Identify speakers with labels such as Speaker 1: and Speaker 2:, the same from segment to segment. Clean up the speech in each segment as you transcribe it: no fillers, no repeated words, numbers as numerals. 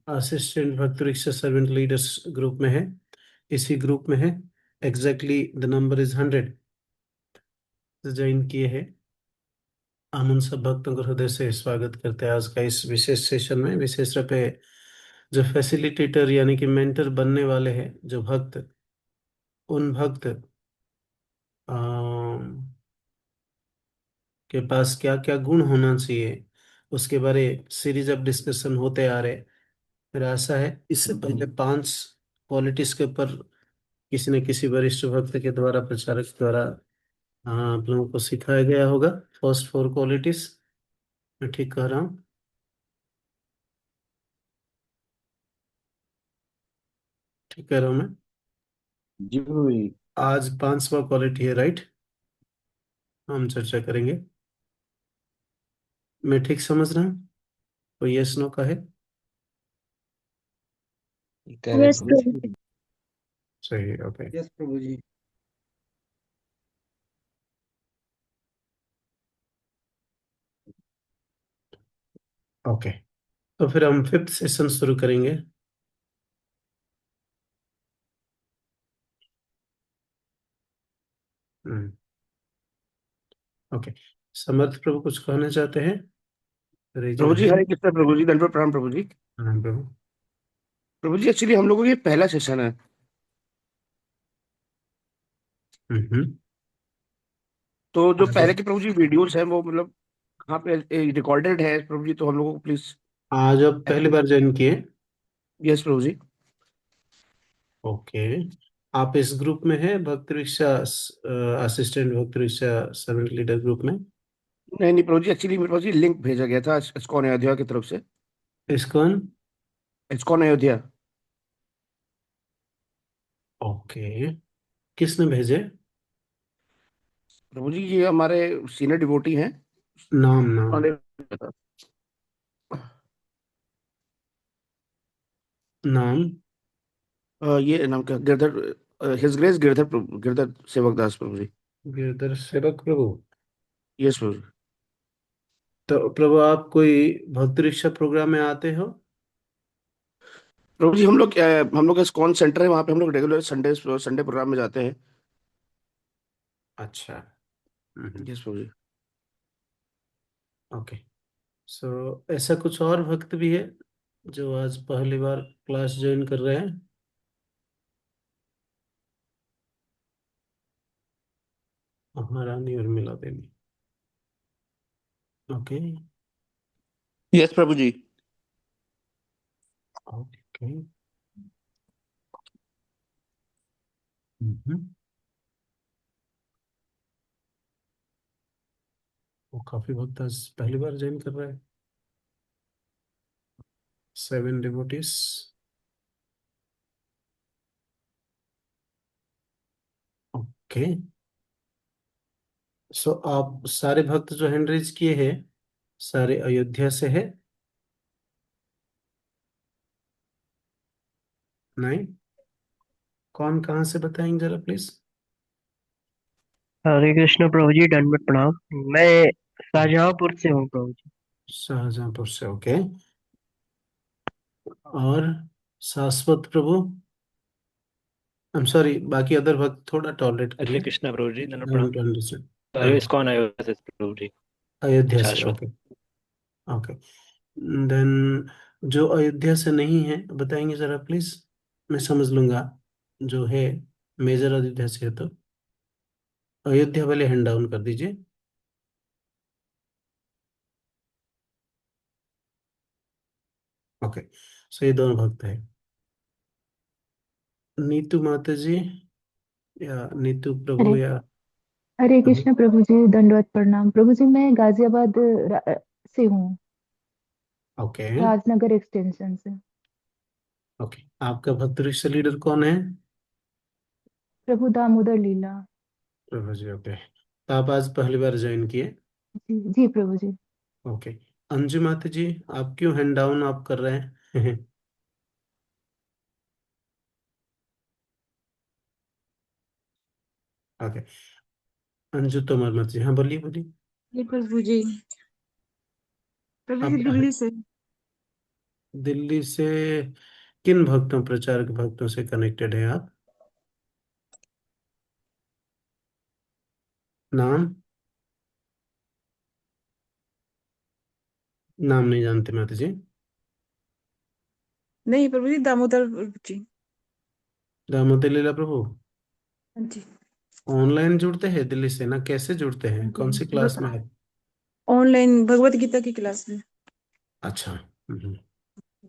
Speaker 1: Assistant भक्त rickshaw servant leaders group में है, इसी ग्रुप में है। Exactly the number is 100 join किए हैं। हम उन सब भक्तों को हृदय से स्वागत करते हैं आज का इस विशेष सेशन में। विशेष रूप से जो फैसिलिटेटर यानी कि मेंटर बनने वाले हैं, जो भक्त, उन भक्त के पास क्या क्या गुण होना चाहिए, उसके बारे सीरीज ऑफ डिस्कशन होते आ रहे। मेरा आशा है इससे पहले 5 क्वालिटीज के ऊपर किसी न किसी वरिष्ठ भक्त के द्वारा, प्रचारक द्वारा, आप लोगों को सिखाया गया होगा। फर्स्ट 4 क्वालिटीज, मैं ठीक कह रहा हूँ? ठीक कह रहा हूँ मैं?
Speaker 2: जी भाई।
Speaker 1: आज 5वां क्वालिटी है, राइट? हम चर्चा करेंगे। मैं ठीक समझ रहा हूँ? कोई यस नो का है?
Speaker 2: करेक्ट
Speaker 3: यस
Speaker 2: प्रभु
Speaker 3: प्रभु
Speaker 2: जी।
Speaker 3: जी।
Speaker 1: सही, ओके।
Speaker 2: यस प्रभु जी।
Speaker 1: ओके, तो फिर हम 5th सेशन शुरू करेंगे। हम्म, ओके। समर्थ प्रभु कुछ कहना चाहते हैं? रेज योर
Speaker 2: प्रभु जी, हरे
Speaker 1: हैंड।
Speaker 2: कृष्ण प्रभु जी, दंडवत प्रणाम प्रभु जी।
Speaker 1: हाँ प्रभु।
Speaker 2: प्रभु जी, एक्चुअली हम लोगों का ये पहला सेशन है।
Speaker 1: हम्म।
Speaker 2: तो जो
Speaker 1: आज
Speaker 2: पहले के प्रभु जी वीडियोस हैं वो मतलब कहाँ पे रिकॉर्डेड है प्रभु जी, तो हम लोगों को प्लीज।
Speaker 1: आज आप पहली बार ज्वाइन किए?
Speaker 2: यस प्रभु जी।
Speaker 1: ओके। आप इस ग्रुप में हैं, भक्त रिक्शा असिस्टेंट भक्त रिक्शा सर्वेंट लीडर ग्रुप में?
Speaker 2: नहीं नहीं प्रभु जी, एक्चुअली मेरे पास ये लिंक भेजा गया था इस्कॉन अयोध्या की तरफ से।
Speaker 1: इस्कॉन?
Speaker 2: इस्कॉन अयोध्या।
Speaker 1: ओके, किसने भेजे?
Speaker 2: प्रभु जी, ये हमारे सीनियर डिवोटी हैं।
Speaker 1: नाम नाम
Speaker 2: उन्होंने
Speaker 1: नाम?
Speaker 2: ये नाम क्या, गिरधर, हिज ग्रेस गिरधर गिरधर सेवक दास प्रभु जी।
Speaker 1: गिरधर सेवक प्रभु।
Speaker 2: यस प्रभु जी।
Speaker 1: तो प्रभु, आप कोई भक्त रिक्शा प्रोग्राम में आते हो?
Speaker 2: प्रभु जी, हम लोग इस्कॉन सेंटर है, वहाँ पे हम लोग रेगुलर संडे संडे प्रोग्राम में जाते हैं।
Speaker 1: अच्छा। हम्म।
Speaker 2: यस प्रभु जी।
Speaker 1: ओके। सो ऐसा कुछ और भक्त भी है जो आज पहली बार क्लास ज्वाइन कर रहे हैं? महारानी उर्मिला देवी। ओके।
Speaker 2: यस प्रभु जी।
Speaker 1: ओके। हम्म। वो काफी भक्त आज पहली बार ज्वाइन कर रहे हैं। 7 डिवोटीज। ओके। सो आप सारे भक्त जो हैंड रेज किए हैं, सारे अयोध्या से है? नहीं? कौन कहाँ से बताएंगे जरा प्लीज?
Speaker 3: हरे कृष्ण प्रभु जी, दंडवत प्रणाम। मैं शाहजहांपुर से हूँ प्रभु जी।
Speaker 1: शाहजहांपुर से, ओके। और शाश्वत प्रभु, आई एम सॉरी, बाकी अदर भक्त थोड़ा टॉलरेट
Speaker 4: हरे
Speaker 1: करिए।
Speaker 4: कृष्णा प्रभु जी, धन्यवाद
Speaker 1: आई
Speaker 4: प्रणाम।
Speaker 1: Want to understand.
Speaker 4: ISKCON Ayodhya से प्रभु जी।
Speaker 1: अयोध्या से,
Speaker 4: शाश्वत।
Speaker 1: ओके। ओके, देन जो अयोध्या से नहीं है बताएंगे जरा प्लीज, मैं समझ लूंगा। जो है मेजर अयोध्या से है तो अयोध्या वाले हैंड डाउन कर दीजिए। ओके। सो ये दोनों भक्त है। नीतू माता जी या नीतू प्रभु
Speaker 5: हरे
Speaker 1: या?
Speaker 5: हरे कृष्ण प्रभु जी, दंडवत प्रणाम प्रभु जी। मैं गाजियाबाद से हूँ,
Speaker 1: ओके।
Speaker 5: राजनगर एक्सटेंशन से।
Speaker 1: ओके, आपका भक्त रिक्शा लीडर कौन है?
Speaker 5: प्रभु दामोदर लीला।
Speaker 1: प्रभु जी, ओके। तो आप आज पहली बार ज्वाइन किए?
Speaker 5: जी जी प्रभु जी।
Speaker 1: ओके। अंजू माता जी, आप क्यों हैंड डाउन आप कर रहे हैं? ओके। अंजू तोमर मत जी, हाँ बोलिए बोलिए।
Speaker 6: जी प्रभु जी। प्रभु
Speaker 1: आप
Speaker 6: जी, दिल्ली से।
Speaker 1: दिल्ली से किन भक्तों, प्रचारक भक्तों से कनेक्टेड है आप? नाम? नाम नहीं जानते माता जी?
Speaker 6: नहीं प्रभु जी, दामोदर जी।
Speaker 1: दामोदर लीला प्रभु
Speaker 6: हाँ जी।
Speaker 1: ऑनलाइन जुड़ते हैं दिल्ली से ना, कैसे जुड़ते हैं, कौन सी क्लास में है?
Speaker 6: ऑनलाइन भगवत गीता की क्लास में।
Speaker 1: अच्छा।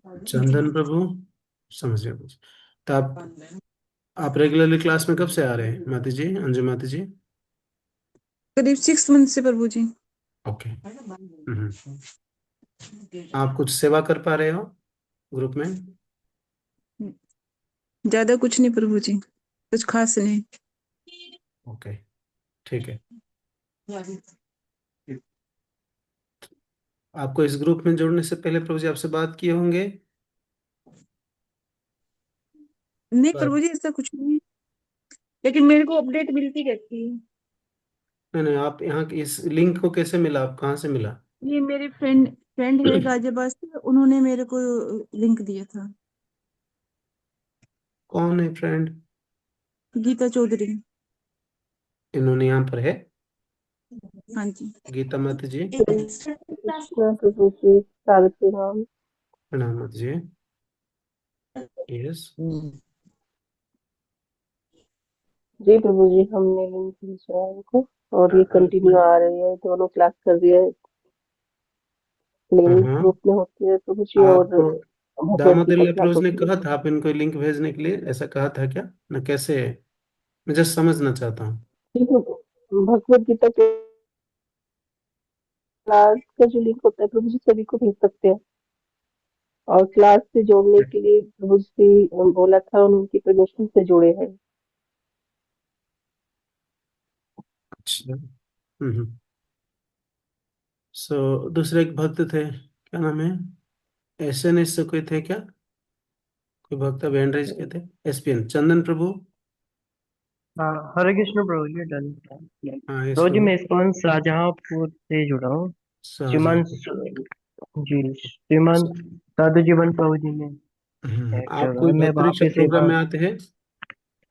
Speaker 1: चंदन प्रभु, समझ गया कुछ। तो आप रेगुलरली क्लास में कब से आ रहे हैं माता जी, अंजू माता जी?
Speaker 6: करीब 6 मंथ से प्रभु जी।
Speaker 1: ओके। आप कुछ सेवा कर पा रहे हो ग्रुप में?
Speaker 6: ज्यादा कुछ नहीं प्रभु जी, कुछ खास नहीं।
Speaker 1: ओके, ठीक है। आपको इस ग्रुप में जोड़ने से पहले प्रभु जी आपसे बात किए होंगे?
Speaker 6: नहीं
Speaker 1: बात
Speaker 6: प्रभु जी, ऐसा कुछ नहीं है, लेकिन मेरे को अपडेट मिलती रहती है।
Speaker 1: नहीं नहीं, आप यहाँ इस लिंक को कैसे मिला, आप कहाँ से मिला?
Speaker 6: ये मेरे फ्रेंड फ्रेंड है गाजियाबाद से, उन्होंने मेरे को लिंक दिया था।
Speaker 1: कौन है फ्रेंड?
Speaker 6: गीता चौधरी।
Speaker 1: इन्होंने यहाँ पर है?
Speaker 6: हाँ जी।
Speaker 1: गीता माता जी,
Speaker 5: कृष्ण प्रभु जी, सावित्री राम।
Speaker 1: प्रणाम माता जी। यस।
Speaker 5: जी प्रभु जी, हमने लिंक भेजा है उनको और ये कंटिन्यू आ रही है, दोनों क्लास कर रही है। लेडीज
Speaker 1: हाँ,
Speaker 5: ग्रुप में होती है प्रभु जी, और
Speaker 1: आपको
Speaker 5: भगवत
Speaker 1: दामोदर
Speaker 5: गीता
Speaker 1: प्रभु
Speaker 5: क्लास
Speaker 1: ने
Speaker 5: होती है।
Speaker 1: कहा था आप इनको लिंक भेजने के लिए, ऐसा कहा था क्या ना, कैसे है? मैं जस्ट समझना चाहता हूँ।
Speaker 5: जी प्रभु, भगवत गीता क्लास का जो लिंक होता है प्रभु जी, सभी को भेज सकते हैं। और क्लास से जोड़ने के लिए प्रभु जी बोला था, उनकी परमिशन से जुड़े हैं।
Speaker 1: अच्छा। सो दूसरे एक भक्त थे, क्या नाम है, एसएनएस से कोई थे क्या? कोई भक्त हैंड रेज किए थे? एसपीएन चंदन प्रभु।
Speaker 3: हाँ, हरे कृष्ण प्रभु जी, डन।
Speaker 1: हाँ, यस
Speaker 3: प्रभु जी,
Speaker 1: प्रभु।
Speaker 3: मैं इस्कॉन शाहजहांपुर से जुड़ा हूँ।
Speaker 1: शाहजहां।
Speaker 3: श्रीमान जी, श्रीमान साधु जीवन प्रभु जी ने ऐड
Speaker 1: आप
Speaker 3: करवाया,
Speaker 1: कोई
Speaker 3: मैं
Speaker 1: भक्त
Speaker 3: वहाँ
Speaker 1: परीक्षा
Speaker 3: पे
Speaker 1: प्रोग्राम
Speaker 3: सेवा।
Speaker 1: में आते हैं?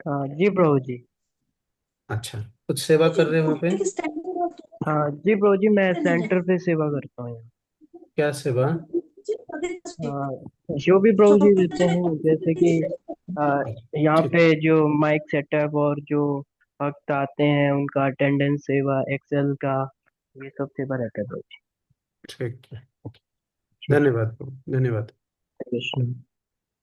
Speaker 3: हाँ जी प्रभु जी।
Speaker 1: अच्छा, कुछ सेवा कर रहे हैं वहाँ पे?
Speaker 3: हाँ जी प्रभु जी, मैं सेंटर पे सेवा करता हूँ।
Speaker 1: क्या सेवा?
Speaker 3: हाँ, जो भी प्रभु जी देते हैं, जैसे कि आ, यहाँ
Speaker 1: ठीक,
Speaker 3: पे जो माइक सेटअप और जो भक्त आते हैं उनका अटेंडेंस सेवा, एक्सेल का, ये सब सेवा रहता है प्रभु जी।
Speaker 1: ठीक है। ओके,
Speaker 3: ठीक
Speaker 1: धन्यवाद प्रभु, धन्यवाद।
Speaker 3: है Krishna.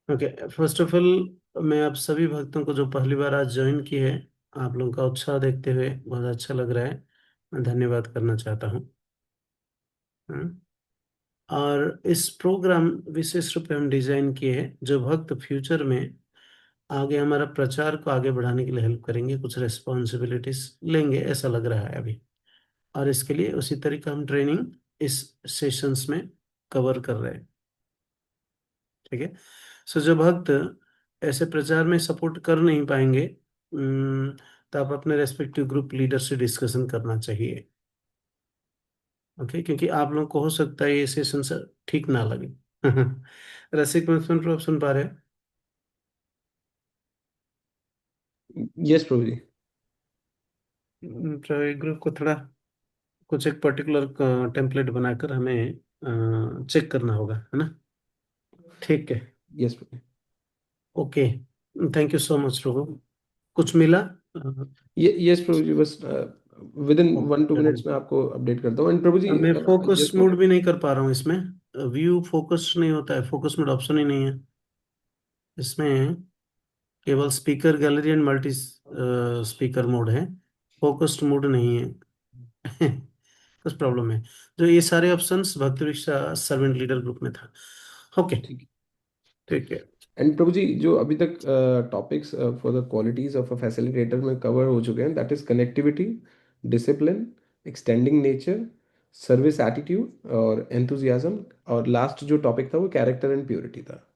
Speaker 1: Okay, first of all मैं आप सभी भक्तों को जो पहली बार आज ज्वाइन किए हैं, आप लोगों का उत्साह देखते हुए बहुत अच्छा लग रहा है, मैं धन्यवाद करना चाहता हूँ। हाँ? और इस प्रोग्राम विशेष रूप से हम डिजाइन किए हैं जो भक्त फ्यूचर में आगे हमारा प्रचार को आगे बढ़ाने के लिए हेल्प करेंगे, कुछ रिस्पॉन्सिबिलिटीज लेंगे ऐसा लग रहा है अभी। और इसके लिए उसी तरीका हम ट्रेनिंग इस सेशंस में कवर कर रहे हैं। ठीक है। सो जो भक्त ऐसे प्रचार में सपोर्ट कर नहीं पाएंगे, तो आप अपने रेस्पेक्टिव ग्रुप लीडर से डिस्कशन करना चाहिए। ओके, क्योंकि आप लोगों को हो सकता है ये सेशन से ठीक ना लगे। रसिक, मैं सुन पा रहे हैं?
Speaker 2: यस प्रभु जी।
Speaker 1: तो एक ग्रुप को थोड़ा कुछ एक पर्टिकुलर टेम्पलेट बनाकर हमें चेक करना होगा, है ना? ठीक है।
Speaker 2: यस प्रभु जी।
Speaker 1: Okay, thank you so much प्रभु। कुछ मिला?
Speaker 2: ये यस प्रभु जी, बस विद इन 1-2 मिनट्स में
Speaker 1: मैं
Speaker 2: आपको अपडेट करता हूँ। एंड प्रभु जी,
Speaker 1: फोकस
Speaker 2: जस्ट
Speaker 1: मोड भी नहीं कर पा रहा हूँ इसमें। व्यू फोकस नहीं होता है, फोकस मोड ऑप्शन ही नहीं है इसमें। केवल speaker gallery and multi speaker mode है, फोकस्ड मोड नहीं है। कुछ प्रॉब्लम है। जो ये सारे ऑप्शंस भक्ति रिक्शा सर्वेंट लीडर ग्रुप में था। ओके,
Speaker 2: ठीक है।
Speaker 1: ठीक है।
Speaker 2: एंड प्रभु जी, जो अभी तक topics for the qualities of a facilitator में कवर हो चुके हैं, that is connectivity, discipline, extending nature, service attitude और एंथुजियाज्म। और लास्ट जो टॉपिक था वो कैरेक्टर एंड प्योरिटी था।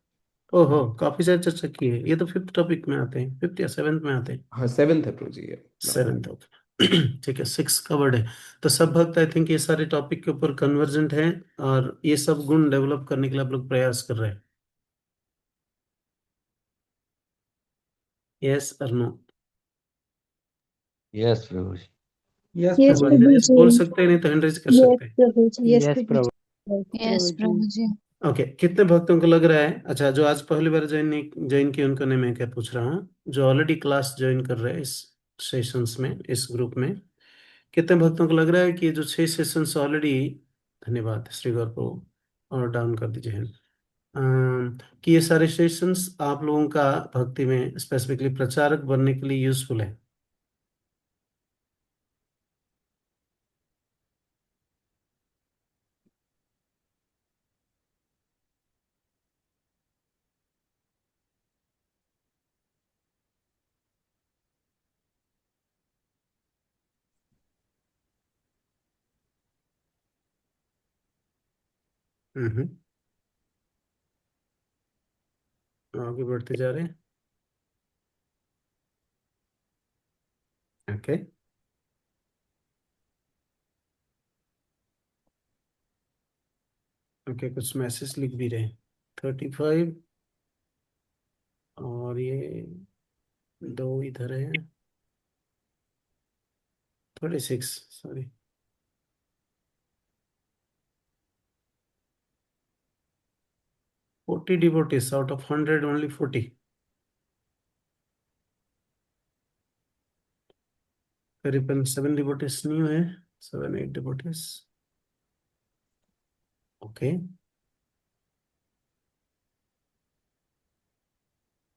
Speaker 1: ओहो, काफी सारी चर्चा की है, ये तो फिफ्थ टॉपिक में आते हैं, फिफ्थ या सेवेंथ में आते हैं।
Speaker 2: हाँ, 7th है प्रभु जी ये।
Speaker 1: Seventh, okay. ठीक है, सिक्स कवर्ड है। तो सब भक्त आई थिंक ये सारे टॉपिक के ऊपर कन्वर्जेंट हैं, और ये सब गुण डेवलप करने के लिए आप लोग प्रयास कर रहे हैं। यस और नो?
Speaker 7: यस प्रभु जी।
Speaker 8: यस
Speaker 9: यस
Speaker 8: प्रभु
Speaker 9: प्रभु
Speaker 1: यस बोल
Speaker 9: जी।
Speaker 1: सकते हैं, नहीं तो हैंड रेज कर
Speaker 9: यस
Speaker 1: सकते हैं।
Speaker 9: प्रभु जी। यस
Speaker 3: यस
Speaker 9: प्रभु
Speaker 3: प्रभु।
Speaker 9: जी।
Speaker 6: यस प्रभु जी।
Speaker 1: ओके, कितने भक्तों को लग रहा है, अच्छा जो आज पहली बार ज्वाइन किए उनको नहीं, मैं क्या पूछ रहा हूँ, जो ऑलरेडी क्लास ज्वाइन कर रहे हैं इस सेशंस में, इस ग्रुप में, कितने भक्तों को लग रहा है कि जो 6 सेशंस ऑलरेडी, धन्यवाद श्री गौर को, और डाउन कर दीजिए hand। कि ये सारे सेशंस आप लोगों का भक्ति में स्पेसिफिकली प्रचारक बनने के लिए यूजफुल है? हम्म, आगे बढ़ते जा रहे हैं। ओके, ओके, कुछ मैसेज लिख भी रहे हैं। 35 और ये 2 इधर है, 36, sorry. 40 devotees out of 100, only 40. करीबन 7 devotees न्यू है, 7-8 devotees। ओके,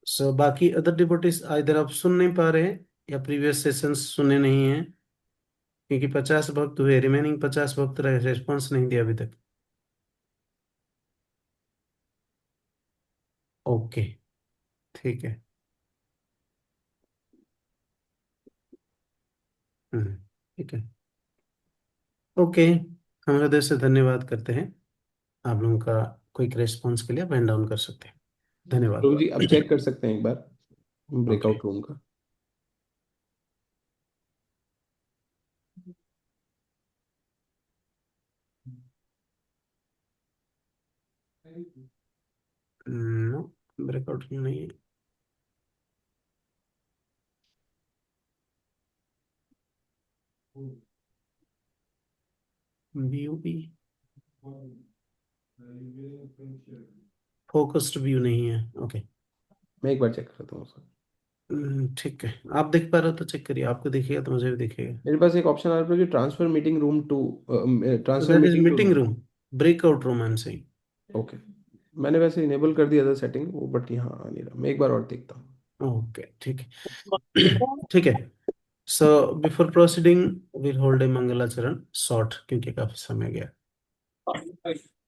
Speaker 1: सो बाकी अदर डिवोटीज इधर आप सुन नहीं पा रहे हैं या प्रीवियस सेशंस सुने नहीं हैं, क्योंकि 50 भक्त हुए, रिमेनिंग 50 भक्त रेस्पॉन्स नहीं दिया अभी तक। ओके, ठीक है। ठीक है, ओके, हम हृदय से धन्यवाद करते हैं आप लोगों का। क्विक रेस्पॉन्स के लिए आप हैंड डाउन कर सकते हैं, धन्यवाद।
Speaker 2: प्रभु जी अब चेक कर सकते हैं एक बार ब्रेकआउट
Speaker 1: ओके,
Speaker 2: रूम का।
Speaker 1: नो, ब्रेकआउट नहीं है। व्यू भी फोकस्ड व्यू नहीं है। ओके,
Speaker 2: मैं एक बार चेक करता हूँ उसका।
Speaker 1: ठीक है, आप देख पा रहे हो तो चेक करिए, आपको दिखेगा तो मुझे भी दिखेगा।
Speaker 2: मेरे पास एक ऑप्शन आ रहा है प्रभु जी, transfer meeting room two, transfer
Speaker 1: that is
Speaker 2: meeting
Speaker 1: meeting
Speaker 2: two.
Speaker 1: Room, breakout room I am saying.
Speaker 2: Okay, मैंने वैसे इनेबल कर दिया था सेटिंग वो, बट यहाँ आ नहीं रहा। मैं एक बार और देखता हूँ।
Speaker 1: ओके, ठीक है। ठीक है, so before proceeding will hold a मंगलाचरण शॉर्ट, क्योंकि काफी समय गया।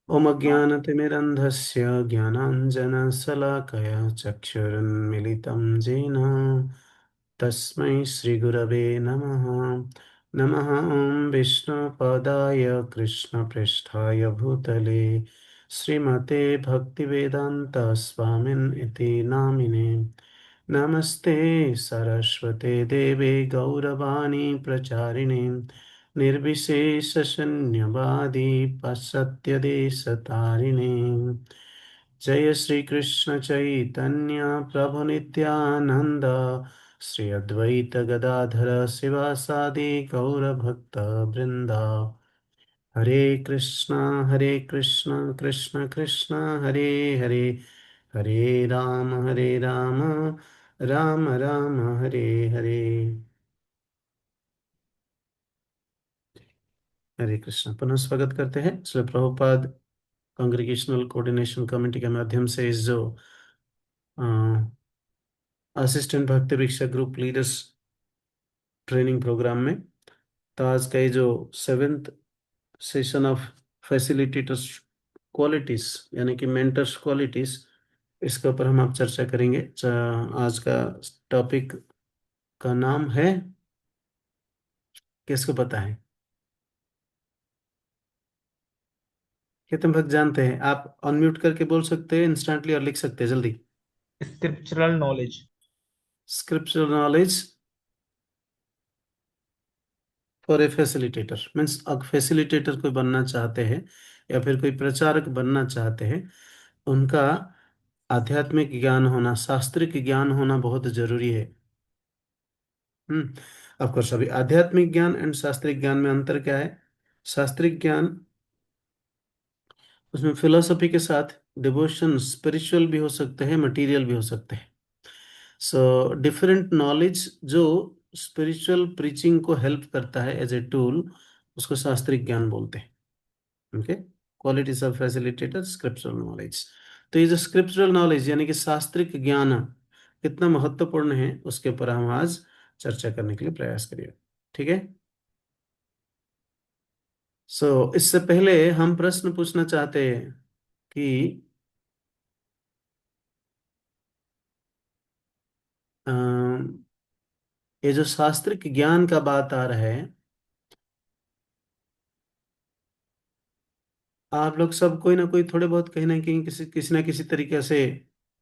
Speaker 1: ओम अज्ञानतिमिरन्धस्य ज्ञानाञ्जनशलाकया चक्षुरुन्मिलितं येन तस्मै श्रीगुरवे नमः। नमः ॐ विष्णुपदाय कृष्णपृष्ठाय भूतले श्रीमते भक्तिवेदान्त स्वामिन् इति नामिने। नमस्ते सरस्वते देवे गौरवाणी प्रचारिणे निर्विशेषशून्यवादी पाश्चात्यदेशतारिणे। जय श्री कृष्ण चैतन्य प्रभु नित्यानंद, श्री अद्वैत गदाधर शिवासादि गौर भक्त वृंदा। हरे कृष्ण कृष्ण कृष्ण हरे हरे, हरे राम राम राम हरे हरे। हरे कृष्ण, पुनः स्वागत करते हैं Shri Prabhupada Congregational coordination committee के माध्यम से इस जो असिस्टेंट भक्ति भिक्षा ग्रुप लीडर्स ट्रेनिंग प्रोग्राम में। तो आज का ये जो 7th session of facilitators qualities, यानी कि मेंटर्स क्वालिटीज, इसके ऊपर हम आप चर्चा करेंगे। आज का टॉपिक का नाम है, किसको पता है? कितने भक्त जानते हैं? आप अनम्यूट करके बोल सकते हैं इंस्टेंटली और लिख सकते हैं जल्दी।
Speaker 8: Scriptural knowledge.
Speaker 1: Scriptural knowledge for a facilitator means, अब फैसिलिटेटर कोई बनना चाहते हैं या फिर कोई प्रचारक बनना चाहते हैं, उनका आध्यात्मिक ज्ञान होना, शास्त्रिक ज्ञान होना बहुत जरूरी है। ऑफ कोर्स अभी आध्यात्मिक ज्ञान एंड शास्त्रिक ज्ञान में अंतर क्या है? शास्त्रिक ज्ञान, उसमें फिलोसफी के साथ डिवोशन, स्पिरिचुअल भी हो सकते हैं, मटेरियल भी हो सकते हैं। सो डिफरेंट नॉलेज जो स्पिरिचुअल प्रीचिंग को हेल्प करता है एज ए टूल, उसको शास्त्रिक ज्ञान बोलते हैं। Okay, qualities of facilitator, scriptural knowledge. तो ये जो स्क्रिप्चुरल नॉलेज यानी कि शास्त्रिक ज्ञान कितना महत्वपूर्ण है, उसके ऊपर हम आज चर्चा करने के लिए प्रयास करिए। ठीक है। इससे पहले हम प्रश्न पूछना चाहते हैं कि ये जो शास्त्रिक ज्ञान का बात आ रहा है, आप लोग सब कोई ना कोई थोड़े बहुत कहीं ना कहीं किसी ना किसी तरीके से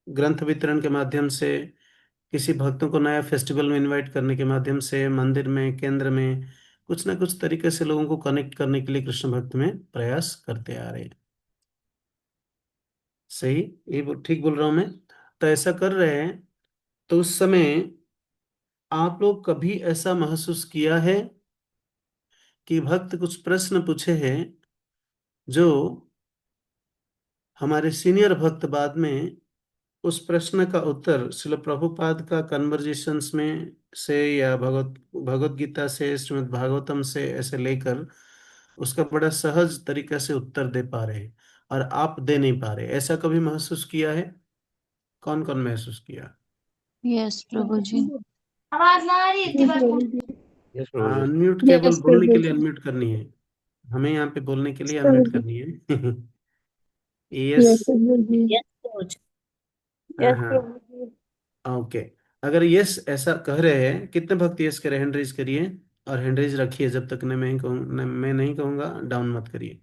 Speaker 1: ग्रंथ वितरण के माध्यम से, किसी भक्तों को नया फेस्टिवल में इनवाइट करने के माध्यम से, मंदिर में, केंद्र में, कुछ ना कुछ तरीके से लोगों को कनेक्ट करने के लिए कृष्ण भक्त में प्रयास करते आ रहे हैं। सही, ठीक बोल रहा हूं मैं? तो ऐसा कर रहे हैं, तो उस समय आप लोग कभी ऐसा महसूस किया है कि भक्त कुछ प्रश्न पूछे हैं जो हमारे सीनियर भक्त बाद में उस प्रश्न का उत्तर श्रील प्रभुपाद का कन्वर्जेशंस में से या भगवत गीता से, श्रीमद् भागवतम से ऐसे लेकर उसका बड़ा सहज तरीके से उत्तर दे पा रहे हैं, और आप दे नहीं पा रहे? ऐसा कभी महसूस किया है? कौन कौन महसूस किया?
Speaker 7: यस प्रभु जी।
Speaker 5: जी प्रभु जी।
Speaker 4: यस प्रभु जी।
Speaker 1: अनम्यूट केवल
Speaker 5: यस
Speaker 1: बोलने के
Speaker 5: प्रभु
Speaker 1: लिए
Speaker 5: जी।
Speaker 1: अनम्यूट करनी है, हमें यहाँ पे बोलने के लिए
Speaker 5: प्रभु
Speaker 1: अनम्यूट
Speaker 5: जी।
Speaker 1: करनी है।
Speaker 5: Yes
Speaker 1: yes.
Speaker 5: प्रभु जी।
Speaker 7: यस प्रभु जी।
Speaker 1: हाँ
Speaker 5: यस
Speaker 1: हाँ,
Speaker 5: प्रभु जी।
Speaker 1: ओके। अगर यस ऐसा कह रहे हैं, कितने भक्त यस कह रहे हैं? हैंड रेज करिए, और हैंड रेज रखिए जब तक मैं नहीं कहूंगा डाउन मत करिए।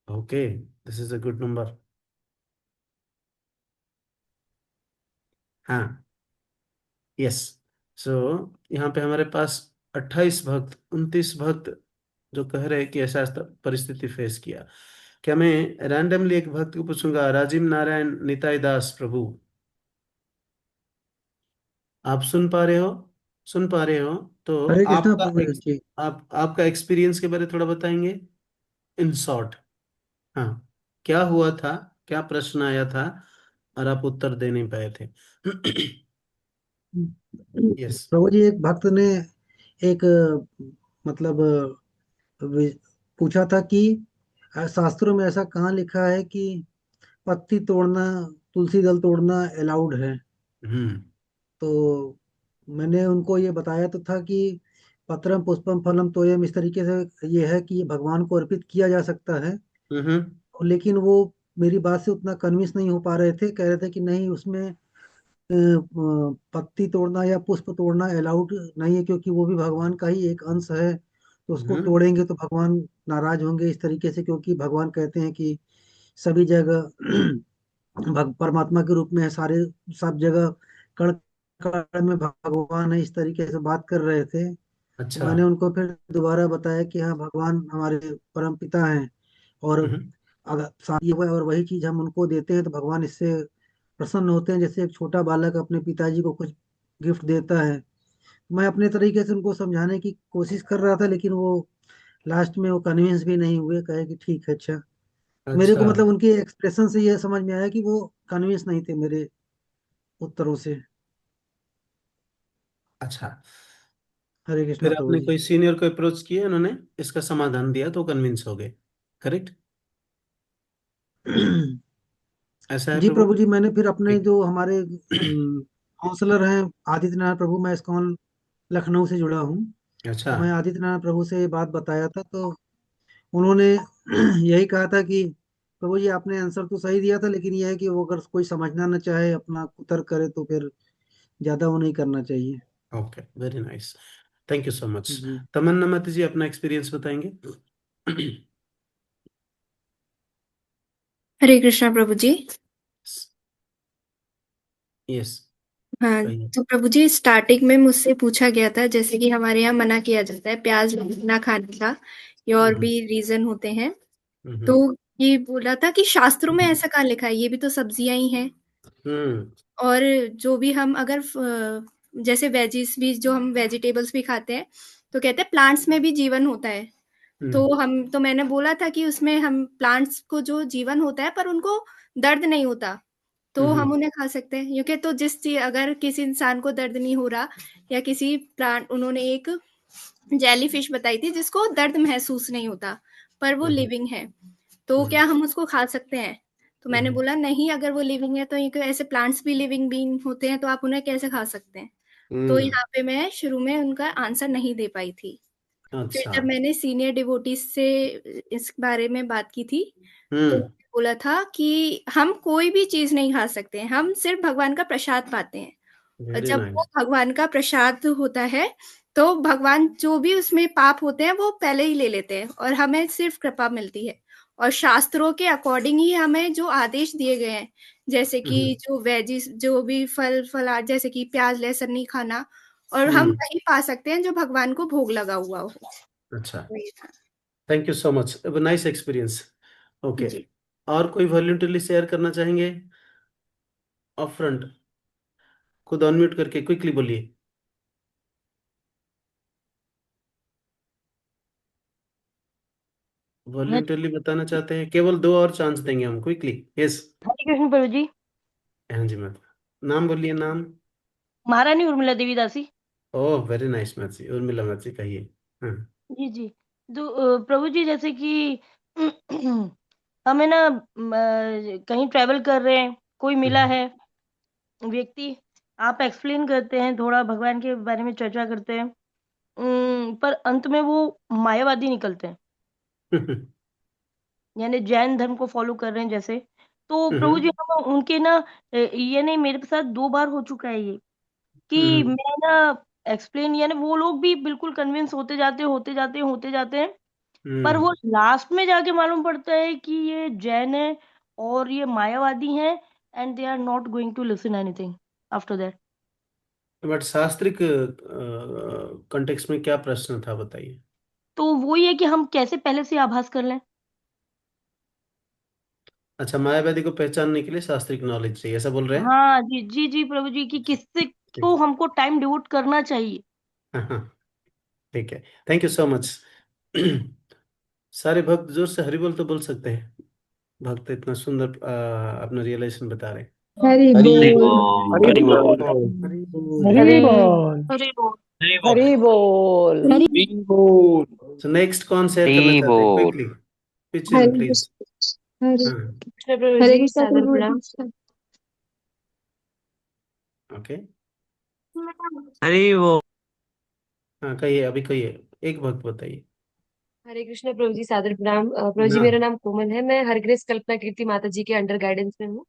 Speaker 1: Okay, this is a good number. हाँ, यस। सो यहाँ पे हमारे पास 28 भक्त, 29 भक्त जो कह रहे हैं कि ऐसा ऐसा परिस्थिति फेस किया। क्या मैं रैंडमली एक भक्त को पूछूंगा? राजीव नारायण निताई दास प्रभु, आप सुन पा रहे हो? सुन पा रहे हो? तो
Speaker 9: हरे कृष्णा
Speaker 1: आपका
Speaker 9: प्रभु जी।
Speaker 1: आपका एक्सपीरियंस के बारे में थोड़ा बताएंगे इन शॉर्ट। हाँ, क्या हुआ था, क्या प्रश्न आया था और आप उत्तर दे नहीं पाए थे? यस।
Speaker 9: प्रभु जी, एक भक्त ने एक मतलब पूछा था कि शास्त्रों में ऐसा कहाँ लिखा है कि पत्ती तोड़ना, तुलसी दल तोड़ना अलाउड है।
Speaker 1: हम्म
Speaker 9: तो मैंने उनको ये बताया तो था कि पत्रम पुष्पम फलम तोयम, इस तरीके से ये है कि ये भगवान को अर्पित किया जा सकता है।
Speaker 1: हम्म
Speaker 9: लेकिन वो मेरी बात से उतना कन्विंस नहीं हो पा रहे थे, कह रहे थे कि नहीं, उसमें पत्ती तोड़ना या पुष्प तोड़ना अलाउड नहीं है, क्योंकि वो भी भगवान का ही एक अंश है, तो उसको
Speaker 1: हम्म
Speaker 9: तोड़ेंगे तो भगवान नाराज होंगे इस तरीके से, क्योंकि भगवान कहते हैं कि सभी जगह परमात्मा के रूप में है, सारे सब जगह कण कण में भगवान है, इस तरीके से बात कर रहे थे। तो
Speaker 1: अच्छा।
Speaker 9: मैंने उनको फिर दोबारा बताया कि हाँ, भगवान हमारे परम पिता हैं, और
Speaker 1: हम्म
Speaker 9: अगर साथ ये हुआ और वही चीज हम उनको देते हैं तो भगवान इससे प्रसन्न होते हैं, जैसे एक छोटा बालक अपने पिताजी को कुछ गिफ्ट देता है। मैं अपने तरीके से उनको समझाने की कोशिश कर रहा था, लेकिन वो लास्ट में वो कन्विंस भी नहीं हुए, कहे कि ठीक है, अच्छा। मेरे को
Speaker 1: अच्छा।
Speaker 9: मतलब उनके एक्सप्रेशन से ये समझ में आया कि वो कन्विंस नहीं थे मेरे उत्तरों से।
Speaker 1: अच्छा,
Speaker 9: हरे कृष्णा
Speaker 1: फिर
Speaker 9: प्रभु
Speaker 1: आपने
Speaker 9: जी।
Speaker 1: कोई सीनियर को अप्रोच किया, उन्होंने इसका समाधान दिया तो कन्विंस हो गए? करेक्ट, ऐसा है
Speaker 9: जी
Speaker 1: प्रभु?
Speaker 9: प्रभु जी, मैंने फिर अपने
Speaker 1: ठीक।
Speaker 9: जो हमारे काउंसलर हैं आदित्य नारायण प्रभु, मैं इस्कॉन लखनऊ से जुड़ा हूँ,
Speaker 1: अच्छा।
Speaker 9: तो मैं आदित्य नारायण प्रभु से ये बात बताया था, तो उन्होंने यही कहा था कि प्रभु जी, आपने आंसर तो सही दिया था, लेकिन यह है कि वो अगर कोई समझना न चाहे, अपना कुतर्क करे, तो फिर ज्यादा वो नहीं करना चाहिए।
Speaker 1: Okay, very nice, thank you so much.
Speaker 9: जी
Speaker 1: तमन्ना मत जी अपना एक्सपीरियंस बताएंगे?
Speaker 7: हरे कृष्णा प्रभु जी।
Speaker 1: यस,
Speaker 7: हाँ,
Speaker 1: कहिए।
Speaker 7: तो प्रभु जी, स्टार्टिंग में मुझसे पूछा गया था, जैसे कि हमारे यहाँ मना किया जाता है प्याज ना खाने का, या और
Speaker 1: हम्म
Speaker 7: भी रीजन होते हैं, तो
Speaker 1: हम्म
Speaker 7: ये बोला था कि शास्त्रों में ऐसा कहाँ लिखा है, ये भी तो सब्जियां ही हैं।
Speaker 1: हम्म
Speaker 7: और जो भी हम अगर जैसे वेजिस भी, जो हम वेजिटेबल्स भी खाते हैं, तो कहते हैं प्लांट्स में भी जीवन होता है।
Speaker 1: हम्म
Speaker 7: तो मैंने बोला था कि उसमें हम प्लांट्स को जो जीवन होता है पर उनको दर्द नहीं होता, तो हम
Speaker 1: हम्म
Speaker 7: उन्हें खा सकते हैं। क्योंकि तो जिस चीज, अगर किसी इंसान को दर्द नहीं हो रहा, या किसी प्लांट, उन्होंने एक जेली फिश बताई थी जिसको दर्द महसूस नहीं होता, पर वो
Speaker 1: हम्म
Speaker 7: लिविंग है, तो
Speaker 1: हम्म
Speaker 7: क्या हम उसको खा सकते हैं? तो मैंने
Speaker 1: हम्म
Speaker 7: बोला नहीं, अगर वो लिविंग है तो ये ऐसे प्लांट्स भी लिविंग बीइंग होते हैं, तो आप उन्हें कैसे खा सकते हैं? तो
Speaker 1: हम्म,
Speaker 7: यहाँ पे मैं शुरू में उनका आंसर नहीं दे पाई थी। फिर
Speaker 1: अच्छा।
Speaker 7: जब मैंने सीनियर डिवोटीज से इस बारे में बात की थी, तो
Speaker 1: हम्म
Speaker 7: उन्होंने बोला था कि हम कोई भी चीज नहीं खा सकते हैं, हम सिर्फ भगवान का प्रसाद पाते हैं। और
Speaker 1: वेरी
Speaker 7: जब वो
Speaker 1: नाइस।
Speaker 7: भगवान का प्रसाद होता है, तो भगवान जो भी उसमें पाप होते हैं वो पहले ही ले लेते हैं, और हमें सिर्फ कृपा मिलती है। और शास्त्रों के अकॉर्डिंग ही हमें जो आदेश दिए गए हैं, जैसे कि
Speaker 1: हम्म
Speaker 7: जो वेजिस, जो भी फलार, जैसे कि प्याज लहसुन नहीं खाना, और हम
Speaker 1: हम्म,
Speaker 7: वही पा सकते हैं जो भगवान को भोग लगा हुआ हो।
Speaker 1: अच्छा।
Speaker 7: तो ये था
Speaker 1: thank you so much, nice experience. Okay,
Speaker 7: जी।
Speaker 1: और कोई वॉलंटरली शेयर करना चाहेंगे? अप फ्रंट, खुद अनम्यूट करके क्विकली बोलिए। वॉलंटरली बताना चाहते हैं? केवल 2 और चांस देंगे हम, क्विकली। यस।
Speaker 10: हरे कृष्ण प्रभु जी।
Speaker 1: हाँ जी मैम, नाम बोलिए, नाम।
Speaker 10: महारानी उर्मिला देवी दासी।
Speaker 1: ओह वेरी नाइस मैम जी, उर्मिला मैम जी, कहिए। हाँ।
Speaker 10: जी जी। तो प्रभु जी, जैसे कि हमें ना कहीं ट्रैवल कर रहे हैं, कोई मिला
Speaker 1: हम्म,
Speaker 10: है व्यक्ति, आप एक्सप्लेन करते हैं, थोड़ा भगवान के बारे में चर्चा करते हैं, पर अंत में वो मायावादी निकलते हैं, यानी जैन धर्म को फॉलो कर रहे हैं जैसे। तो प्रभु जी,
Speaker 1: हम्म,
Speaker 10: हम उनके ना ये नहीं, मेरे साथ 2 बार हो चुका है ये, कि
Speaker 1: हम्म,
Speaker 10: मैं ना एक्सप्लेन, यानी वो लोग भी बिल्कुल कन्विंस होते जाते होते जाते होते जाते हैं, पर वो
Speaker 1: हम्म।
Speaker 10: लास्ट में जाके मालूम पड़ता है कि ये जैन है और ये मायावादी हैं, and they are not going to listen anything after that.
Speaker 1: But शास्त्रिक कंटेक्स्ट में क्या प्रश्न था, बताइए।
Speaker 10: तो वो ये कि हम कैसे पहले से आभास कर लें।
Speaker 1: अच्छा, मायावादी को पहचानने के लिए शास्त्रिक नॉलेज चाहिए, ऐसा बोल रहे हैं?
Speaker 10: हाँ जी जी जी प्रभु जी, कि किससे
Speaker 1: ठीक
Speaker 10: को हमको टाइम डिवोट करना चाहिए।
Speaker 1: हाँ हाँ, ठीक है। Thank you so much. सारे भक्त जोर से हरि बोल तो बोल सकते हैं। भक्त इतना सुंदर अपना रियलाइजेशन बता रहे हैं।
Speaker 6: हरि
Speaker 2: हरी
Speaker 4: हरि
Speaker 6: बोल।
Speaker 4: बोल,
Speaker 2: हरी
Speaker 4: हरि
Speaker 2: बोल।
Speaker 4: बोल।
Speaker 9: हरि बोल।
Speaker 8: हरि बोल।
Speaker 10: हरे बोल।
Speaker 4: हरि बोल।
Speaker 5: हरि बोल।
Speaker 6: हरि
Speaker 2: बोल।
Speaker 1: सो नेक्स्ट कौन शेयर करना
Speaker 4: हरि
Speaker 1: चाहते हैं,
Speaker 4: बोल।
Speaker 1: क्विकली? पिचिन
Speaker 6: हरे
Speaker 1: प्लीज।
Speaker 6: कृष्ण, हरे
Speaker 1: हाँ,
Speaker 10: कृष्ण प्रभु
Speaker 6: हरे
Speaker 10: जी,
Speaker 6: कृष्ण
Speaker 10: सादर
Speaker 6: प्रभु
Speaker 10: प्रणाम।
Speaker 6: जी।
Speaker 1: ओके।
Speaker 4: हरि बोल।
Speaker 1: हाँ कहिए, अभी कहिए, एक भक्त बताइए।
Speaker 11: हरे कृष्ण प्रभु जी, सादर प्रणाम। प्रभु जी,
Speaker 1: हाँ,
Speaker 11: मेरा नाम कोमल है, मैं हरग्रेस कल्पना कीर्ति माता जी के अंडर गाइडेंस में हूँ।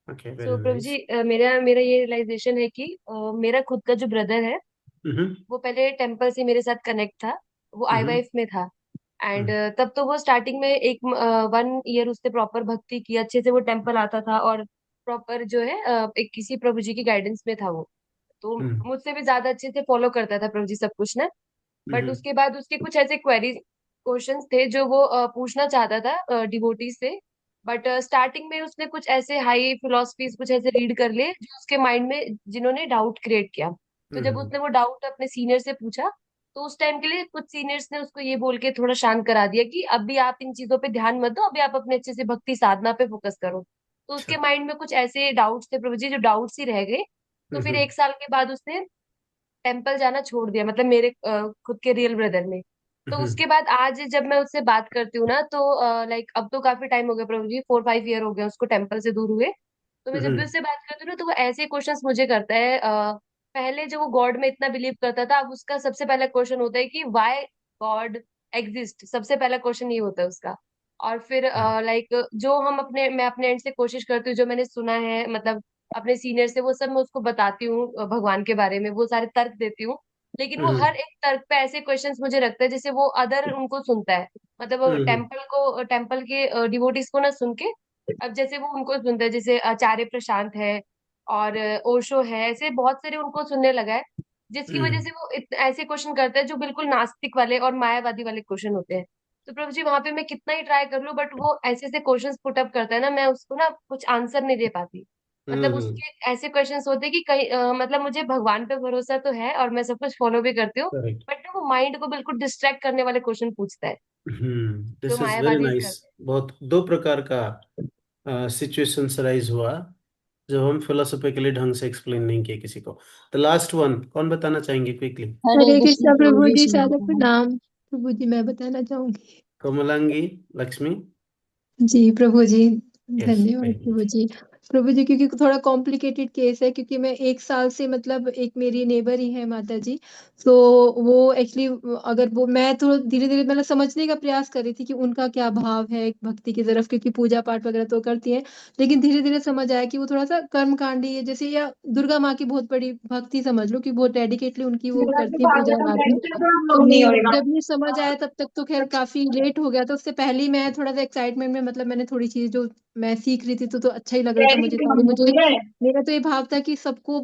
Speaker 1: ओके,
Speaker 11: सो
Speaker 1: वेरी
Speaker 11: प्रभु
Speaker 1: नाइस।
Speaker 11: जी, मेरा मेरा ये रियलाइजेशन है कि मेरा खुद का जो ब्रदर है,
Speaker 1: हम्म
Speaker 11: वो पहले टेम्पल से मेरे साथ कनेक्ट था। वो
Speaker 1: हम्म
Speaker 11: आईवाइफ में था। एंड
Speaker 1: हम्म
Speaker 11: तब तो वो स्टार्टिंग में एक 1 ईयर उसने प्रॉपर भक्ति की, अच्छे से वो टेम्पल आता था, और प्रॉपर जो है एक किसी प्रभु जी की गाइडेंस में था वो। तो
Speaker 1: हम्म
Speaker 11: मुझसे भी ज्यादा अच्छे से फॉलो करता था प्रभु जी सब कुछ ना। बट
Speaker 1: हम्म
Speaker 11: उसके बाद उसके कुछ ऐसे क्वेरी क्वेश्चंस थे जो वो पूछना चाहता था डिवोटी से। बट स्टार्टिंग में उसने कुछ ऐसे हाई फिलोसफीज कुछ ऐसे रीड कर लिए जो उसके माइंड में, जिन्होंने डाउट क्रिएट किया। तो जब
Speaker 1: हम्म,
Speaker 11: उसने वो डाउट अपने सीनियर से पूछा, तो उस टाइम के लिए कुछ सीनियर्स ने उसको ये बोल के थोड़ा शांत करा दिया कि अभी आप इन चीजों पे ध्यान मत दो, अभी आप अपने अच्छे से भक्ति साधना पे फोकस करो। तो
Speaker 1: अच्छा।
Speaker 11: उसके माइंड में कुछ ऐसे डाउट्स थे प्रभु जी, जो डाउट्स ही रह गए। तो फिर
Speaker 1: हम्म
Speaker 11: 1 साल के बाद उसने टेम्पल जाना छोड़ दिया, मतलब मेरे खुद के रियल ब्रदर ने। तो
Speaker 1: हम्म
Speaker 11: उसके बाद आज जब मैं उससे बात करती हूँ ना, तो लाइक अब तो काफी टाइम हो गया प्रभु जी, 4-5 ईयर हो गए उसको टेम्पल से दूर हुए। तो मैं जब भी
Speaker 1: हम्म,
Speaker 11: उससे बात करती हूँ ना, तो वो ऐसे क्वेश्चंस मुझे करता है। पहले जो वो गॉड में इतना बिलीव करता था, अब उसका सबसे पहला क्वेश्चन होता है कि वाई गॉड एग्जिस्ट। सबसे पहला क्वेश्चन ये होता है उसका। और फिर लाइक जो मैं अपने एंड से कोशिश करती हूँ, जो मैंने सुना है, मतलब अपने सीनियर से, वो सब मैं उसको बताती हूँ भगवान के बारे में, वो सारे तर्क देती हूँ। लेकिन वो
Speaker 1: हम्म
Speaker 11: हर एक तर्क पे ऐसे क्वेश्चंस मुझे रखता है जैसे वो अदर उनको सुनता है। मतलब वो
Speaker 1: हम्म
Speaker 11: टेम्पल के डिवोटीज को ना सुन के, अब जैसे वो उनको सुनता है, जैसे आचार्य प्रशांत है और ओशो है, ऐसे बहुत सारे उनको सुनने लगा है। जिसकी वजह
Speaker 1: हम्म,
Speaker 11: से वो ऐसे क्वेश्चन करता है जो बिल्कुल नास्तिक वाले और मायावादी वाले क्वेश्चन होते हैं। तो प्रभु जी वहां पे मैं कितना ही ट्राई कर लूं, बट वो ऐसे ऐसे क्वेश्चंस पुट अप करता है ना, मैं उसको ना कुछ आंसर नहीं दे पाती। मतलब
Speaker 1: हम्म।
Speaker 11: उसके ऐसे क्वेश्चंस होते हैं कि कहीं मतलब मुझे भगवान पे भरोसा तो है और मैं सब कुछ फॉलो भी करती हूँ,
Speaker 1: करेक्ट।
Speaker 11: बट वो माइंड को बिल्कुल डिस्ट्रैक्ट करने वाले क्वेश्चन पूछता है, जो
Speaker 1: दिस इज वेरी
Speaker 11: मायावादी
Speaker 1: नाइस।
Speaker 11: करते
Speaker 1: बहुत दो प्रकार का सिचुएशंस राइज हुआ जो हम फिलोसॉफिकली ढंग से एक्सप्लेन नहीं किए किसी को। द लास्ट वन कौन बताना चाहेंगे क्विकली?
Speaker 12: हरे
Speaker 13: हरे
Speaker 12: कृष्ण
Speaker 13: कृष्णा
Speaker 12: प्रभु
Speaker 13: प्रभु
Speaker 12: जी
Speaker 13: जी,
Speaker 12: सादर
Speaker 13: सादर
Speaker 12: प्रणाम।
Speaker 13: प्रणाम। प्रभु जी, मैं बताना चाहूंगी।
Speaker 1: कमलांगी, लक्ष्मी।
Speaker 13: जी प्रभु जी,
Speaker 1: यस,
Speaker 13: धन्यवाद
Speaker 1: वेरी
Speaker 13: प्रभु
Speaker 1: गुड।
Speaker 13: जी। प्रभु जी, क्योंकि थोड़ा कॉम्प्लिकेटेड केस है, क्योंकि मैं 1 साल से, मतलब एक मेरी नेबर ही है माता जी, तो वो एक्चुअली, अगर वो, मैं तो धीरे धीरे मतलब समझने का प्रयास कर रही थी कि उनका क्या भाव है भक्ति की तरफ, क्योंकि पूजा पाठ वगैरह तो करती हैं, लेकिन धीरे धीरे समझ आया कि वो थोड़ा सा कर्मकांडी है, जैसे, या दुर्गा माँ की बहुत बड़ी भक्ति समझ लो, कि बहुत डेडिकेटली उनकी वो करती है पूजा आराधना। तो जब ये समझ आया तब तक तो खैर काफी लेट हो गया था। उससे पहले ही मैं थोड़ा सा एक्साइटमेंट में, मतलब मैंने थोड़ी चीजें जो मैं सीख रही थी तो अच्छा ही लग रहा था मुझे सारी, मुझे, मेरा तो ये भाव था कि सबको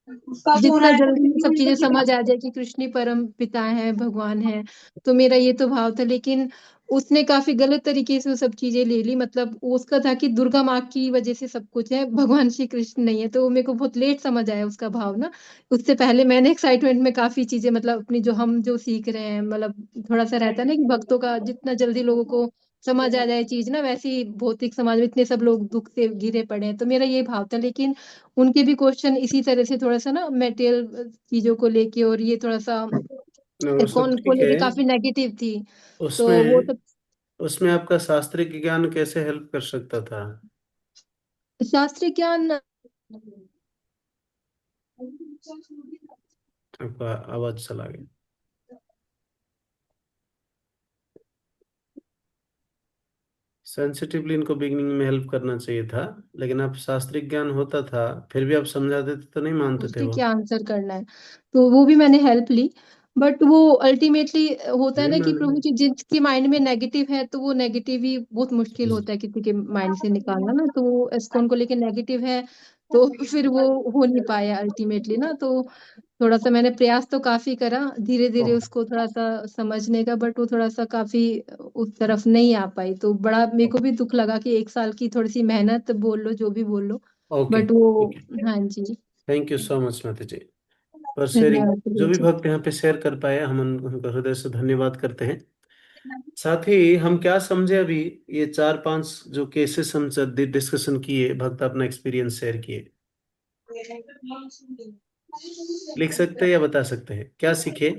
Speaker 13: जितना जल्दी ये सब चीजें समझ आ जाए कि कृष्ण ही परम पिता है, भगवान है, तो मेरा ये तो भाव था। लेकिन उसने काफी गलत तरीके से वो सब चीजें ले ली, मतलब उसका था कि दुर्गा माँ की वजह से सब कुछ है, भगवान श्री कृष्ण नहीं है, तो वो मेरे को बहुत लेट समझ आया उसका भाव ना। उससे पहले मैंने एक्साइटमेंट में काफी चीजें, मतलब अपनी जो हम जो सीख रहे हैं, मतलब थोड़ा सा रहता है ना कि भक्तों का जितना जल्दी लोगों को समझ आ जाए चीज ना, वैसे ही भौतिक समाज में इतने सब लोग दुख से घिरे पड़े हैं, तो मेरा ये भाव था। लेकिन उनके भी क्वेश्चन इसी तरह से थोड़ा सा ना मेटेरियल चीजों को लेके, और ये थोड़ा सा
Speaker 1: वो सब
Speaker 13: कौन को
Speaker 1: ठीक है।
Speaker 13: लेके काफी नेगेटिव थी, तो वो
Speaker 1: उसमें
Speaker 13: सब।
Speaker 1: उसमें आपका शास्त्रीय ज्ञान कैसे हेल्प कर सकता था?
Speaker 13: शास्त्रीय ज्ञान,
Speaker 1: आपका आवाज चला गया। सेंसिटिवली इनको बिगिनिंग में हेल्प करना चाहिए था, लेकिन आप शास्त्रीय ज्ञान होता था फिर भी आप समझा देते तो नहीं मानते थे
Speaker 13: उससे
Speaker 1: वो।
Speaker 13: क्या आंसर करना है, तो वो भी मैंने हेल्प ली। बट वो अल्टीमेटली होता है
Speaker 1: नहीं
Speaker 13: ना कि
Speaker 1: मान।
Speaker 13: प्रभु जी, जिसके माइंड में नेगेटिव है तो वो नेगेटिव ही बहुत मुश्किल होता है किसी के माइंड से निकालना ना, तो वो इस्कॉन को लेके नेगेटिव है, तो फिर वो हो नहीं पाया अल्टीमेटली ना। तो थोड़ा सा मैंने प्रयास तो काफी करा धीरे धीरे
Speaker 1: ओके।
Speaker 13: उसको थोड़ा सा समझने का, बट वो थोड़ा सा काफी उस तरफ नहीं आ पाई, तो बड़ा मेरे को भी दुख लगा कि 1 साल की थोड़ी सी मेहनत बोल लो, जो भी बोल लो,
Speaker 1: ओके,
Speaker 13: बट वो,
Speaker 1: ठीक है।
Speaker 13: हाँ जी।
Speaker 1: थैंक यू सो मच माता जी फॉर शेयरिंग।
Speaker 13: धन्यवाद
Speaker 1: जो
Speaker 13: प्रभु
Speaker 1: भी
Speaker 13: जी।
Speaker 1: भक्त यहाँ पे शेयर कर पाए हम उनका हृदय से धन्यवाद करते हैं। साथ ही हम क्या समझे अभी, ये 4-5 जो केसेस हम डिस्कशन किए, भक्त अपना एक्सपीरियंस शेयर किए, लिख सकते हैं या बता सकते हैं क्या सीखे?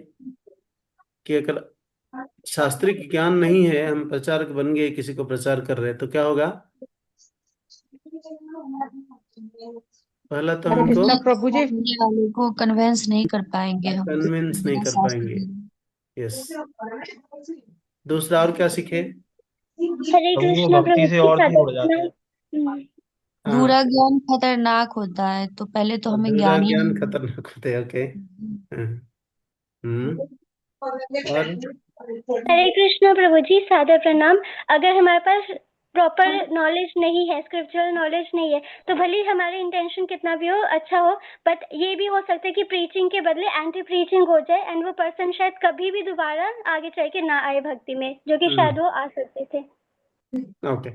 Speaker 1: कि अगर शास्त्रीय ज्ञान नहीं है, हम प्रचारक बन गए, किसी को प्रचार कर रहे हैं, तो क्या होगा? पहला तो
Speaker 12: हरे
Speaker 1: हमको
Speaker 12: कृष्णा प्रभु जी, सामने वाले को कन्वेंस नहीं कर पाएंगे हम
Speaker 1: कन्विंस नहीं
Speaker 12: बिना
Speaker 1: कर
Speaker 12: शास्त्र
Speaker 1: पाएंगे।
Speaker 12: के।
Speaker 1: यस। दूसरा और क्या सीखे?
Speaker 8: हरे कृष्ण भक्ति से और दूर हो जाते हैं।
Speaker 1: हाँ,
Speaker 12: बुरा ज्ञान खतरनाक होता है, तो पहले तो हमें
Speaker 1: अधूरा
Speaker 12: ज्ञान ही
Speaker 1: ज्ञान
Speaker 12: नहीं।
Speaker 1: खतरनाक होते हैं। ओके। हम्म। और
Speaker 14: हरे कृष्ण प्रभु जी, सादर प्रणाम। अगर हमारे पास प्रॉपर नॉलेज नहीं है, स्क्रिप्चुरल नॉलेज नहीं है, तो भले ही हमारा इंटेंशन कितना भी हो, अच्छा हो, बट ये भी हो सकता है कि प्रीचिंग के बदले एंटी प्रीचिंग हो जाए, एंड वो पर्सन शायद कभी भी दोबारा आगे चल के ना आए भक्ति में, जो कि शायद वो आ सकते थे।
Speaker 1: ओके।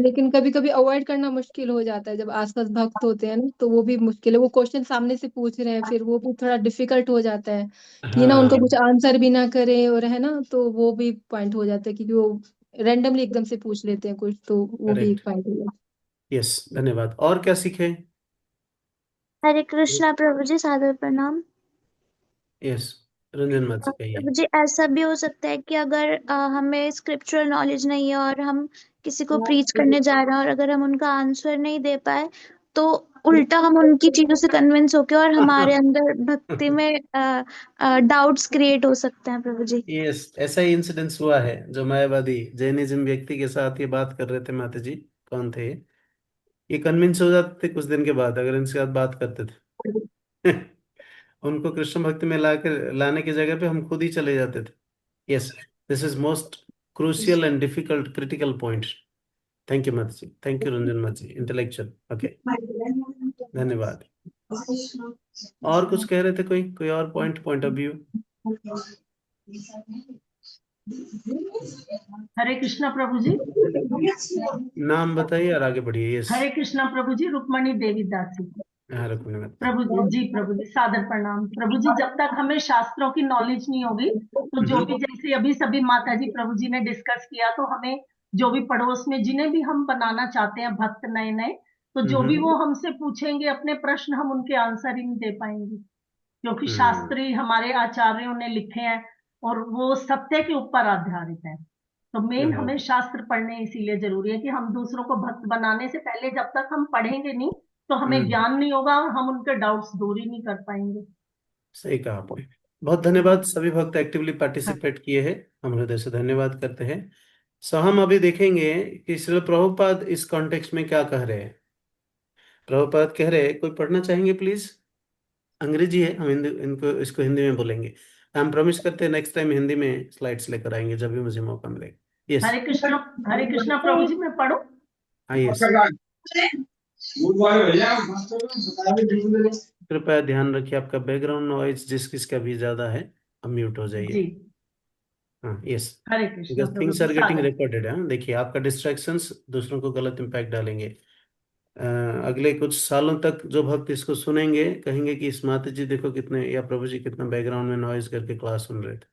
Speaker 13: लेकिन कभी कभी अवॉइड करना मुश्किल हो जाता है जब आसपास भक्त होते हैं ना, तो वो भी मुश्किल है। वो क्वेश्चन सामने से पूछ रहे हैं, फिर वो भी थोड़ा डिफिकल्ट हो जाता है कि ना उनको
Speaker 1: हाँ,
Speaker 13: कुछ आंसर भी ना करे, और है ना, तो वो भी पॉइंट हो जाता है, क्योंकि वो रैंडमली एकदम से पूछ लेते हैं कुछ, तो वो भी एक
Speaker 1: करेक्ट।
Speaker 13: पॉइंट हो जाता
Speaker 1: यस, धन्यवाद। और क्या सीखे?
Speaker 14: हरे कृष्णा प्रभु जी, सादर प्रणाम।
Speaker 1: यस, रंजन मात जी कहिए।
Speaker 14: प्रभु जी, ऐसा भी हो सकता है कि अगर हमें स्क्रिप्चुरल नॉलेज नहीं है और हम किसी को प्रीच करने जा रहे हैं, और अगर हम उनका आंसर नहीं दे पाए, तो उल्टा हम उनकी चीजों से कन्विंस होके और हमारे अंदर भक्ति में डाउट्स क्रिएट हो सकते हैं प्रभु जी।
Speaker 1: यस, ऐसा ही इंसिडेंस हुआ है जो मायावादी जैनिज्म व्यक्ति के साथ ये बात कर रहे थे माता जी। कौन थे ये कन्विंस हो जाते थे कुछ दिन के बाद अगर इनके साथ बात करते थे। उनको कृष्ण भक्ति में लाने की जगह पे हम खुद ही चले जाते थे। Yes, this is most crucial and difficult critical point. Thank you माता जी, थैंक यू रंजन माता जी, इंटेलेक्चुअल। ओके, धन्यवाद। और कुछ कह रहे थे? कोई और पॉइंट ऑफ व्यू?
Speaker 15: हरे कृष्णा प्रभु जी।
Speaker 1: नाम बताइए और आगे बढ़िए। यस।
Speaker 15: हरे कृष्णा प्रभु जी, रुक्मणी देवी दासी। प्रभु जी प्रभु जी सादर प्रणाम। प्रभु जी, जब तक हमें शास्त्रों की नॉलेज नहीं होगी तो जो भी, जैसे अभी सभी माता जी प्रभु जी ने डिस्कस किया, तो हमें जो भी पड़ोस में जिन्हें भी हम बनाना चाहते हैं भक्त नए नए, तो जो भी वो हमसे पूछेंगे अपने प्रश्न, हम उनके आंसर ही नहीं दे पाएंगे, क्योंकि शास्त्री हमारे आचार्यों ने लिखे हैं और वो सत्य के ऊपर आधारित है। तो मेन हमें शास्त्र पढ़ने इसीलिए जरूरी है कि हम दूसरों को भक्त बनाने से पहले जब तक हम पढ़ेंगे नहीं तो हमें ज्ञान नहीं होगा और हम उनके डाउट्स दूर ही नहीं कर पाएंगे।
Speaker 1: सही कहा आपने। बहुत धन्यवाद। सभी भक्त एक्टिवली पार्टिसिपेट किए हैं, हम हृदय से धन्यवाद करते हैं। सो हम अभी देखेंगे कि श्रील प्रभुपाद इस कॉन्टेक्स्ट में क्या कह रहे हैं। प्रभुपाद कह रहे हैं, कोई पढ़ना चाहेंगे प्लीज? अंग्रेजी है, हम हिंदी इनको इसको हिंदी में बोलेंगे। हम प्रॉमिस करते हैं नेक्स्ट टाइम हिंदी में स्लाइड्स लेकर आएंगे जब भी मुझे मौका मिलेगा। यस।
Speaker 15: हरे कृष्णा प्रभु जी, मैं पढ़ूं?
Speaker 1: हाँ यस। कृपया ध्यान रखिए आपका बैकग्राउंड नॉइज जिस किसका भी ज्यादा है अब म्यूट हो जाइए। हाँ yes.
Speaker 15: Hare Krishna
Speaker 1: because things are getting recorded है। देखिए आपका डिस्ट्रैक्शंस दूसरों को गलत इम्पैक्ट डालेंगे। अगले कुछ सालों तक जो भक्त इसको सुनेंगे कहेंगे कि इस माता जी देखो कितने, या प्रभु जी कितना बैकग्राउंड में नॉइज करके क्लास सुन रहे थे।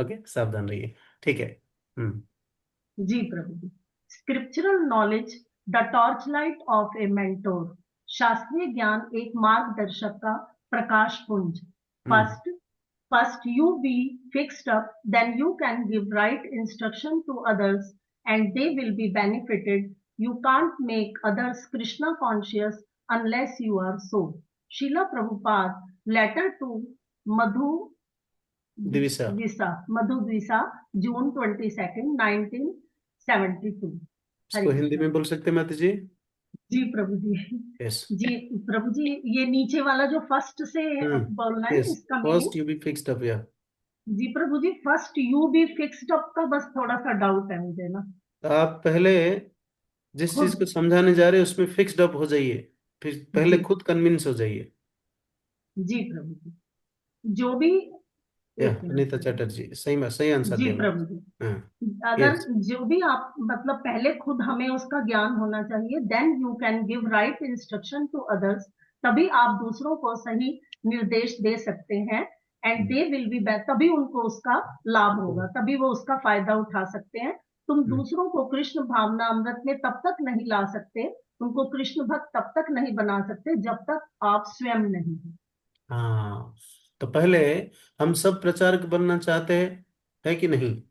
Speaker 1: ओके, सावधान रहिए। ठीक है।
Speaker 15: जी प्रभु जी। Scriptural knowledge the torch light of a mentor. शास्त्रीय ज्ञान एक मार्गदर्शक का प्रकाश पुंज। First you be fixed up, then you can give right instruction to others and they will be benefited. You can't make others Krishna conscious unless you are so. Srila Prabhupada, letter to Madhu
Speaker 1: द्विसा,
Speaker 15: June 22nd, 1972।
Speaker 1: इसको हिंदी में बोल सकते हैं माता जी?
Speaker 15: जी प्रभु जी।
Speaker 1: yes.
Speaker 15: जी प्रभु जी, ये नीचे वाला जो फर्स्ट से बोलना है
Speaker 1: yes.
Speaker 15: इसका
Speaker 1: first you be fixed up. या
Speaker 15: जी प्रभु जी, first you be fixed up का बस थोड़ा सा डाउट है मुझे ना।
Speaker 1: आप पहले जिस चीज को समझाने जा रहे हैं उसमें फिक्स्ड अप हो जाइए, फिर पहले खुद कन्विंस हो जाइए।
Speaker 15: जी प्रभु जी। जो भी
Speaker 1: अनीता चटर्जी, सही आंसर
Speaker 15: जी
Speaker 1: दिया
Speaker 15: प्रभु जी। अगर जो भी आप, मतलब पहले खुद हमें उसका ज्ञान होना चाहिए, then you can give right instruction to others, तभी आप दूसरों को सही निर्देश दे सकते हैं। And they will be back, तभी उनको उसका लाभ होगा, तभी वो उसका फायदा उठा सकते हैं। तुम दूसरों को कृष्ण भावना अमृत में तब तक नहीं ला सकते, उनको कृष्ण भक्त तब तक नहीं बना सकते जब तक आप स्वयं नहीं हो।
Speaker 1: हाँ, तो पहले हम सब प्रचारक बनना चाहते हैं, है कि नहीं?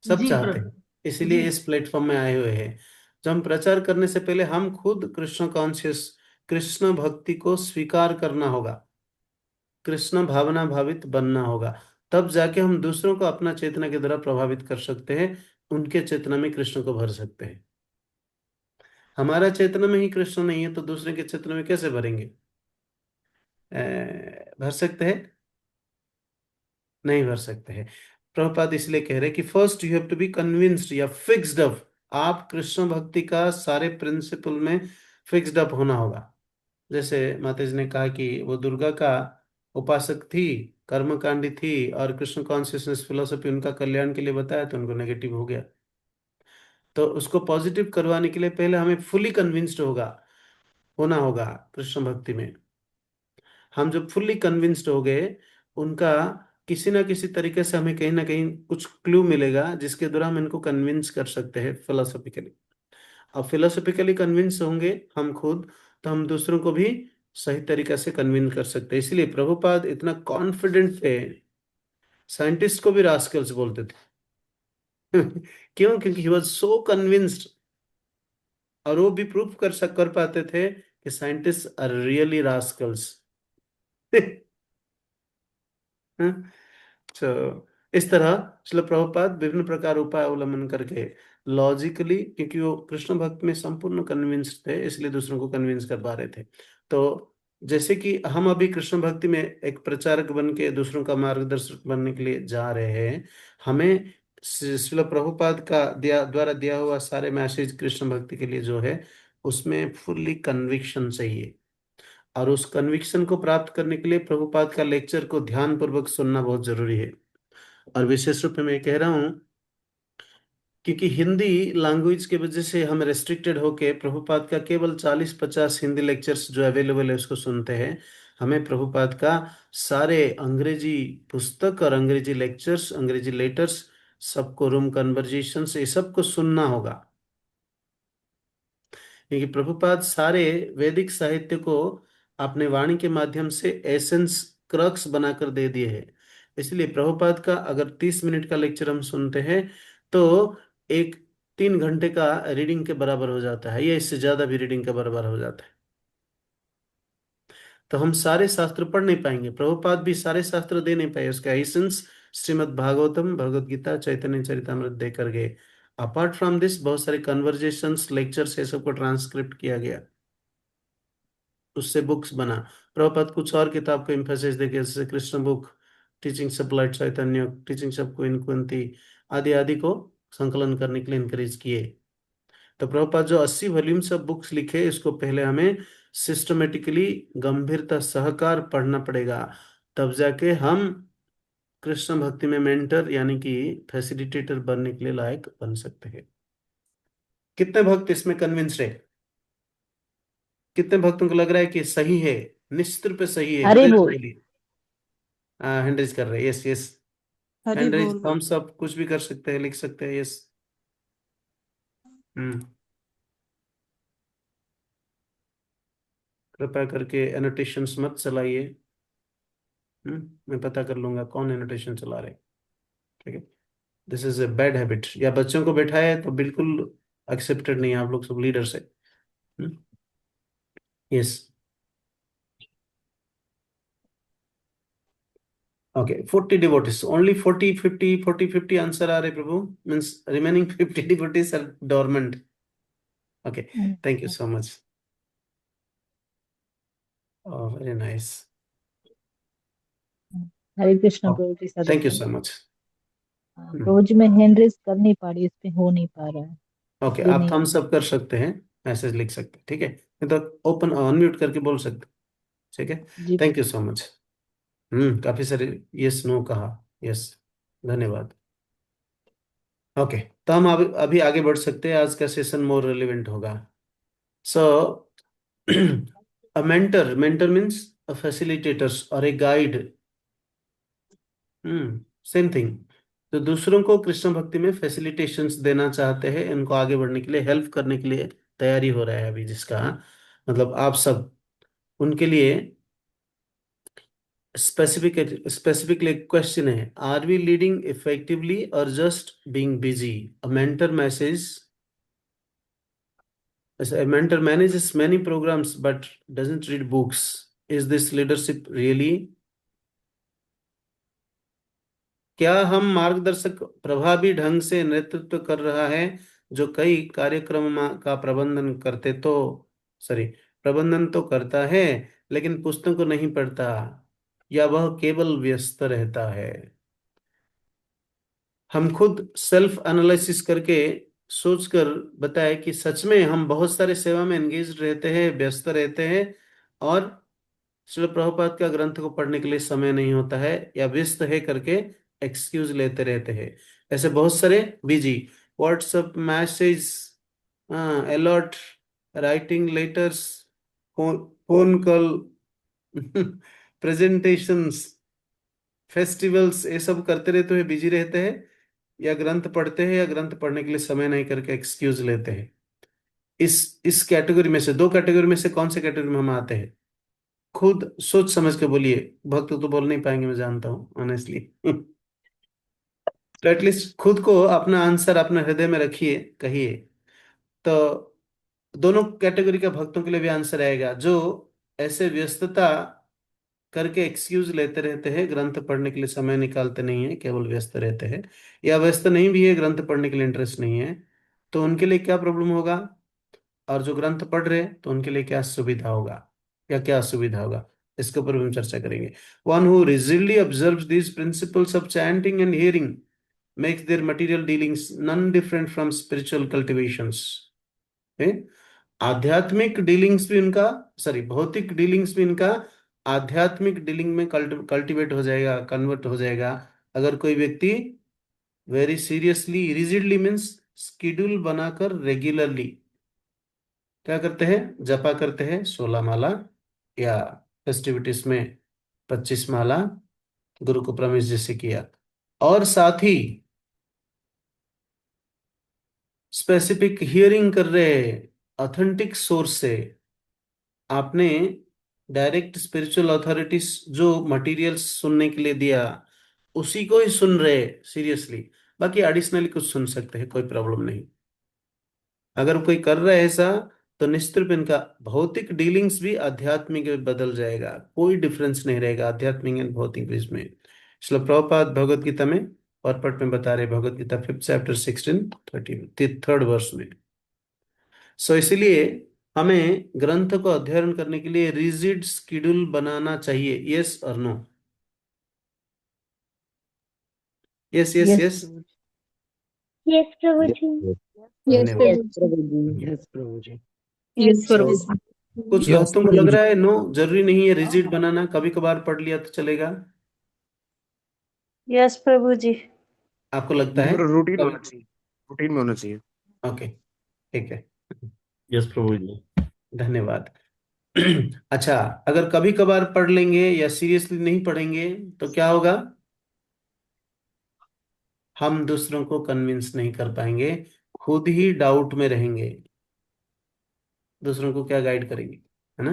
Speaker 1: सब चाहते हैं, इसीलिए इस प्लेटफॉर्म में आए हुए हैं। जब हम प्रचार करने से पहले हम खुद कृष्ण कॉन्शियस, कृष्ण भक्ति को स्वीकार करना होगा, कृष्ण भावना भावित बनना होगा, तब जाके हम दूसरों को अपना चेतना के द्वारा प्रभावित कर सकते हैं, उनके चेतना में कृष्ण को भर सकते हैं। हमारा चेतना में ही कृष्ण नहीं है तो दूसरे के चेतना में कैसे भरेंगे? भर सकते हैं? नहीं भर सकते हैं। प्रभुपाद इसलिए कह रहे हैं कि first you have to be convinced या फिक्स्ड अप। आप कृष्ण भक्ति का सारे प्रिंसिपल में फिक्स्ड अप होना होगा। जैसे माता जी ने कहा कि वो दुर्गा का उपासक थी, कर्मकांडी थी, और कृष्ण कॉन्शियसनेस फिलोसफी उनका कल्याण के लिए बताया तो उनको नेगेटिव हो गया। तो उसको पॉजिटिव करवाने के लिए पहले हमें फुली कन्विंस्ड होना होगा कृष्ण भक्ति में। हम जब फुल्ली कन्विंस्ड हो गए, उनका किसी ना किसी तरीके से हमें कहीं ना कहीं कुछ क्लू मिलेगा जिसके द्वारा हम इनको कन्विंस कर सकते हैं फिलोसॉफिकली। अब फिलोसॉफिकली कन्विंस होंगे हम खुद, तो हम दूसरों को भी सही तरीके से कन्विंस कर सकते हैं। इसलिए प्रभुपाद इतना कॉन्फिडेंट थे, साइंटिस्ट को भी रास्कल्स बोलते थे। क्यों? क्योंकि ही वाज सो कन्विंस्ड, और वो भी प्रूफ कर पाते थे कि साइंटिस्ट आर रियली रास्कल्स। तो इस तरह श्रील प्रभुपाद विभिन्न प्रकार उपाय अवलंबन करके लॉजिकली, क्योंकि वो कृष्ण भक्त में संपूर्ण कन्विंस्ड थे, इसलिए दूसरों को कन्विंस कर पा रहे थे। तो जैसे कि हम अभी कृष्ण भक्ति में एक प्रचारक बन के दूसरों का मार्गदर्शक बनने के लिए जा रहे हैं, हमें श्रील प्रभुपाद का द्वारा दिया हुआ सारे मैसेज कृष्ण भक्ति के लिए जो है उसमें फुल्ली कन्विक्शन चाहिए। और उस कन्विक्शन को प्राप्त करने के लिए प्रभुपाद का लेक्चर को ध्यान पूर्वक सुनना बहुत जरूरी है। और विशेष रूप में मैं कह रहा हूं क्योंकि हिंदी लैंग्वेज की वजह से हम रेस्ट्रिक्टेड होके प्रभुपाद का केवल 40-50 हिंदी लेक्चर्स जो अवेलेबल है उसको सुनते हैं। हमें प्रभुपाद का सारे अंग्रेजी पुस्तक और अंग्रेजी लेक्चर्स, अंग्रेजी लेटर्स, सबको, रूम कन्वर्जेशंस, ये सबको सुनना होगा। क्योंकि प्रभुपाद सारे वैदिक साहित्य को अपने वाणी के माध्यम से एसेंस, क्रक्स बनाकर दे दिए हैं। इसलिए प्रभुपाद का अगर 30 मिनट का लेक्चर हम सुनते हैं तो एक 3 घंटे का रीडिंग के बराबर हो जाता है, या इससे ज्यादा भी रीडिंग के बराबर हो जाता है। तो हम सारे शास्त्र पढ़ नहीं पाएंगे, प्रभुपाद भी सारे शास्त्र दे नहीं पाए। उसका एसेंस श्रीमद् भागवतम, भगवत गीता, चैतन्य चरितमृत देकर गए। अपार्ट फ्रॉम दिस बहुत सारे कन्वर्जेशंस, लेक्चर्स, ये सबको ट्रांसक्रिप्ट किया गया, उससे बुक्स बना। प्रभुपाद कुछ और किताब को एम्फेसिस देके, जैसे Krishna book, teachings of Lord Chaitanya, teachings of queen Kunti आदि आदि को संकलन करने के लिए इनकरेज किए। तो प्रभुपाद जो 80 वॉल्यूम्स ऑफ बुक्स लिखे, इसको पहले हमें सिस्टमेटिकली गंभीरता सहकार पढ़ना पड़ेगा, तब जाके हम कृष्ण भक्ति में मेंटर यानी कि फैसिलिटेटर बनने के लिए लायक बन सकते हैं। कितने भक्त इसमें कन्विंस्ड है? कितने भक्तों को लग रहा है कि सही है, निश्चित रूप से सही है?
Speaker 16: हरि
Speaker 1: हृदय से
Speaker 16: बोल।
Speaker 1: बोलिए। हैंडरेज कर रहे हैं, यस यस,
Speaker 6: हरि
Speaker 1: हैंडरेज,
Speaker 6: बोल।
Speaker 1: थम्स अप, कुछ भी कर सकते हैं, लिख सकते हैं, यस। कृपया करके एनोटेशंस मत चलाइए। मैं पता कर लूंगा कौन एनोटेशन चला रहे, ठीक है? This is a bad habit. या बच्चों को बैठाए तो बिल्कुल एक्सेप्टेड नहीं है, आप लोग सब लीडर से। Yes, okay. 40 devotees, only 40 50 answer आ रहे प्रभु, means remaining 50 devotees are dormant. Okay, thank you so much, very nice,
Speaker 16: Hare Krishna प्रभु जी, सदा
Speaker 1: थैंक यू सो मच।
Speaker 16: प्रभु जी मैं हैंड रेज कर नहीं पा रही, इस पे हो नहीं पा रहा है।
Speaker 1: ओके,
Speaker 16: इसलिए
Speaker 1: आप
Speaker 16: नहीं
Speaker 1: थम्स अप कर सकते हैं, मैसेज लिख सकते हैं, ठीक है? नहीं तो ओपन अनम्यूट करके बोल सकते, ठीक है?
Speaker 16: जी।
Speaker 1: Thank you so much. काफी सारे यस नो कहा, यस, धन्यवाद। ओके, तो हम अभी आगे बढ़ सकते हैं, आज का सेशन मोर रिलेवेंट होगा। So a mentor, mentor means a facilitators और ए गाइड, सेम थिंग। तो दूसरों को कृष्ण भक्ति में फैसिलिटेशंस देना चाहते हैं, इनको आगे बढ़ने के लिए, हेल्प करने के लिए तैयारी हो रहा है अभी, जिसका मतलब आप सब, उनके लिए स्पेसिफिकली क्वेश्चन है, आर वी लीडिंग इफेक्टिवली और just being busy? A mentor message, a mentor manages many programs but doesn't read books. Is this leadership really? क्या हम मार्गदर्शक प्रभावी ढंग से नेतृत्व कर रहा है, जो कई कार्यक्रम का प्रबंधन तो करता है लेकिन पुस्तक को नहीं पढ़ता, या वह केवल व्यस्त रहता है? हम खुद सेल्फ एनालिसिस करके सोचकर बताए कि सच में हम बहुत सारे सेवा में एंगेज रहते हैं, व्यस्त रहते हैं, और श्रील प्रभुपाद का ग्रंथ को पढ़ने के लिए समय नहीं होता है, या व्यस्त है करके एक्सक्यूज लेते रहते हैं। ऐसे बहुत सारे busy, WhatsApp message, alert, writing letters, phone call, presentations, festivals, ये सब करते रहते हुए बिजी रहते हैं, या ग्रंथ पढ़ते हैं, या ग्रंथ पढ़ने के लिए समय नहीं करके एक्सक्यूज लेते हैं। इस कैटेगरी में से, 2 कैटेगरी में से कौन से कैटेगरी में हम आते हैं? खुद सोच समझ के बोलिए, भक्त तो बोल नहीं पाएंगे, मैं जानता हूँ ऑनेस्टली। तो एटलीस्ट खुद को अपना आंसर अपने हृदय में रखिए, कहिए। तो दोनों कैटेगरी के भक्तों के लिए भी आंसर आएगा, जो ऐसे व्यस्तता करके एक्सक्यूज लेते रहते हैं, ग्रंथ पढ़ने के लिए समय निकालते नहीं है, केवल व्यस्त रहते हैं, या व्यस्त नहीं भी है, ग्रंथ पढ़ने के लिए इंटरेस्ट नहीं है, तो उनके लिए क्या प्रॉब्लम होगा? और जो ग्रंथ पढ़ रहे हैं तो उनके लिए क्या सुविधा होगा या क्या असुविधा होगा, इसके ऊपर भी हम चर्चा करेंगे। One who rigidly observes these principles of chanting and hearing makes their material dealings none different from spiritual cultivations. आध्यात्मिक डीलिंग्स भी उनका, भौतिक डीलिंग्स भी इनका आध्यात्मिक डीलिंग में कल्टिवेट हो जाएगा, कन्वर्ट हो जाएगा, अगर कोई व्यक्ति very seriously, rigidly means schedule बनाकर रेगुलरली क्या करते हैं, जपा करते हैं 16 माला, या फेस्टिविटीज में 25 माला गुरु को प्रॉमिस जैसे किया, और साथ ही स्पेसिफिक हियरिंग कर रहे ऑथेंटिक सोर्स से, आपने डायरेक्ट स्पिरिचुअल अथॉरिटीज जो मटेरियल्स सुनने के लिए दिया उसी को ही सुन रहे सीरियसली, बाकी एडिशनली कुछ सुन सकते हैं, कोई प्रॉब्लम नहीं। अगर कोई कर रहा है ऐसा तो निश्चित रूप इनका भौतिक डीलिंग्स भी आध्यात्मिक में बदल जाएगा, कोई डिफरेंस नहीं रहेगा आध्यात्मिक एंड भौतिक इसमें। इसलिए प्रभुपाद भगवत गीता में परपट में बता रहे, Bhagavad Gita 5th chapter 3rd वर्ष में। सो इसलिए हमें ग्रंथ को अध्ययन करने के लिए रिजिड स्केड्यूल बनाना चाहिए, यस और no? Yes yes yes
Speaker 14: yes प्रभु जी।
Speaker 13: यस
Speaker 1: धन्यवाद।
Speaker 13: प्रभु जी।
Speaker 10: यस प्रभु जी।
Speaker 1: कुछ दोस्तों को लग रहा है नो, जरूरी नहीं है रिजिड बनाना, कभी कभार पढ़ लिया तो चलेगा।
Speaker 10: यस प्रभु जी।
Speaker 1: आपको लगता है
Speaker 17: रूटीन होना चाहिए, रूटीन में होना चाहिए।
Speaker 1: ओके ठीक है,
Speaker 18: यस प्रभु जी।
Speaker 1: धन्यवाद। अच्छा, अगर कभी कभार पढ़ लेंगे या सीरियसली नहीं पढ़ेंगे तो क्या होगा, हम दूसरों को कन्विंस नहीं कर पाएंगे, खुद ही डाउट में रहेंगे, दूसरों को क्या गाइड करेंगे, है ना?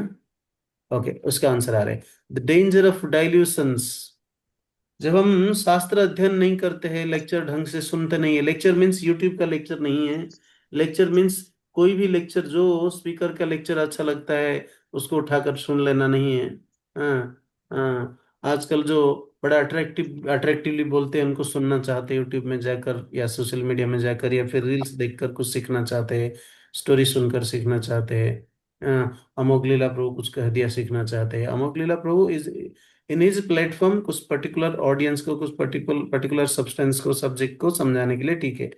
Speaker 1: ओके, उसका आंसर आ रहा है द डेंजर ऑफ डाइल्यूशंस। जब हम शास्त्र अध्ययन नहीं करते हैं, लेक्चर ढंग से सुनते नहीं है, लेक्चर मीन्स यूट्यूब का लेक्चर नहीं है, लेक्चर मीन्स कोई भी लेक्चर जो स्पीकर का लेक्चर अच्छा लगता है उसको उठाकर सुन लेना नहीं है। हाँ हाँ, आजकल जो बड़ा अट्रैक्टिवली बोलते हैं उनको सुनना चाहते हैं, यूट्यूब में जाकर या सोशल मीडिया में जाकर, या फिर रील्स देखकर कुछ सीखना चाहते हैं, स्टोरी सुनकर सीखना चाहते हैं। अमोघ लीला प्रभु कुछ कह दिया सीखना चाहते हैं। अमोघ लीला प्रभु इज इन हिज प्लेटफॉर्म कुछ पर्टिकुलर ऑडियंस को, कुछ पर्टिकुलर सब्सटेंस को, सब्जेक्ट को समझाने के लिए, ठीक है,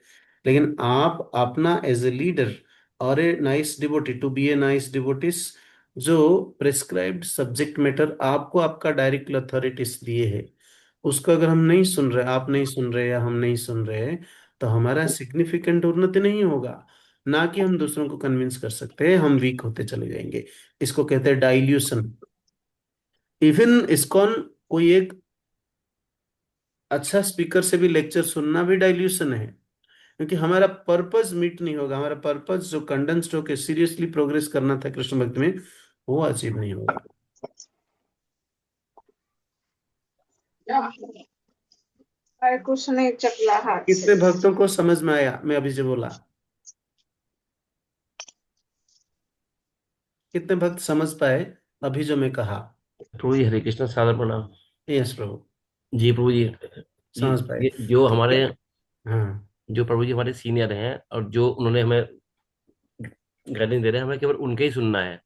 Speaker 1: लेकिन आप अपना एज ए लीडर और a nice devotee, to be a nice devotees, जो प्रिस्क्राइब्ड सब्जेक्ट मैटर आपको आपका डायरेक्ट अथॉरिटीज दिए है, उसको अगर हम नहीं सुन रहे, आप नहीं सुन रहे या हम नहीं सुन रहे, तो हमारा सिग्निफिकेंट उन्नति नहीं होगा, ना कि हम दूसरों को कन्विंस कर सकते हैं, हम वीक होते चले जाएंगे। इसको कहते हैं डाइल्यूशन। इवन इस्कॉन कोई एक अच्छा स्पीकर से भी लेक्चर सुनना भी डाइल्यूशन है, क्योंकि हमारा पर्पस मीट नहीं होगा, हमारा पर्पस जो कंडेंस्ड होकर सीरियसली प्रोग्रेस करना था कृष्ण भक्ति में, वो अचीव नहीं होगा।
Speaker 19: कुछ नहीं चकला हाथ से।
Speaker 1: कितने भक्तों को समझ में आया मैं अभी जो बोला? कितने भक्त समझ पाए अभी जो मैं कहा?
Speaker 18: प्रभु जी हरे कृष्ण, सादर प्रणाम।
Speaker 1: यस प्रभु
Speaker 18: जी प्रभु जी,
Speaker 1: समझ पाए।
Speaker 18: जो हमारे,
Speaker 1: हाँ,
Speaker 18: जो प्रभु जी हमारे सीनियर हैं और जो उन्होंने हमें गाइडेंस दे रहे हैं, हमें केवल उनके ही सुनना है,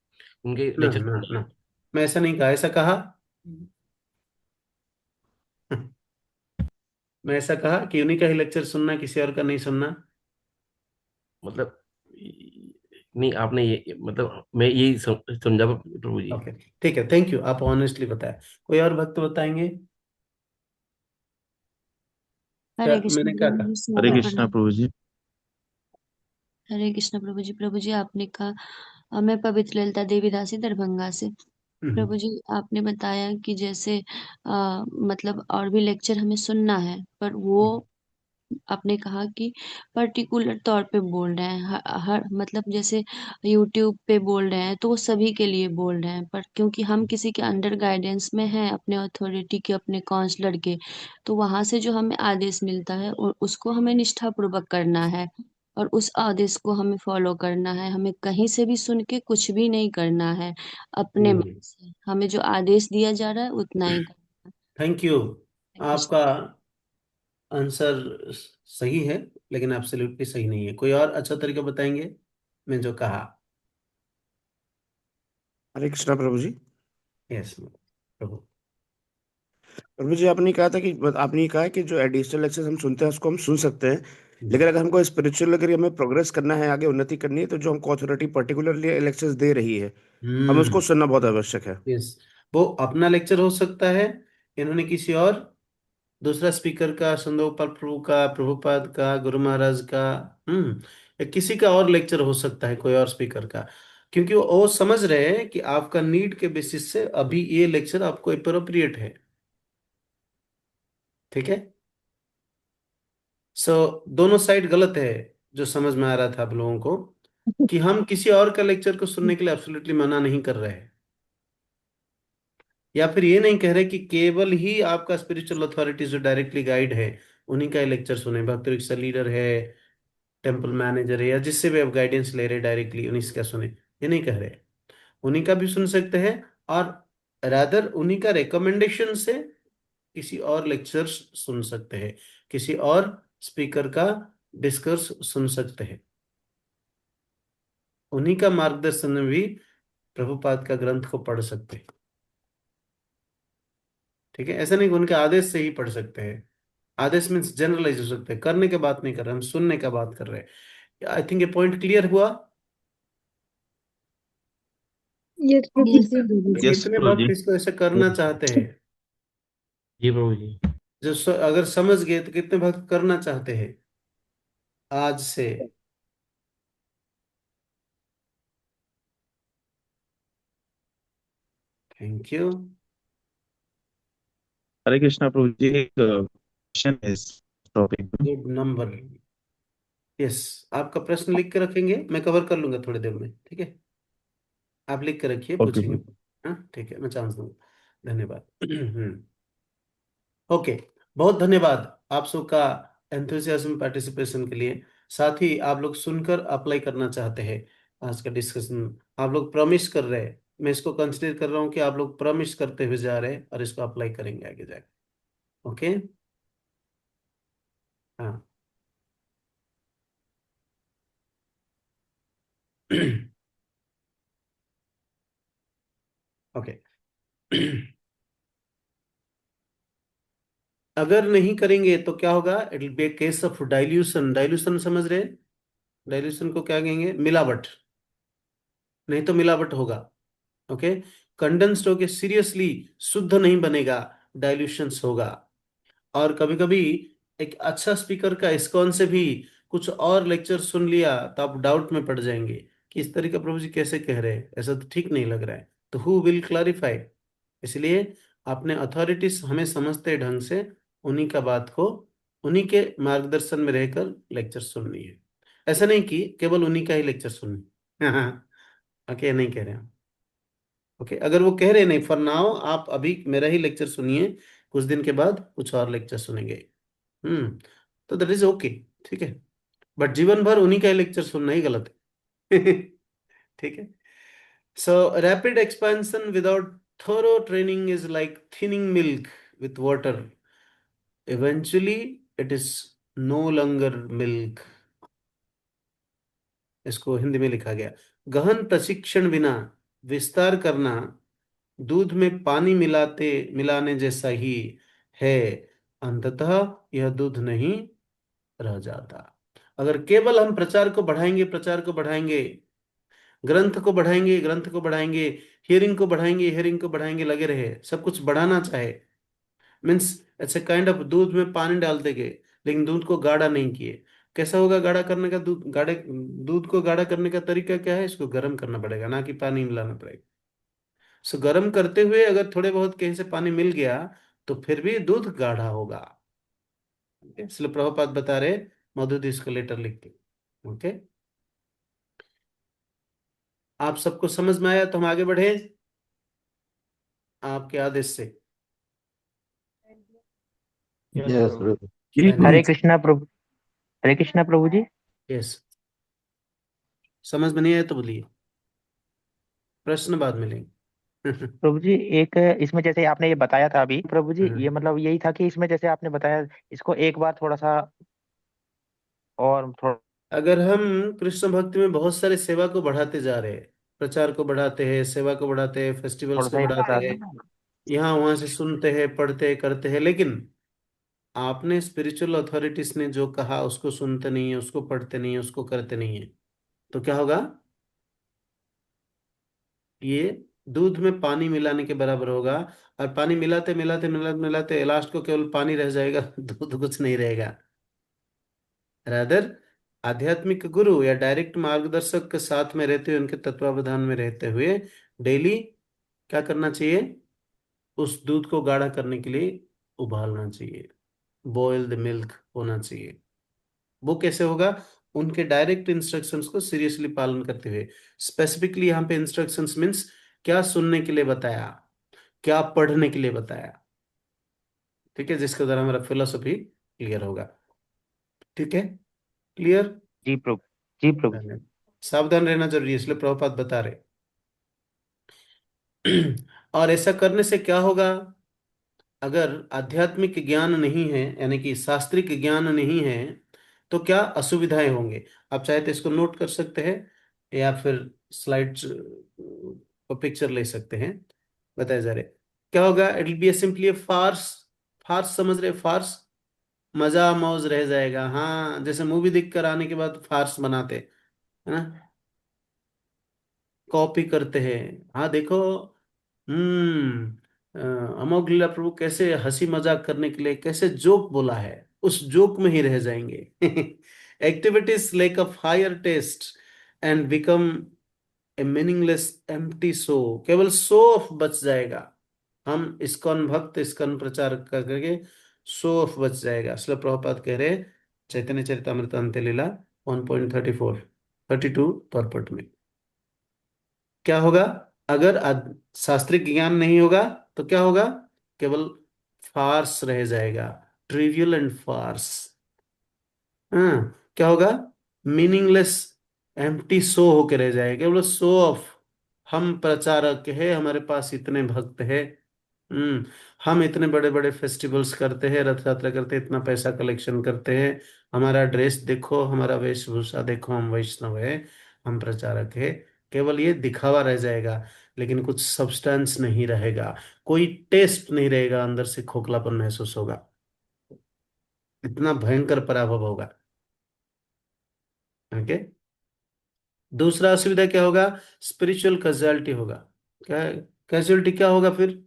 Speaker 18: उनके
Speaker 1: ना
Speaker 18: लेक्चर
Speaker 1: ना
Speaker 18: सुनना है।
Speaker 1: ना, मैं ऐसा नहीं कहा, ऐसा कहा मैं ऐसा कहा कि उन्हीं का ही लेक्चर सुनना, किसी और का नहीं सुनना?
Speaker 18: मतलब नहीं, आपने ये मतलब मैं यही समझा प्रभु जी।
Speaker 1: ओके ठीक है, थैंक यू, आप ऑनेस्टली बताया। कोई और भक्त बताएंगे?
Speaker 12: हरे कृष्ण
Speaker 1: मैंने क्या
Speaker 12: प्रभु
Speaker 1: कहा?
Speaker 12: जी,
Speaker 17: हरे
Speaker 12: सादर
Speaker 17: कृष्णा
Speaker 12: प्रणाम।
Speaker 17: प्रभु जी।
Speaker 12: हरे कृष्ण प्रभु जी। प्रभु जी आपने कहा, मैं पवित्र ललिता देवी दासी दरभंगा से। प्रभु जी आपने बताया कि जैसे मतलब और भी लेक्चर हमें सुनना है, पर वो आपने कहा कि पर्टिकुलर तौर पे बोल रहे हैं, हर मतलब जैसे यूट्यूब पे बोल रहे हैं तो वो सभी के लिए बोल रहे हैं, पर क्योंकि हम किसी के अंडर गाइडेंस में हैं, अपने अथॉरिटी के, अपने काउंसलर के, तो वहां से जो हमें आदेश मिलता है उसको हमें निष्ठापूर्वक करना है और उस आदेश को हमें फॉलो करना है। हमें कहीं से भी सुन के कुछ भी नहीं करना है, अपने मन से हमें जो आदेश दिया जा रहा है उतना ही करना है।
Speaker 1: Thank you.
Speaker 12: Thank you, sir.
Speaker 1: आपका आंसर सही है, लेकिन एब्सोल्युटली सही नहीं है। कोई और अच्छा तरीका बताएंगे मैं जो कहा?
Speaker 17: हरे कृष्णा प्रभु जी।
Speaker 1: यस प्रभु।
Speaker 17: प्रभु जी आपने कहा था कि आपने कहा कि जो एडिशनल लेक्चर्स हम सुनते हैं उसको हम सुन सकते हैं, लेकिन अगर हमको स्पिरिचुअल, अगर हमें प्रोग्रेस करना है, आगे उन्नति करनी है, तो जो हमको अथॉरिटी पर्टिकुलरली लेक्चर्स दे रही है, हमें उसको सुनना बहुत आवश्यक है।
Speaker 1: यस, वो अपना लेक्चर हो सकता है, इन्होंने किसी और दूसरा स्पीकर का, संदोपाल प्रभु का, प्रभुपाद का, गुरु महाराज का, या किसी का और लेक्चर हो सकता है, कोई और स्पीकर का, क्योंकि वो समझ रहे हैं कि आपका नीड के बेसिस से अभी ये लेक्चर आपको अप्रोप्रिएट है। ठीक है। दोनों साइड गलत है। जो समझ में आ रहा था आप लोगों को कि हम किसी और का लेक्चर को सुनने के लिए एब्सोल्युटली मना नहीं कर रहे हैं, या फिर ये नहीं कह रहे कि केवल ही आपका स्पिरिचुअल अथॉरिटी जो डायरेक्टली गाइड है उन्हीं का ही लेक्चर सुने। भक्त रिक्शा लीडर है, टेम्पल मैनेजर है, या जिससे भी आप गाइडेंस ले रहे डायरेक्टली उन्हीं का सुने, ये नहीं कह रहे। उन्हीं का भी सुन सकते हैं, और रादर उन्हीं का रिकमेंडेशन से किसी और लेक्चर सुन सकते हैं, किसी और स्पीकर का डिस्कर्स सुन सकते हैं। उन्हीं का मार्गदर्शन में भी प्रभुपाद का ग्रंथ को पढ़ सकते हैं। ठीक है। ऐसा नहीं कि उनके आदेश से ही पढ़ सकते हैं। आदेश मीन्स जनरलाइज हो सकते हैं, करने की बात नहीं कर रहे, हम सुनने का बात कर रहे हैं। आई थिंक ये पॉइंट क्लियर हुआ।
Speaker 13: यस प्रभु जी।
Speaker 1: कितने भक्त इसको ऐसे करना चाहते हैं?
Speaker 18: जी प्रभु जी।
Speaker 1: अगर समझ गए तो कितने भक्त करना चाहते हैं आज से? Thank you.
Speaker 20: हरे कृष्णा प्रभु जी, एक क्वेश्चन है इस टॉपिक में।
Speaker 1: Good number. यस, आपका प्रश्न लिख के रखेंगे, मैं कवर कर लूंगा थोड़ी देर में। ठीक है, आप लिख के रखिए,
Speaker 20: ओके
Speaker 1: पूछेंगे।
Speaker 20: प्रभु।
Speaker 1: हाँ ठीक है, मैं चांस दूंगा। धन्यवाद। ओके, बहुत धन्यवाद आप सबका एंथुसियाज्म पार्टिसिपेशन के लिए। साथ ही आप लोग सुनकर अप्लाई करना चाहते हैं आज का डिस्कशन, आप लोग प्रॉमिस कर रहे हैं, मैं इसको कंसिडर कर रहा हूँ कि आप लोग प्रॉमिस करते हुए जा रहे हैं और इसको अप्लाई करेंगे आगे जाके। ओके। हाँ। ओके। अगर नहीं करेंगे तो क्या होगा? It will B A case of dilution. Dilution समझ रहे हैं? डाइल्यूशन को क्या कहेंगे? मिलावट। नहीं तो मिलावट होगा। ओके। कंडेंस्ड होके सीरियसली शुद्ध नहीं बनेगा, डाइल्यूशंस होगा। और कभी कभी एक अच्छा स्पीकर का इस्कॉन से भी कुछ और लेक्चर सुन लिया तो आप डाउट में पड़ जाएंगे कि इस तरीके प्रभु जी कैसे कह रहे हैं, ऐसा तो ठीक नहीं लग रहा है। तो हु विल क्लैरिफाई? इसलिए अपने अथॉरिटीज हमें समझते ढंग से उन्हीं का बात को, उन्हीं के मार्गदर्शन में रहकर लेक्चर सुननी है। ऐसा नहीं कि केवल उन्हीं का ही लेक्चर सुननी। ओके, नहीं कह रहे हैं। ओके, अगर वो कह रहे नहीं, फॉर नाउ आप अभी मेरा ही लेक्चर सुनिए, कुछ दिन के बाद कुछ और लेक्चर सुनेंगे, तो दैट इज ओके। ठीक है, बट जीवन भर उन्हीं का ही लेक्चर सुनना ही गलत है। ठीक है। So rapid expansion without thorough training is like thinning milk with water, eventually it is no longer milk. इसको हिंदी में लिखा गया, गहन प्रशिक्षण बिना विस्तार करना दूध में पानी मिलाने जैसा ही है, अंततः यह दूध नहीं रह जाता। अगर केवल हम प्रचार को बढ़ाएंगे, प्रचार को बढ़ाएंगे, ग्रंथ को बढ़ाएंगे, ग्रंथ को बढ़ाएंगे, हियरिंग को बढ़ाएंगे, हियरिंग को बढ़ाएंगे, लगे रहे, सब कुछ बढ़ाना चाहे, means it's a kind of दूध में पानी डालते गए लेकिन दूध को गाढ़ा नहीं किए। कैसा होगा गाढ़ा करने का? दूध को गाढ़ा करने का तरीका क्या है? इसको गर्म करना पड़ेगा, ना कि पानी मिलाना पड़ेगा। सो गर्म करते हुए अगर थोड़े बहुत कहीं से पानी मिल गया तो फिर भी दूध गाढ़ा होगा। इसलिए प्रभुपाद बता रहे, मधुद इसको लेटर लिख के। ओके, आप सबको समझ में आया तो हम आगे बढ़े आपके आदेश से।
Speaker 20: यस प्रभु।
Speaker 21: हरे कृष्णा प्रभु, हरे कृष्णा प्रभु जी।
Speaker 1: यस, समझ में नहीं आया तो बोलिए, प्रश्न बाद में लेंगे।
Speaker 21: प्रभु जी एक इसमें जैसे आपने ये बताया था अभी प्रभु जी, ये मतलब यही था कि इसमें जैसे आपने बताया, इसको एक बार थोड़ा सा और थोड़ा।
Speaker 1: अगर हम कृष्ण भक्ति में बहुत सारे सेवा को बढ़ाते जा रहे हैं, प्रचार को बढ़ाते हैं, सेवा को बढ़ाते हैं, फेस्टिवल्स को बढ़ाते हैं, यहाँ वहां से सुनते हैं, पढ़ते हैं, करते हैं, लेकिन आपने स्पिरिचुअल अथॉरिटीज ने जो कहा उसको सुनते नहीं है, उसको पढ़ते नहीं है, उसको करते नहीं है, तो क्या होगा? ये दूध में पानी मिलाने के बराबर होगा। और पानी मिलाते मिलाते मिलाते मिलाते लास्ट को केवल पानी रह जाएगा, दूध कुछ नहीं रहेगा। रादर आध्यात्मिक गुरु या डायरेक्ट मार्गदर्शक के साथ में रहते हुए, उनके तत्वावधान में रहते हुए डेली क्या करना चाहिए? उस दूध को गाढ़ा करने के लिए उबालना चाहिए, बॉयल द मिल्क होना चाहिए। वो कैसे होगा? उनके डायरेक्ट इंस्ट्रक्शंस को सीरियसली पालन करते हुए। स्पेसिफिकली यहाँ पे इंस्ट्रक्शंस मीन्स क्या सुनने के लिए बताया, क्या पढ़ने के लिए बताया। ठीक है, जिसके द्वारा हमारा फिलोसफी क्लियर होगा। ठीक है, क्लियर?
Speaker 21: जी प्रभु, जी प्रभु।
Speaker 1: सावधान रहना जरूरी है, इसलिए प्रभुपाद बता रहे। और ऐसा करने से क्या होगा? अगर आध्यात्मिक ज्ञान नहीं है, यानी कि शास्त्रिक ज्ञान नहीं है, तो क्या असुविधाएं होंगे? आप चाहे तो इसको नोट कर सकते हैं, या फिर स्लाइड को पिक्चर ले सकते हैं। बताया जा रहे क्या होगा? It will be simply farce. Farce समझ रहे? फार्स मजा मौज रह जाएगा। हाँ, जैसे मूवी देख कर आने के बाद फार्स बनाते है ना, कॉपी करते हैं। हाँ देखो, अमोघ लीला प्रभु कैसे हंसी मजाक करने के लिए कैसे जोक बोला है, उस जोक में ही रह जाएंगे। Activities like of higher test and become a meaningless empty show. केवल शो ऑफ बच जाएगा। हम इस्कॉन भक्त, इस्कॉन प्रचार करके शो ऑफ बच जाएगा। इसलिए प्रभुपाद कह रहे चैतन्य चरितामृत अंत्य लीला 1.34 32 परपट में क्या होगा? अगर शास्त्रिक ज्ञान नहीं होगा तो क्या होगा? केवल फार्स रह जाएगा, ट्रिवियल एंड फार्स। हाँ, क्या होगा? मीनिंगलेस एम्प्टी शो होके रह जाएगा, केवल शो ऑफ। हम प्रचारक है, हमारे पास इतने भक्त है, हम इतने बड़े बड़े फेस्टिवल्स करते हैं, रथ यात्रा करते हैं, इतना पैसा कलेक्शन करते हैं, हमारा ड्रेस देखो, हमारा वेशभूषा देखो, हम वैष्णव है, हम प्रचारक है। केवल ये दिखावा रह जाएगा, लेकिन कुछ सब्सटेंस नहीं रहेगा, कोई टेस्ट नहीं रहेगा, अंदर से खोखलापन महसूस होगा। इतना भयंकर पराभव होगा। ओके, दूसरा असुविधा क्या होगा? स्पिरिचुअल कैजुअलिटी होगा। क्या कैजुअलिटी क्या होगा फिर?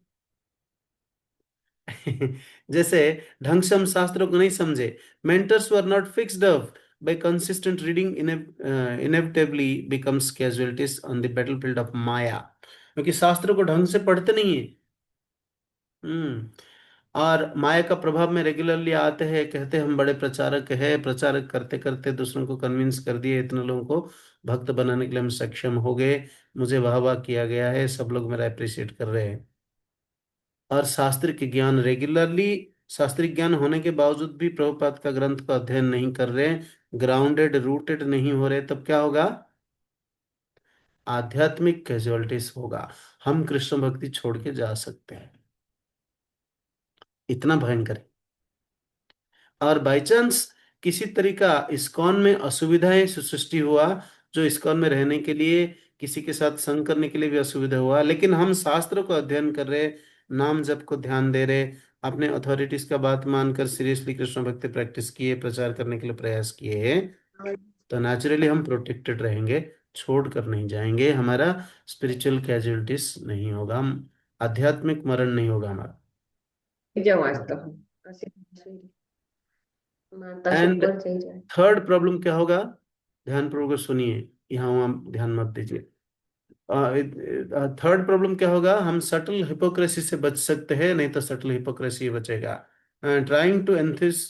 Speaker 1: जैसे ढंग से हम शास्त्रों को नहीं समझे, mentors were not fixed up by consistent reading inevitably becomes casualties on the battlefield of maya, क्योंकि शास्त्रों को ढंग से पढ़ते नहीं है। और माया का प्रभाव में रेगुलरली आते हैं, कहते हैं हम बड़े प्रचारक हैं, प्रचारक करते करते दूसरों को कन्विंस कर दिए, इतने लोगों को भक्त बनाने के लिए हम सक्षम हो गए, मुझे वाह वाह किया गया है, सब लोग मेरा अप्रिशिएट कर रहे हैं। और शास्त्रिक ज्ञान रेगुलरली, शास्त्रिक ज्ञान होने के बावजूद भी प्रभुपाद का ग्रंथ का अध्ययन नहीं कर रहे, ग्राउंडेड रूटेड नहीं हो रहे, तब क्या होगा? आध्यात्मिक कैजुअलिटीज होगा। हम कृष्ण भक्ति छोड़ के जा सकते हैं, इतना भयंकर है। और बाई चांस किसी तरीका इस्कॉन में असुविधाएं सृष्टि हुआ, जो इस्कॉन में रहने के लिए, किसी के साथ संग करने के लिए भी असुविधा हुआ, लेकिन हम शास्त्र को अध्ययन कर रहे, नाम जप को ध्यान दे रहे, अपने अथॉरिटीज का बात मानकर सीरियसली कृष्ण भक्ति प्रैक्टिस किए, प्रचार करने के लिए प्रयास किए हैं, तो नेचुरली हम प्रोटेक्टेड रहेंगे, छोड़ कर नहीं जाएंगे, हमारा स्पिरिचुअल कैजुअलिटीज नहीं होगा, हम आध्यात्मिक मरण नहीं होगा हमारा। एंड थर्ड प्रॉब्लम क्या होगा? ध्यान पूर्वक सुनिए, यहाँ हम ध्यान मत दीजिए। थर्ड प्रॉब्लम क्या होगा? हम सटल हिपोक्रेसी से बच सकते हैं, नहीं तो सटल हिपोक्रेसी बचेगा। Trying to enthuse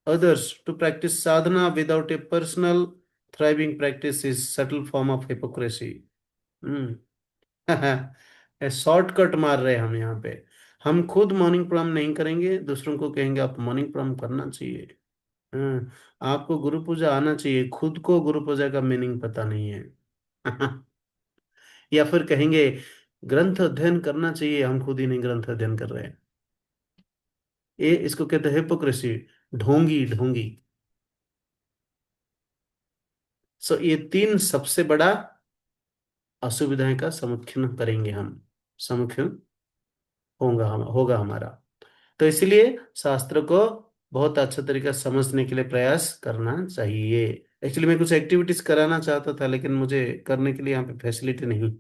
Speaker 1: others to practice sadhana without a personal thriving practice is subtle form of hypocrisy. Shortcut मार रहे हैं हम यहाँ पे। हम खुद मॉर्निंग प्रणाम नहीं करेंगे, दूसरों को कहेंगे आप मॉर्निंग प्रणाम करना चाहिए, आपको गुरु पूजा आना चाहिए, खुद को गुरु पूजा का मीनिंग पता नहीं है। या फिर कहेंगे ग्रंथ अध्ययन करना चाहिए, हम खुद ही नहीं ग्रंथ अध्ययन कर रहे हैं। ये इसको कहते हैं हिपोक्रेसी, ढोंगी ढोंगी। सो ये तीन सबसे बड़ा असुविधाएं का सम्मुखीन करेंगे हम, सम्मुखीन होगा हमारा। तो इसलिए शास्त्र को बहुत अच्छा तरीका समझने के लिए प्रयास करना चाहिए। एक्चुअली मैं कुछ एक्टिविटीज कराना चाहता था, लेकिन मुझे करने के लिए यहाँ पे फैसिलिटी नहीं।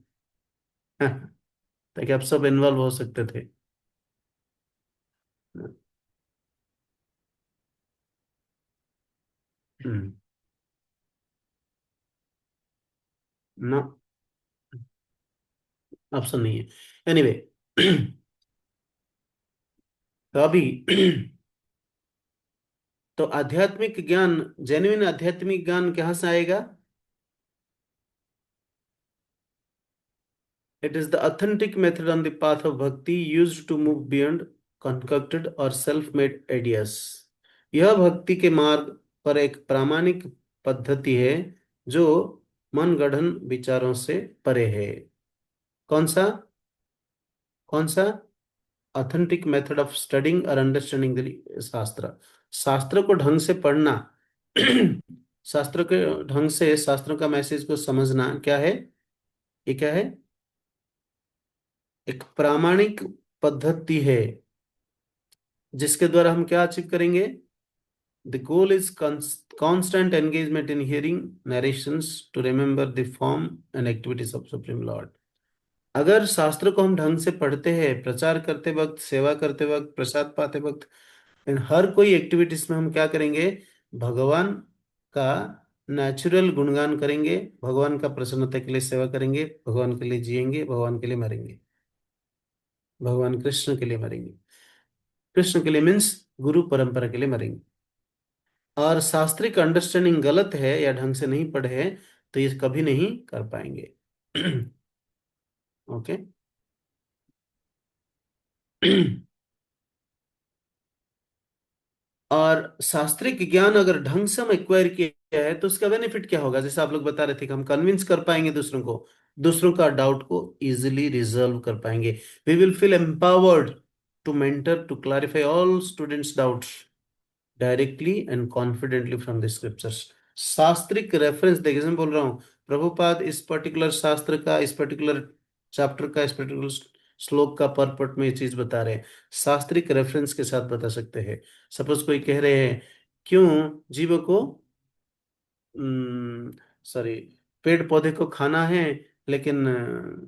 Speaker 1: ताकि आप सब इन्वॉल्व हो सकते थे। हम्म, ना ऑप्शन नहीं है। एनीवे तो अभी तो आध्यात्मिक ज्ञान, जेन्युइन आध्यात्मिक ज्ञान कहाँ से आएगा? It is the authentic method on the path of bhakti used to move beyond concocted or self-made ideas. यह भक्ति के मार्ग पर एक प्रामाणिक पद्धति है जो मनगढ़ंत विचारों से परे है। कौन सा? कौन सा? ऑथेंटिक मेथड ऑफ स्टडिंग और अंडरस्टैंडिंग द शास्त्र। शास्त्र को ढंग से पढ़ना शास्त्र के ढंग से शास्त्रों का मैसेज को समझना क्या है? ये क्या है? एक प्रामाणिक पद्धति है जिसके द्वारा हम क्या अचीव करेंगे? The goal is constant engagement in hearing narrations to remember the form and activities of Supreme Lord. अगर शास्त्र को हम ढंग से पढ़ते हैं, प्रचार करते वक्त, सेवा करते वक्त, प्रसाद पाते वक्त, इन हर कोई एक्टिविटीज में हम क्या करेंगे? भगवान का नेचुरल गुणगान करेंगे, भगवान का प्रसन्नता के लिए सेवा करेंगे, भगवान के लिए जिएंगे, भगवान के लिए मरेंगे, भगवान कृष्ण के लिए मरेंगे। कृष्ण के लिए मीन्स गुरु परंपरा के लिए मरेंगे। और शास्त्रिक अंडरस्टैंडिंग गलत है या ढंग से नहीं पढ़े हैं तो ये कभी नहीं कर पाएंगे। ओके और शास्त्रिक ज्ञान अगर ढंग से हम एक्वायर किया है तो उसका बेनिफिट क्या होगा? जैसे आप लोग बता रहे थे कि हम कन्विंस कर पाएंगे दूसरों को, दूसरों का डाउट को इजीली रिजॉल्व कर पाएंगे। We will feel empowered to mentor to clarify all students doubts directly and confidently from the scriptures. शास्त्रिक रेफरेंस देखिए, मैं बोल रहा हूँ प्रभुपाद इस पर्टिकुलर शास्त्र का, इस पर्टिकुलर चैप्टर का, इस पर्टिकुलर श्लोक का परपट में ये चीज बता रहे हैं, शास्त्रिक रेफरेंस के साथ बता सकते हैं। सपोज कोई कह रहे हैं क्यों जीवों को सॉरी पेड़ पौधे को खाना है लेकिन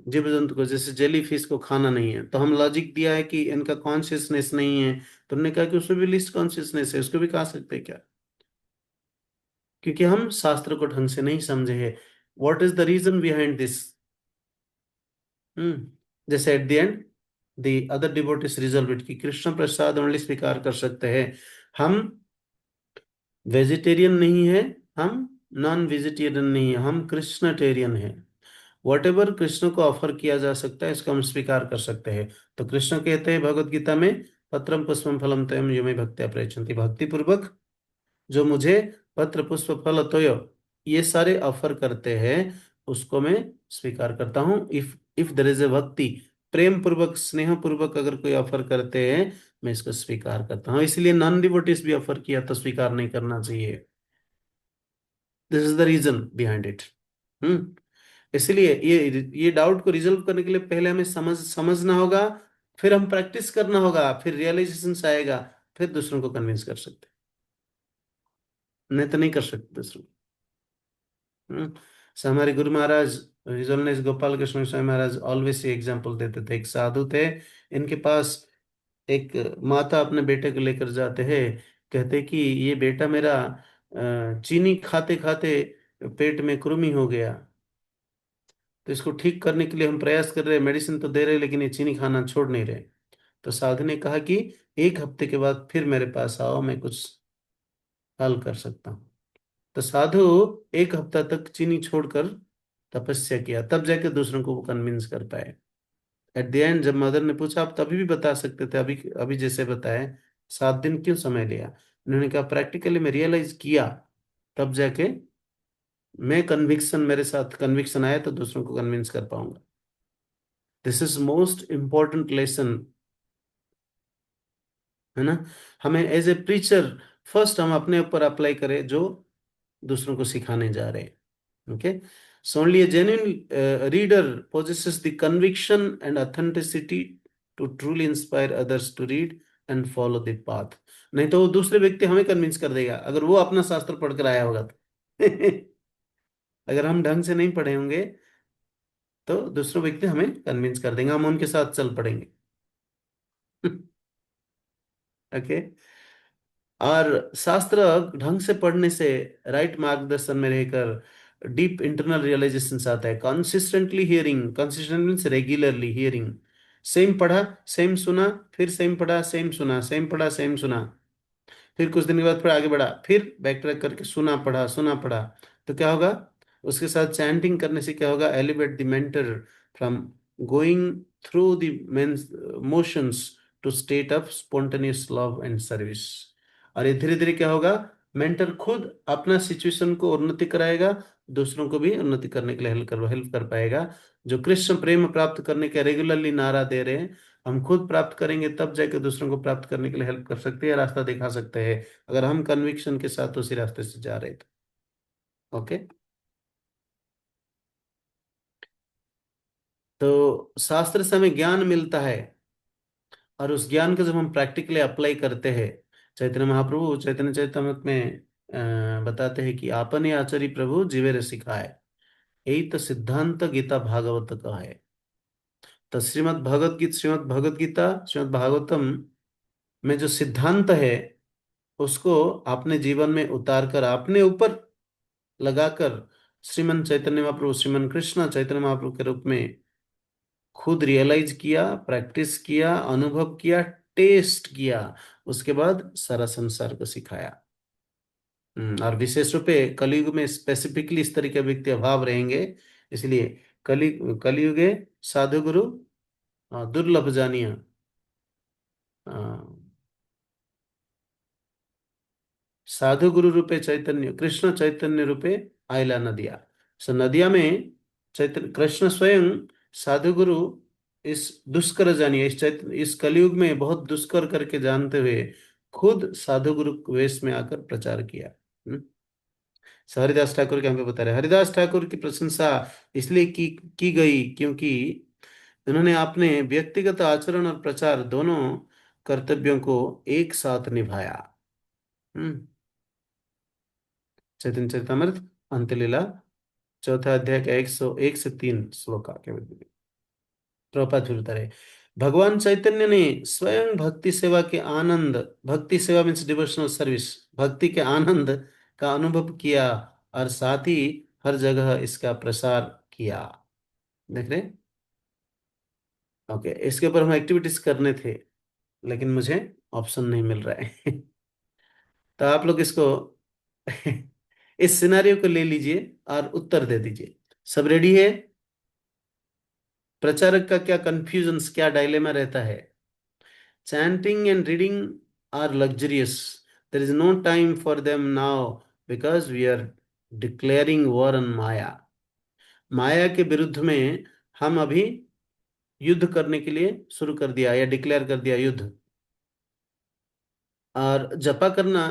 Speaker 1: जीव जंतु को, जैसे जेली फिश को खाना नहीं है, तो हम लॉजिक दिया है कि इनका कॉन्शियसनेस नहीं है, तो उन्होंने कहा कि उसमें भी लिस्ट कॉन्शियसनेस है, उसको भी खा सकते हैं क्या? क्योंकि हम शास्त्र को ढंग से नहीं समझे हैं। What is the reason behind this? जैसे at the end the other devotees resolve it कि कृष्ण प्रसाद ओनली स्वीकार कर सकते हैं। हम वेजिटेरियन नहीं है, हम नॉन वेजिटेरियन नहीं है, हम कृष्णटेरियन है। वॉट एवर कृष्ण को ऑफर किया जा सकता है इसको हम स्वीकार कर सकते हैं। तो कृष्ण कहते हैं भगवत गीता में, पत्रम पुष्पम फलम तोयम यो मे भक्त्या प्रयच्छन्ति, भक्ति पूर्वक जो मुझे पत्र पुष्प फल तोय ये सारे ऑफर करते हैं उसको मैं स्वीकार करता हूँ। इफ देयर इज ए भक्ति, प्रेम पूर्वक स्नेह पूर्वक अगर कोई ऑफर करते हैं मैं इसको स्वीकार करता हूँ। इसलिए नॉन डिवोटीज भी ऑफर किया तो स्वीकार नहीं करना चाहिए। This is the reason behind it. इसलिए ये डाउट को रिजोल्व करने के लिए पहले हमें समझना होगा, फिर हम प्रैक्टिस करना होगा, फिर रियलाइजेशन आएगा, फिर दूसरों को कन्विंस कर सकते, नहीं तो नहीं कर सकते दूसरों को। सो हमारे Guru Maharaj his holiness Gopal Krishna Swami Maharaj always example देते थे। एक साधु थे, इनके पास एक माता अपने बेटे को लेकर जाते हैं, कहते कि ये बेटा मेरा चीनी खाते खाते पेट में कृमि हो गया, तो इसको ठीक करने के लिए हम प्रयास कर रहे हैं, मेडिसिन तो दे रहे हैं लेकिन ये चीनी खाना छोड़ नहीं रहे। तो साधु ने कहा कि 1 हफ्ते के बाद फिर मेरे पास आओ, मैं कुछ हल कर सकता हूँ। तो साधु 1 हफ्ता तक चीनी छोड़कर तपस्या किया, तब जाके दूसरों को वो कन्विंस कर पाए। एट द एंड जब मदर ने पूछा आप तभी भी बता सकते थे, अभी अभी जैसे बताए 7 दिन क्यों समय लिया? उन्होंने कहा प्रैक्टिकली मैं रियलाइज किया, तब जाके मैं कन्विक्शन, मेरे साथ कन्विक्शन आया तो दूसरों को कन्विंस कर पाऊंगा। This is most important lesson, है ना। हमें एज ए प्रीचर फर्स्ट हम अपने ऊपर अप्लाई करें जो दूसरों को सिखाने जा रहे हैं। Okay, so only A genuine reader possesses the conviction and authenticity to truly inspire others to read and follow the path। नहीं तो वो दूसरे व्यक्ति हमें कन्विंस कर देगा अगर वो अपना शास्त्र पढ़कर आया होगा तो अगर हम ढंग से नहीं पढ़े होंगे तो दूसरों व्यक्ति हमें कन्विंस कर देंगे, हम उनके साथ चल पड़ेंगे। ओके। और शास्त्र ढंग से पढ़ने से, राइट मार्गदर्शन में रहकर डीप इंटरनल रियलाइजेशन आता है। Consistently hearing, consistent means regularly hearing, same पढ़ा सेम सुना, फिर सेम पढ़ा सेम सुना, सेम पढ़ा सेम सुना, फिर कुछ दिन के बाद फिर आगे बढ़ा, फिर बैक ट्रैक करके सुना पढ़ा, तो क्या होगा? उसके साथ चैंटिंग करने से क्या होगा? Elevate the mentor from going through the motions to state of spontaneous love and service. और ये धीरे धीरे क्या होगा? मेंटर खुद अपना सिचुएशन को उन्नति कराएगा, दूसरों को भी उन्नति करने के लिए हेल्प कर पाएगा। जो कृष्ण प्रेम प्राप्त करने के रेगुलरली नारा दे रहे हैं, हम खुद प्राप्त करेंगे तब जाकर दूसरों को प्राप्त करने के लिए हेल्प कर सकते हैं, रास्ता दिखा सकते हैं, अगर हम कन्विक्शन के साथ उसी रास्ते से जा रहे तो। ओके। तो शास्त्र से हमें ज्ञान मिलता है, और उस ज्ञान को जब हम प्रैक्टिकली अप्लाई करते हैं, चैतन्य महाप्रभु चैतन्य चैतन्यमृत में बताते हैं कि आपने आचार्य प्रभु जीवे रे सिखाए, यही तो सिद्धांत गीता भागवत का है। तो श्रीमद् भगवत गीता श्रीमद् भागवतम में जो सिद्धांत है, उसको अपने जीवन में उतार कर अपने ऊपर लगाकर श्रीमन चैतन्य महाप्रभु, श्रीमन कृष्ण चैतन्य महाप्रभु के रूप में खुद रियलाइज किया, प्रैक्टिस किया, अनुभव किया, टेस्ट किया, उसके बाद सारा संसार को सिखाया। और विशेष रूप से कलयुग में स्पेसिफिकली इस तरह के व्यक्ति अभाव रहेंगे, इसलिए कलयुगे साधु गुरु दुर्लभ जानिया, साधु गुरु रूपे चैतन्य कृष्ण चैतन्य रूपे आयला नदिया। सो नदिया में चैतन्य कृष्ण स्वयं साधु गुरु इस दुष्कर जानिए, इस कलयुग में बहुत दुष्कर करके जानते हुए खुद साधु गुरु वेश में आकर प्रचार किया। हरिदास ठाकुर के हम पे बता रहे, हरिदास ठाकुर की प्रशंसा इसलिए की गई क्योंकि उन्होंने अपने व्यक्तिगत आचरण और प्रचार दोनों कर्तव्यों को एक साथ निभाया। चैतन्य चरितमृत अंतलीला चौथा अध्याय का 101 से 3 श्लोक के प्रभुपाद फिर बता रहे, भगवान चैतन्य ने स्वयं भक्ति सेवा के आनंद, भक्ति सेवा मीन्स डिवोशनल सर्विस, भक्ति के आनंद का अनुभव किया और साथ ही हर जगह इसका प्रसार किया। देख रहे? ओके। इसके ऊपर हम एक्टिविटीज करने थे, लेकिन मुझे ऑप्शन नहीं मिल रहा है। तो आप लोग इसको इस सिनारियो को ले लीजिए और उत्तर दे दीजिए। सब रेडी है? प्रचारक का क्या कंफ्यूजन, क्या डायलेमा रहता है? Chanting and reading are luxurious, there is no time for them now because we are declaring war on maya. माया के विरुद्ध में हम अभी युद्ध करने के लिए शुरू कर दिया या डिक्लेयर कर दिया युद्ध। और जपा करना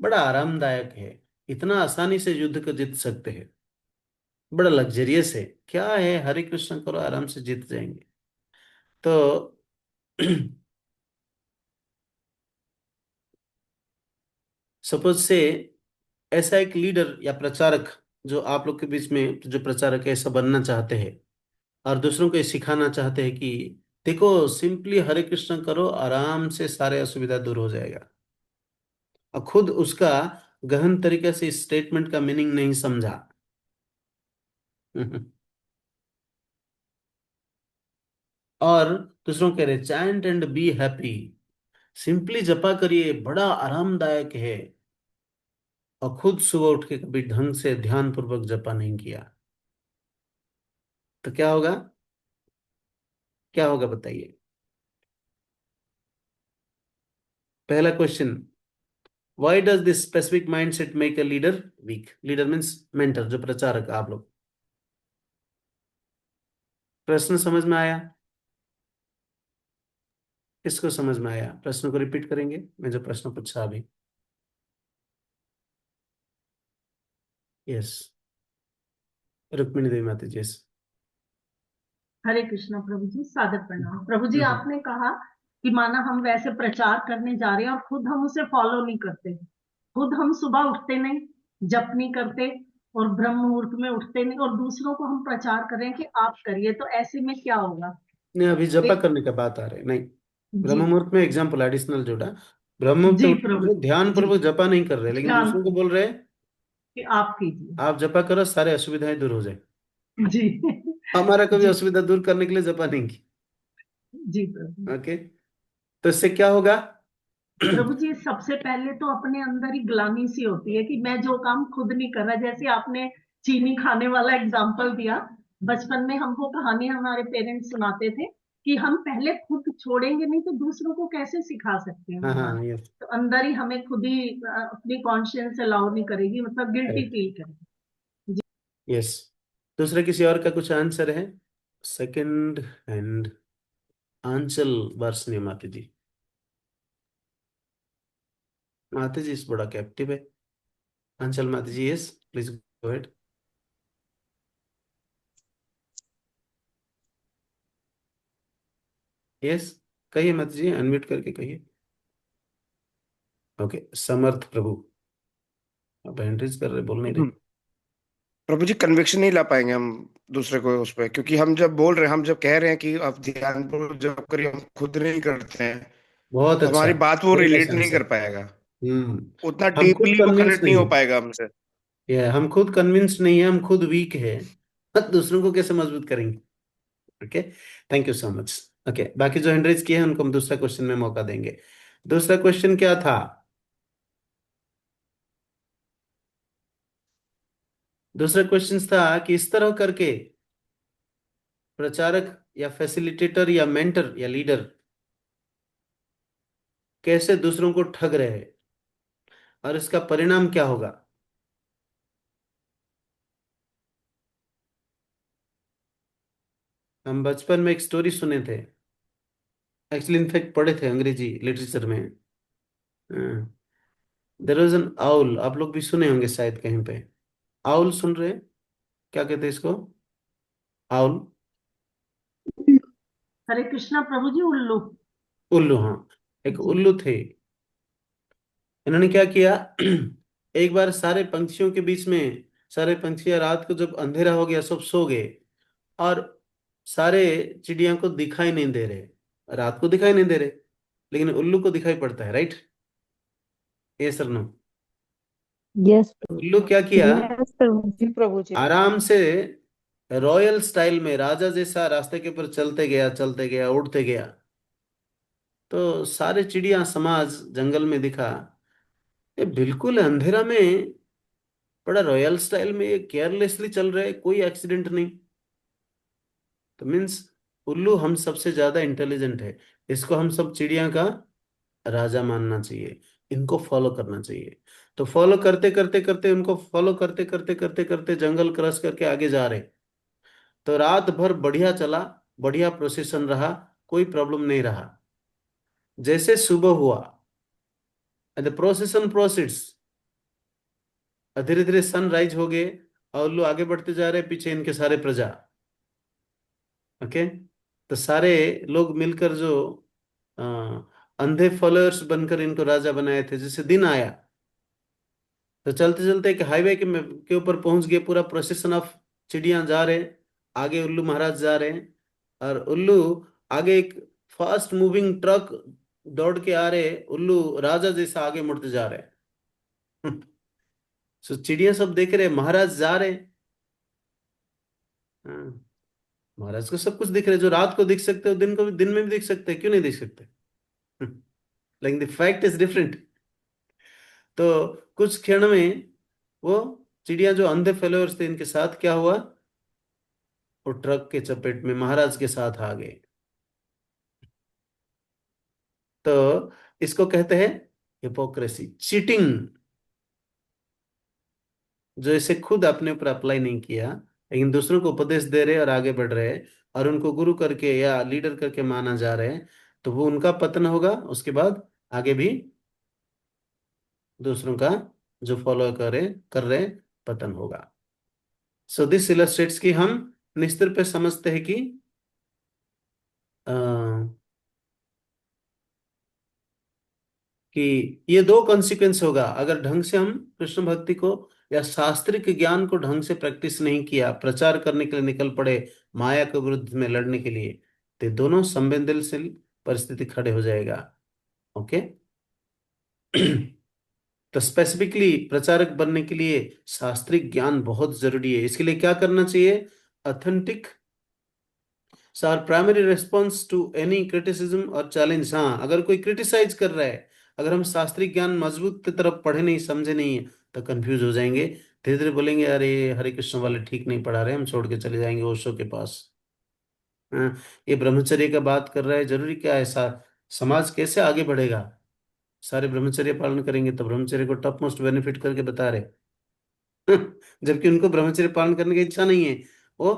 Speaker 1: बड़ा आरामदायक है, इतना आसानी से युद्ध को जीत सकते हैं, बड़ा लग्जरियस है। क्या है, हरे कृष्ण करो, आराम से जीत जाएंगे। तो सपोज से ऐसा एक लीडर या प्रचारक जो आप लोग के बीच में जो प्रचारक है, ऐसा बनना चाहते हैं और दूसरों को ये सिखाना चाहते हैं कि देखो सिंपली हरे कृष्ण करो, आराम से सारे असुविधा दूर हो जाएगा, और खुद उसका गहन तरीके से इस स्टेटमेंट का मीनिंग नहीं समझा। और दूसरों कह रहे chant and be happy, simply जपा करिए, बड़ा आरामदायक है, और खुद सुबह उठ के कभी ढंग से ध्यान पूर्वक जपा नहीं किया, तो क्या होगा? क्या होगा बताइए? पहला question, why does this specific mindset make a leader weak? Leader means mentor, जो प्रचारक आप लोग। प्रश्न समझ में आया? किसको समझ में आया? प्रश्न को रिपीट करेंगे, मैं जो प्रश्न पूछा अभी। यस, रुक्मिणी देवी माता जी।
Speaker 15: हरे कृष्णा प्रभु जी, सादर प्रणाम प्रभु जी। आपने कहा कि माना हम वैसे प्रचार करने जा रहे हैं और खुद हम उसे फॉलो नहीं करते, खुद हम सुबह उठते नहीं, जप नहीं करते, और ब्रह्म मुहूर्त में उठते नहीं और दूसरों को हम प्रचार करें कि आप करिए, तो ऐसे में क्या होगा?
Speaker 1: नहीं, अभी जपा
Speaker 15: देख
Speaker 1: करने का बात आ रहा है, नहीं
Speaker 15: जी
Speaker 1: ब्रह्म मुहूर्त में एग्जाम्पल एडिशनल जोड़ा। ब्रह्म मुहूर्त में
Speaker 15: जी
Speaker 1: उठ
Speaker 15: प्रभु
Speaker 1: ध्यान
Speaker 15: जी,
Speaker 1: पूर्वक जपा नहीं कर रहे, लेकिन
Speaker 15: ध्यान
Speaker 1: दूसरों को बोल रहे हैं
Speaker 15: कि आप कीजिए।
Speaker 1: आप जपा करो, सारे असुविधाएं दूर हो जाए।
Speaker 15: जी
Speaker 1: हमारा कभी
Speaker 15: जी
Speaker 1: असुविधा दूर करने के लिए जपा नहीं की।
Speaker 15: जी प्रभु।
Speaker 1: ओके, तो इससे क्या होगा?
Speaker 15: प्रभु जी, सबसे पहले तो अपने अंदर ही ग्लानि सी होती है कि मैं जो काम खुद नहीं कर रहा। जैसे आपने चीनी खाने वाला एग्जाम्पल दिया, बचपन में हमको कहानी हमारे पेरेंट्स सुनाते थे कि हम पहले खुद छोड़ेंगे नहीं तो दूसरों को कैसे सिखा सकते हैं
Speaker 1: हाँ
Speaker 15: वो
Speaker 1: हाँ,
Speaker 15: बात।
Speaker 1: यस,
Speaker 15: तो अंदर ही हमें खुद ही अपनी कॉन्शियस अलाउ नहीं करेगी, मतलब गिल्टी
Speaker 1: करेक्ट,
Speaker 15: फील करेगी।
Speaker 1: यस। दूसरा किसी और का कुछ आंसर है? सेकंड हैंड आंचल वार्षणीय माता जी। माता जी इस बड़ा कैप्टिव है। आंचल माता जी, yes please go ahead. Yes, कहिए माता जी, अनम्यूट करके कहिए। ओके, समर्थ प्रभु, आप एंट्रीज कर रहे, बोल नहीं रहे।
Speaker 17: प्रभु जी कन्विक्शन नहीं ला पाएंगे हम दूसरे को उस पर, क्योंकि हम जब बोल रहे हैं, हम जब कह रहे हैं कि आप ध्यान जब करिए, हम खुद नहीं करते हैं,
Speaker 1: बहुत
Speaker 17: तो
Speaker 1: अच्छा,
Speaker 17: हमारी बात वो
Speaker 1: वेरी नाइस
Speaker 17: रिलेट नहीं
Speaker 1: आंसर।
Speaker 17: कर पाएगा, उतना
Speaker 1: हम खुद
Speaker 17: डीपली वो
Speaker 1: कन्विंस
Speaker 17: कनेक्ट नहीं
Speaker 1: नहीं
Speaker 17: हो
Speaker 1: है,
Speaker 17: पाएगा हमसे।
Speaker 1: ये हम खुद कन्विंस नहीं है, हम खुद वीक है, दूसरों को कैसे मजबूत करेंगे? Okay, thank you so much. Okay, बाकी जो हैंड रेज किए हैं उनको हम दूसरा क्वेश्चन में मौका देंगे। दूसरा क्वेश्चन क्या था? दूसरा क्वेश्चन था कि इस तरह करके प्रचारक या फैसिलिटेटर या मेंटर या लीडर कैसे दूसरों को ठग रहे हैं और इसका परिणाम क्या होगा? हम बचपन में एक स्टोरी सुने थे, एक्चुअली इनफैक्ट पढ़े थे अंग्रेजी लिटरेचर में। देयर वाज एन आउल, आप लोग भी सुने होंगे शायद कहीं पे। आउल सुन रहे हैं? क्या कहते हैं इसको? आउल,
Speaker 15: हरे कृष्णा प्रभु जी, उल्लू।
Speaker 1: उल्लू, हाँ, एक
Speaker 15: जी
Speaker 1: उल्लू थे। इन्होंने क्या किया? एक बार सारे पंछियों के बीच में, सारे पंछी रात को जब अंधेरा हो गया सब सो गए और सारे चिड़िया को दिखाई नहीं दे रहे, रात को दिखाई नहीं दे रहे, लेकिन उल्लू को दिखाई पड़ता है, राइट? ये सर नो,
Speaker 16: यस
Speaker 1: उल्लू क्या किया?
Speaker 16: यस प्रभु जी।
Speaker 1: आराम से रॉयल स्टाइल में राजा जैसा रास्ते के ऊपर चलते गया उड़ते गया। तो सारे चिड़िया समाज जंगल में दिखा, ये बिल्कुल अंधेरा में बड़ा रॉयल स्टाइल में ये केयरलेसली चल रहा है, कोई एक्सीडेंट नहीं। तो मीन्स उल्लू हम सबसे ज्यादा इंटेलिजेंट है, इसको हम सब चिड़िया का राजा मानना चाहिए, इनको फॉलो करना चाहिए। तो फॉलो करते करते करते उनको फॉलो करते करते करते करते जंगल क्रॉस करके आगे जा रहे। तो रात भर बढ़िया चला, बढ़िया प्रोसेशन रहा, कोई प्रॉब्लम नहीं रहा। जैसे सुबह हुआ, द प्रोसेशन प्रोसीड्स, धीरे धीरे सनराइज हो गए और उल्लू आगे बढ़ते जा रहे, पीछे इनके सारे प्रजा। ओके, तो सारे लोग मिलकर जो अ, अंधे फॉलोअर्स बनकर इनको राजा बनाए थे, जैसे दिन आया तो चलते चलते एक हाईवे के ऊपर पहुंच गए, पूरा प्रोसेशन ऑफ चिड़िया जा रहे, आगे उल्लू महाराज जा रहे हैं और उल्लू आगे एक फास्ट मूविंग ट्रक दौड़ के आ रहे, उल्लू राजा जैसा आगे मुड़ते जा रहे हैं। सो चिड़िया सब देख रहे, महाराज जा रहे। हाँ, महाराज को सब कुछ दिख रहा है, जो रात को दिख सकते हो दिन को भी, दिन में भी दिख सकते हैं, क्यों नहीं दिख सकते? लेकिन द फैक्ट इज डिफरेंट। तो कुछ क्षण में वो चिड़िया जो अंधे फॉलोअर्स थे, इनके साथ क्या हुआ? वो ट्रक के चपेट में महाराज के साथ आ गए। तो इसको कहते हैं हिपोक्रेसी, चीटिंग। जो इसे खुद अपने ऊपर अप्लाई नहीं किया, लेकिन दूसरों को उपदेश दे रहे और आगे बढ़ रहे और उनको गुरु करके या लीडर करके माना जा रहे हैं, तो वो उनका पतन होगा। उसके बाद आगे भी दूसरों का जो फॉलो कर रहे पतन होगा। सो दिस इलस्ट्रेट्स कि हम निस्तर पे समझते हैं कि कि ये दो कॉन्सिक्वेंस होगा अगर ढंग से हम कृष्ण भक्ति को या शास्त्रिक ज्ञान को ढंग से प्रैक्टिस नहीं किया, प्रचार करने के लिए निकल पड़े माया के विरुद्ध में लड़ने के लिए, तो दोनों संवेदनशील परिस्थिति खड़े हो जाएगा। ओके। तो स्पेसिफिकली प्रचारक बनने के लिए शास्त्रिक ज्ञान बहुत जरूरी है। इसके लिए क्या करना चाहिए? Authentic our primary response to any criticism और चैलेंज। हाँ, अगर कोई क्रिटिसाइज कर रहा है, अगर हम शास्त्रीय ज्ञान मजबूत की तरफ पढ़े नहीं, समझे नहीं है, तो कंफ्यूज हो जाएंगे, धीरे धीरे बोलेंगे अरे हरे कृष्ण वाले ठीक नहीं पढ़ा रहे, हम छोड़ के चले जाएंगे ओशो के पास। हाँ, ये ब्रह्मचर्य का बात कर रहा है, जरूरी क्या है? समाज कैसे आगे बढ़ेगा? सारे ब्रह्मचर्य पालन करेंगे तो ब्रह्मचर्य को टॉप मोस्ट बेनिफिट करके बता रहे जबकि उनको ब्रह्मचर्य पालन करने की इच्छा नहीं है। वो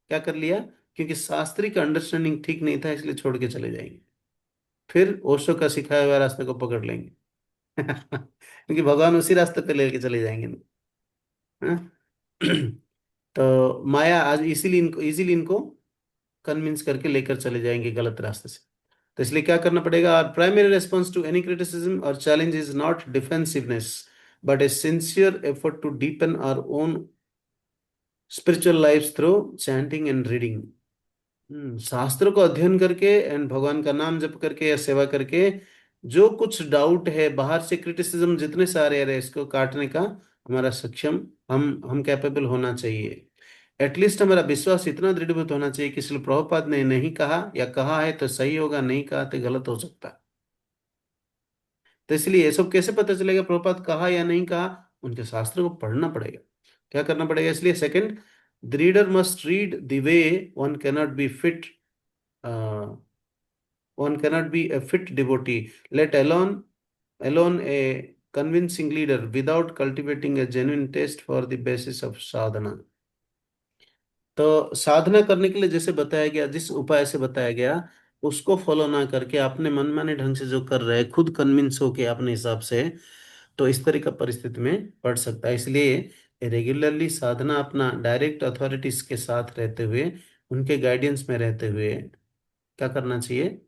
Speaker 1: क्या कर लिया? क्योंकि शास्त्री का अंडरस्टैंडिंग ठीक नहीं था, इसलिए छोड़ के चले जाएंगे, फिर ओशो का सिखाया हुआ रास्ते को पकड़ लेंगे क्योंकि भगवान उसी रास्ते पे लेके चले जाएंगे ना। हाँ? तो माया आज इसीलिए इनको कन्विंस करके लेकर चले जाएंगे गलत रास्ते से। तो इसलिए क्या करना पड़ेगा? Our primary response to any criticism और challenge is not defensiveness but a sincere effort to deepen our own spiritual life through chanting and reading. शास्त्र को अध्ययन करके एंड भगवान का नाम जप करके या सेवा करके, जो कुछ डाउट है, बाहर से क्रिटिसिज्म जितने सारे आ रहे हैं, इसको काटने का हमारा सक्षम हम कैपेबल होना चाहिए। एटलीस्ट हमारा विश्वास इतना दृढ़ीभूत होना चाहिए कि श्रील प्रभुपाद ने नहीं कहा या कहा है तो सही होगा, नहीं कहा तो गलत हो सकता है। तो इसलिए ये सब कैसे पता चलेगा प्रभुपाद कहा या नहीं कहा? उनके शास्त्र को पढ़ना पड़ेगा। क्या करना पड़ेगा? इसलिए second, the reader must read the way one cannot be fit, one cannot be a fit devotee, let alone a convincing leader, without cultivating a genuine taste for the basis of sadhana। तो साधना करने के लिए जैसे बताया गया, जिस उपाय से बताया गया, उसको फॉलो ना करके अपने मनमाने ढंग से जो कर रहे हैं, खुद कन्विंस होके अपने हिसाब से, तो इस तरह का परिस्थिति में पड़ सकता है। इसलिए रेगुलरली साधना अपना डायरेक्ट अथॉरिटीज के साथ रहते हुए, उनके गाइडेंस में रहते हुए क्या करना चाहिए?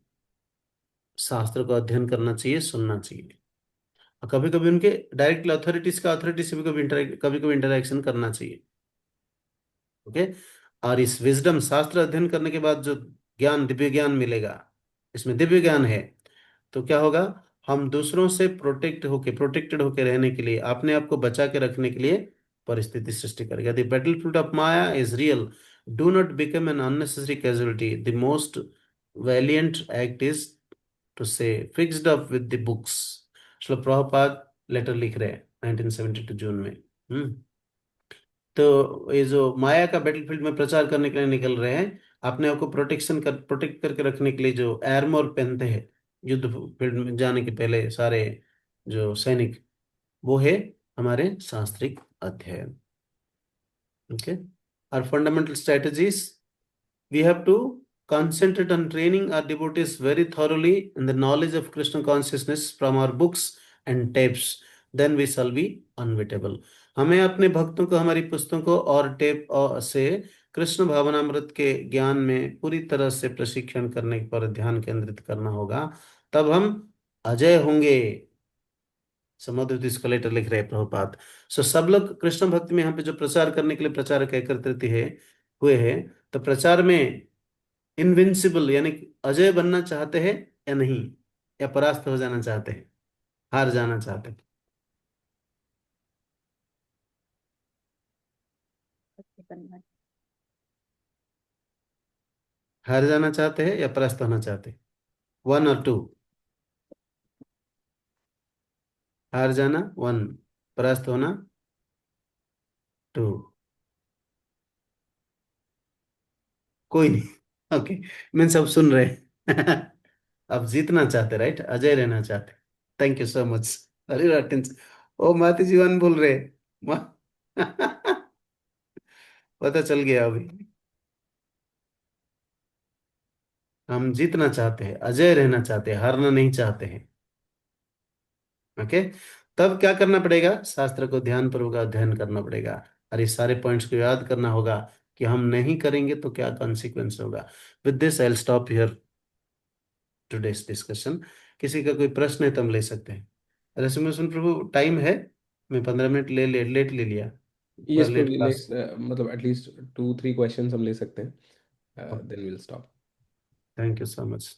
Speaker 1: शास्त्र का अध्ययन करना चाहिए, सुनना चाहिए, और कभी कभी उनके डायरेक्ट अथॉरिटी से भी कभी कभी इंटरेक्शन करना चाहिए। ओके। और इस विजडम, शास्त्र अध्ययन करने के बाद जो ज्ञान, दिव्य ज्ञान मिलेगा, इसमें दिव्य ज्ञान है, तो क्या होगा? हम दूसरों से प्रोटेक्टेड होके रहने के लिए, अपने आप को बचा के रखने के लिए परिस्थिति सृष्टि करेगा। The battlefield of maya is real, do not become an unnecessary casualty, the most valiant act is to stay fixed up with the books. Srila Prabhupada letter लिख रहे हैं 1972 जून में। तो ये जो माया का बैटलफील्ड में प्रचार करने के लिए निकल रहे हैं, अपने आप को प्रोटेक्ट करके रखने के लिए जो आर्मर पहनते हैं युद्ध फील्ड में जाने के पहले सारे जो सैनिक, वो है हमारे शास्त्रिक अध्ययन। ओके। और fundamental strategies, we have to concentrate on training our devotees very thoroughly in the knowledge of Krishna consciousness from our books and tapes, then we shall be unbeatable। हमें अपने भक्तों को हमारी पुस्तकों और टेप से कृष्ण भावनामृत के ज्ञान में पूरी तरह से प्रशिक्षण करने पर ध्यान केंद्रित करना होगा, तब हम अजय होंगे। समुद्र इसको लेटर लिख रहे हैं प्रभुपाद। सो सब लोग कृष्ण भक्ति में यहाँ पे जो प्रचार करने के लिए प्रचारक एकत्रित हुए हैं, तो प्रचार में इनविंसिबल यानी अजय बनना चाहते हैं या नहीं, या परास्त हो जाना चाहते हैं, हार जाना चाहते हैं? हार जाना चाहते हैं या परास्त होना चाहते हैं? 1 और 2? हार जाना 1, परास्त होना 2। कोई नहीं। ओके, मैं सब सुन रहे हैं अब जीतना चाहते, राइट? अजय रहना चाहते। Thank you so much. अरे अटेंशन, ओ माती जीवन बोल रहे पता चल गया अभी। हम जीतना चाहते हैं, अजय रहना चाहते हैं, हारना नहीं चाहते हैं। ओके। तब क्या करना पड़ेगा? शास्त्र को ध्यानपूर्वक अध्ययन करना पड़ेगा, और इस सारे पॉइंट्स को याद करना होगा कि हम नहीं करेंगे तो क्या कॉन्सिक्वेंस होगा। With this I will stop here today's discussion. किसी का कोई प्रश्न है तो हम ले सकते हैं। रसिमुसन प्रभु, टाइम है? मैं 15 मिनट लेट ले लिया,
Speaker 2: यस
Speaker 1: लेट
Speaker 2: प्रभु जी,
Speaker 1: क्लास।
Speaker 2: नेक्स्ट मतलब एटलीस्ट 2-3 क्वेश्चंस हम ले सकते हैं, then will stop.
Speaker 1: Thank you so much.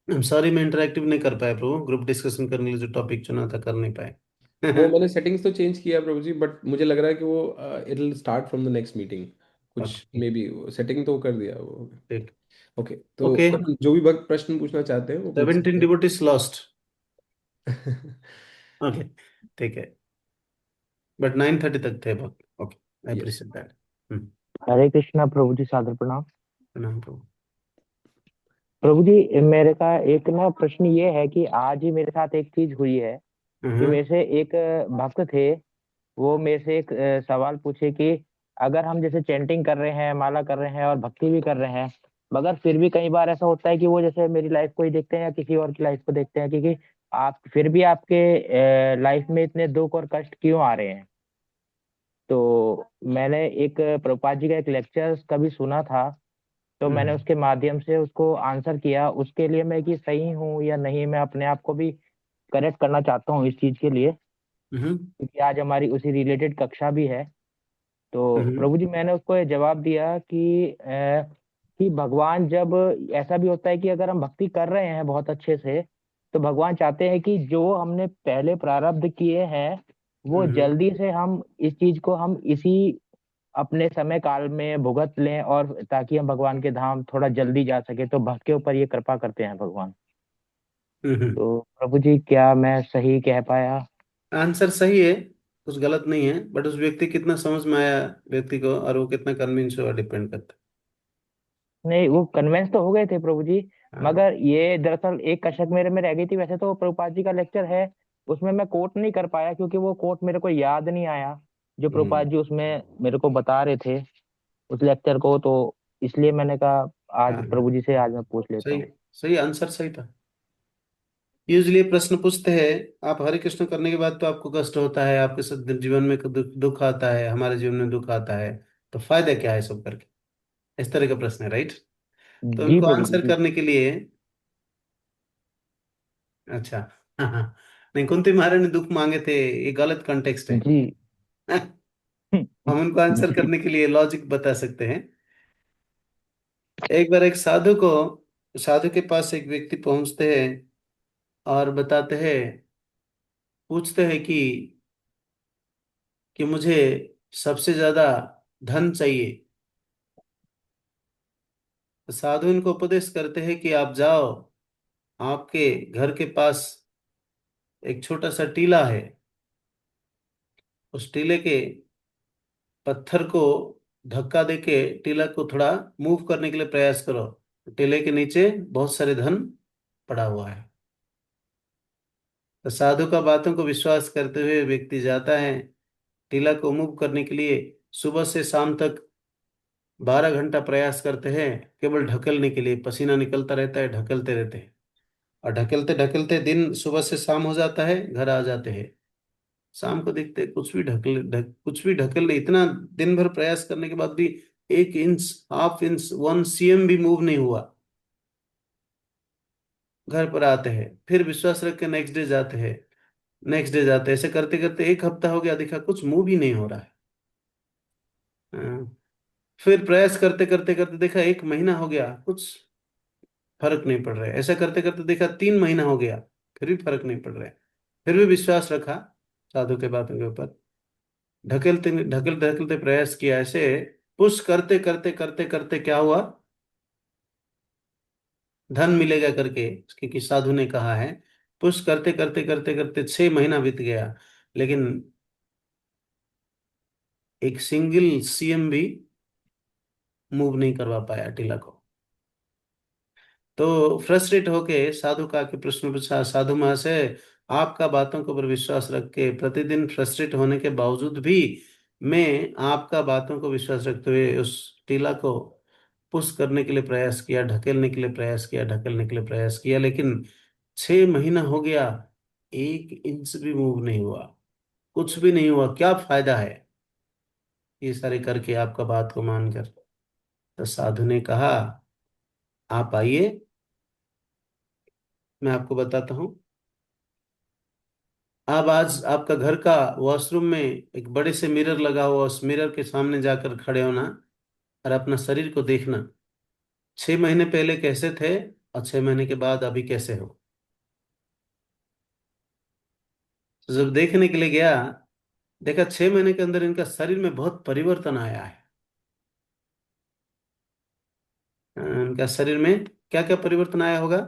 Speaker 1: I'm sorry मैं इंटरेक्टिव नहीं कर पाया प्रभु, ग्रुप डिस्कशन करने के लिए जो टॉपिक चुना था कर नहीं पाए।
Speaker 2: वो मैंने सेटिंग्स तो चेंज किया प्रभु जी, बट मुझे लग रहा है कि वो it will start from the next meeting, कुछ मे बी सेटिंग तो कर दिया वो।
Speaker 1: ठीक।
Speaker 2: ओके, तो
Speaker 1: ओके,
Speaker 2: जो भी भक्त प्रश्न पूछना चाहते हैं वो पूछ
Speaker 1: 17
Speaker 2: सकते
Speaker 1: डिवोटीज लॉस्ट।
Speaker 2: हैं।
Speaker 1: ओके, ठीक है, बट 9:30 तक थे भक्त। Okay, I
Speaker 2: yes,
Speaker 1: appreciate that.
Speaker 21: Hare Krishna प्रभु जी, सादर प्रणाम।
Speaker 1: प्रणाम प्रभु।
Speaker 21: प्रभु जी, मेरे का एक ना प्रश्न ये है कि आज ही मेरे साथ एक चीज हुई है कि मेरे से एक भक्त थे, वो मेरे से एक सवाल पूछे कि अगर हम जैसे चैंटिंग कर रहे हैं, माला कर रहे हैं और भक्ति भी कर रहे हैं, मगर फिर भी कई बार ऐसा होता है कि वो जैसे मेरी लाइफ को ही देखते हैं या किसी और की लाइफ को देखते हैं, क्योंकि आप फिर भी आपके लाइफ में इतने दुख और कष्ट क्यों आ रहे हैं। तो मैंने एक प्रभुपाद जी का एक लेक्चर कभी सुना था, तो मैंने उसके माध्यम से उसको आंसर किया। उसके लिए मैं कि सही हूँ या नहीं, मैं अपने आप को भी करेक्ट करना चाहता हूँ इस चीज के लिए, क्योंकि आज हमारी उसी रिलेटेड कक्षा भी है। तो प्रभु जी, मैंने उसको ये जवाब दिया कि भगवान, जब ऐसा भी होता है कि अगर हम भक्ति कर रहे हैं बहुत अच्छे से, तो भगवान चाहते हैं कि जो हमने पहले प्रारब्ध किए हैं वो जल्दी से हम इस चीज को हम इसी अपने समय काल में भुगत लें, और ताकि हम भगवान के धाम थोड़ा जल्दी जा सके। तो भक्त के ऊपर ये कृपा करते हैं भगवान। तो प्रभु जी, क्या मैं सही कह पाया?
Speaker 1: आंसर सही है, कुछ गलत नहीं है, बट उस व्यक्ति कितना समझ में आया व्यक्ति को, और वो कितना कन्विंस हुआ, डिपेंड करता
Speaker 21: नहीं, वो कन्वेंस तो हो गए थे प्रभु जी,
Speaker 1: है।
Speaker 21: मगर ये दरअसल एक कशक मेरे में रह गई थी। वैसे तो प्रभुपाद जी का लेक्चर है, उसमें मैं कोट नहीं कर पाया क्योंकि वो कोट मेरे को याद नहीं आया जो प्रभुपाद जी उसमें मेरे को बता रहे थे उस लेक्चर को। तो इसलिए मैंने कहा आज प्रभु जी से आज मैं पूछ लेता
Speaker 1: सही
Speaker 21: हूँ।
Speaker 1: सही, आंसर सही था। यूजली प्रश्न पूछते हैं, आप हरे कृष्ण करने के बाद तो आपको कष्ट होता है, आपके साथ जीवन में दुख आता है, हमारे जीवन में दुख आता है, तो फायदा क्या है सब करके, इस तरह का प्रश्न है, राइट? तो
Speaker 21: जी
Speaker 1: उनको
Speaker 21: प्रभु
Speaker 1: आंसर
Speaker 21: जी।
Speaker 1: करने के लिए, अच्छा, हाँ हाँ, नहीं, कुंती महाराज ने दुख मांगे थे, ये गलत कॉन्टेक्स्ट है।
Speaker 21: जी
Speaker 1: हम उनको आंसर
Speaker 21: जी
Speaker 1: करने के लिए लॉजिक बता सकते हैं। एक बार एक साधु के पास एक व्यक्ति पहुंचते हैं और बताते हैं, पूछते हैं कि मुझे सबसे ज्यादा धन चाहिए। तो साधु इनको उपदेश करते हैं कि आप जाओ, आपके घर के पास एक छोटा सा टीला है, उस टीले के पत्थर को धक्का देके टीला को थोड़ा मूव करने के लिए प्रयास करो। टीले के नीचे बहुत सारे धन पड़ा हुआ है। तो साधु का बातों को विश्वास करते हुए व्यक्ति जाता है टीला को मूव करने के लिए। सुबह से शाम तक 12 घंटा प्रयास करते हैं, केवल ढकेलने के लिए, पसीना निकलता रहता है, ढकेलते रहते हैं, और ढकेलते ढकेलते दिन सुबह से शाम हो जाता है, घर आ जाते हैं। शाम को देखते हैं कुछ भी ढकेल नहीं, इतना दिन भर प्रयास करने के बाद भी 1 इंच, हाफ इंच, 1 cm भी मूव नहीं हुआ। घर पर आते हैं, फिर विश्वास रख के नेक्स्ट डे जाते हैं, नेक्स्ट डे जाते हैं, ऐसे करते करते 1 हफ्ता हो गया, देखा कुछ मूव ही नहीं हो रहा है। हाँ, फिर प्रयास करते करते करते देखा 1 महीना हो गया, कुछ फर्क नहीं पड़ रहा है। ऐसा करते करते देखा 3 महीना हो गया, फिर भी फर्क नहीं पड़ रहा है। फिर भी विश्वास रखा साधु के बातों के ऊपर, ढकेलते ढकेलते ढकेलते प्रयास किया, ऐसे पुश करते करते करते करते क्या हुआ, धन मिलेगा करके, क्योंकि साधु ने कहा है। पुश करते करते करते करते 6 महीना बीत गया, लेकिन एक सिंगल सीएम भी मूव नहीं करवा पाया टीला को। तो फ्रस्ट्रेट होके साधु का के प्रश्न पूछा, साधु महाशय, आपका बातों के ऊपर विश्वास रख के प्रतिदिन फ्रस्ट्रेट होने के बावजूद भी मैं आपका बातों को विश्वास रखते हुए उस टीला को पुश करने के लिए प्रयास किया, ढकेलने के लिए प्रयास किया, ढकेलने के लिए प्रयास किया, लेकिन 6 महीना हो गया, 1 इंच भी मूव नहीं हुआ, कुछ भी नहीं हुआ, क्या फायदा है ये सारे करके आपका बात को मानकर? तो साधु ने कहा, आप आइए, मैं आपको बताता हूँ। अब आज आपका घर का वॉशरूम में एक बड़े से मिरर लगा हुआ, उस मिरर के सामने जाकर खड़े होना और अपना शरीर को देखना, 6 महीने पहले कैसे थे और 6 महीने के बाद अभी कैसे हो। तो जब देखने के लिए गया, देखा 6 महीने के अंदर इनका शरीर में बहुत परिवर्तन आया है। इनका शरीर में क्या क्या परिवर्तन आया होगा?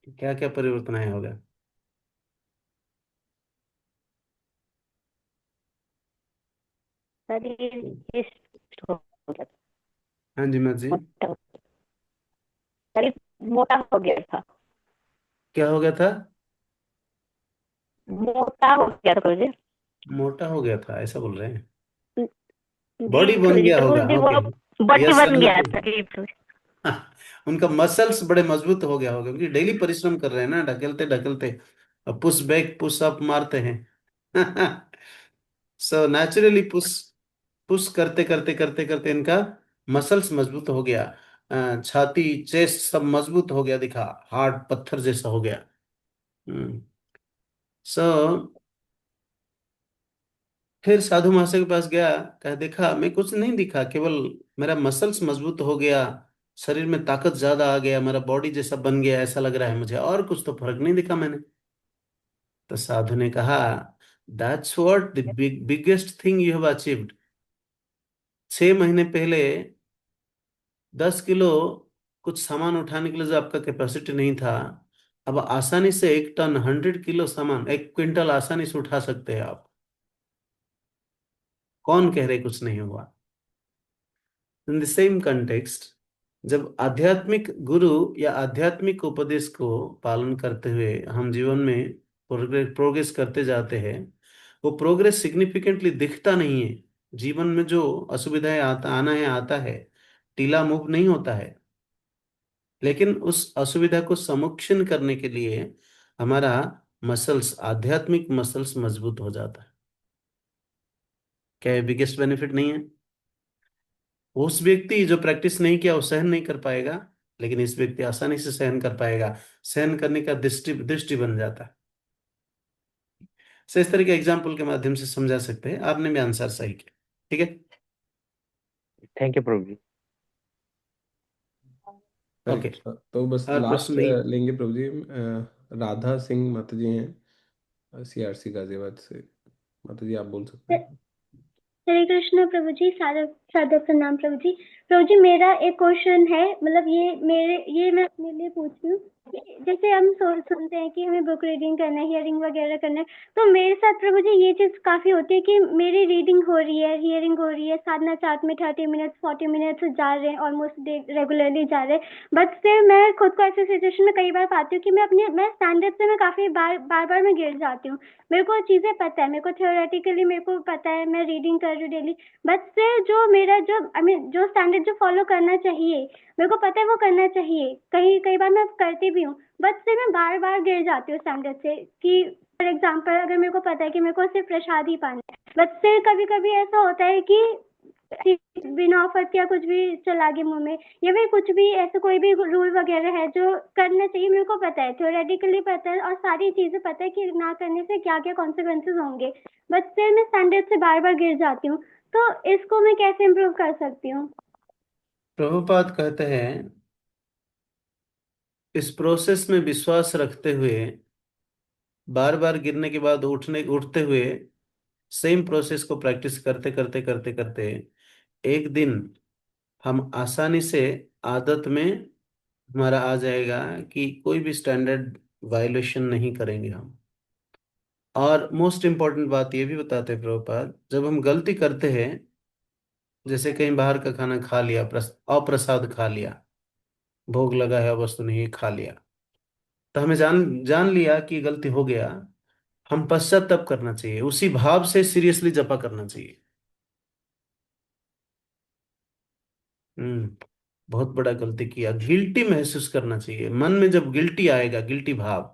Speaker 1: क्या क्या परिवर्तन आया होगा?
Speaker 14: शरीर हिस्ट हो गया था,
Speaker 1: हाँ जी मत जी,
Speaker 14: शरीर मोटा हो गया था,
Speaker 1: क्या हो गया था?
Speaker 14: मोटा हो गया था प्रभु जी।
Speaker 1: मोटा हो गया था, ऐसा बोल रहे हैं?
Speaker 14: जी
Speaker 1: बॉडी बन
Speaker 14: प्रभु जी,
Speaker 1: गया
Speaker 14: प्रभु
Speaker 1: होगा,
Speaker 14: जी वो
Speaker 1: ओके।
Speaker 14: बॉडी
Speaker 1: यस
Speaker 14: बन
Speaker 1: सर
Speaker 14: गया
Speaker 1: मत
Speaker 14: था जी प्रभु जी।
Speaker 1: उनका मसल्स बड़े मजबूत हो गया होगा, क्योंकि डेली परिश्रम कर रहे हैं ना, ढकेलते ढकेलते, और पुश बैक पुश अप मारते हैं। सो नेचुरली पुश पुश करते करते करते करते इनका मसल्स मजबूत हो गया, छाती चेस्ट सब मजबूत हो गया, दिखा हार्ड पत्थर जैसा हो गया। सो फिर साधु महाशय के पास गया, कहा देखा मैं कुछ नहीं दिखा, केवल मेरा मसल्स मजबूत हो गया, शरीर में ताकत ज्यादा आ गया, मेरा बॉडी जैसा बन गया ऐसा लग रहा है मुझे, और कुछ तो फर्क नहीं दिखा मैंने। तो साधु ने कहा that's what the biggest thing you have achieved. 6 महीने पहले 10 किलो कुछ सामान उठाने के लिए जो आपका कैपेसिटी नहीं था, अब आसानी से 1 टन 100 किलो सामान, 1 क्विंटल आसानी से उठा सकते हैं आप। कौन कह रहे कुछ नहीं हुआ? इन द सेम कंटेक्स्ट, जब आध्यात्मिक गुरु या आध्यात्मिक उपदेश को पालन करते हुए हम जीवन में प्रोग्रेस करते जाते हैं, वो प्रोग्रेस सिग्निफिकेंटली दिखता नहीं है। जीवन में जो असुविधाएं आना है आता है, टीला मूव नहीं होता है, लेकिन उस असुविधा को सम्मुखीन करने के लिए हमारा मसल्स, आध्यात्मिक मसल्स मजबूत हो जाता है। क्या बिगेस्ट बेनिफिट नहीं है? उस व्यक्ति जो प्रैक्टिस नहीं किया वो सहन नहीं कर पाएगा, लेकिन इस व्यक्ति आसानी से सहन कर पाएगा, सहन करने का दृष्टि दृष्टि बन जाता है। सो इस तरह के एग्जाम्पल के माध्यम से समझा सकते हैं। आपने भी आंसर सही किया, ठीक है।
Speaker 21: थैंक यू प्रभु जी।
Speaker 1: ओके,
Speaker 2: तो बस
Speaker 1: और
Speaker 2: लास्ट
Speaker 1: प्रश्न नहीं?
Speaker 2: लेंगे प्रभु जी। राधा सिंह माता जी हैं, CRC गाजियाबाद से। माता जी आप बोल सकते हैं।
Speaker 14: हरे कृष्ण प्रभु जी, सादर सादर प्रणाम प्रभु जी। प्रभु जी मेरा एक क्वेश्चन है, मतलब ये मैं अपने लिए पूछ रही हूँ कि जैसे हम सुनते हैं कि हमें बुक रीडिंग करना है, हियरिंग वगैरह करना है, तो मेरे साथ प्रभु जी ये चीज काफी होती है कि मेरी रीडिंग हो रही है, हियरिंग हो रही है, साधना चार्ट में 30 मिनट्स 40 मिनट्स जा रहे हैं, ऑलमोस्ट रेगुलरली जा रहे हैं, बट फिर मैं खुद को ऐसे सिचुएशन में कई बार पाती हूँ कि मैं स्टैंडर्ड से मैं काफी बार मैं गिर जाती हूँ। मेरे को चीजें पता है, मेरे को थियोरेटिकली मेरे को पता है, मैं रीडिंग कर रही हूँ डेली, बट फिर जो मेरा जो जो स्टैंडर्ड जो फॉलो करना चाहिए, मेरे को पता है वो करना चाहिए, कई बार मैं करती भी हूँ, बट फिर मैं बार बार गिर जाती हूँ स्टैंडर्ड से। कि फॉर एग्जाम्पल अगर मेरे को पता है कि मेरे को सिर्फ प्रसाद ही पाना है, बट फिर कभी कभी ऐसा होता है कि बिना ऑफर या कुछ भी चला गया मुंह में, या फिर कुछ भी ऐसा कोई भी रूल वगैरह है जो करना चाहिए, मेरे को पता है, थ्योरेटिकली पता है और सारी चीजें पता है कि ना करने से क्या क्या कॉन्सिक्वेंसेस होंगे, बट फिर मैं स्टैंडर्ड से बार बार गिर जाती हूँ, तो इसको मैं कैसे इम्प्रूव कर सकती हूँ?
Speaker 1: प्रभुपाद कहते हैं इस प्रोसेस में विश्वास रखते हुए, बार बार गिरने के बाद उठते हुए, सेम प्रोसेस को प्रैक्टिस करते करते करते करते एक दिन हम आसानी से आदत में हमारा आ जाएगा कि कोई भी स्टैंडर्ड वायलेशन नहीं करेंगे हम। और मोस्ट इम्पॉर्टेंट बात ये भी बताते हैं प्रभुपाद, जब हम गलती करते हैं, जैसे कहीं बाहर का खाना खा लिया, अप्रसाद खा लिया, भोग लगा है वस्तु नहीं खा लिया, तो हमें जान जान लिया कि गलती हो गया, हम पश्चाताप करना चाहिए, उसी भाव से सीरियसली जपा करना चाहिए। बहुत बड़ा गलती किया, गिल्टी महसूस करना चाहिए, मन में जब गिल्टी आएगा, गिल्टी भाव,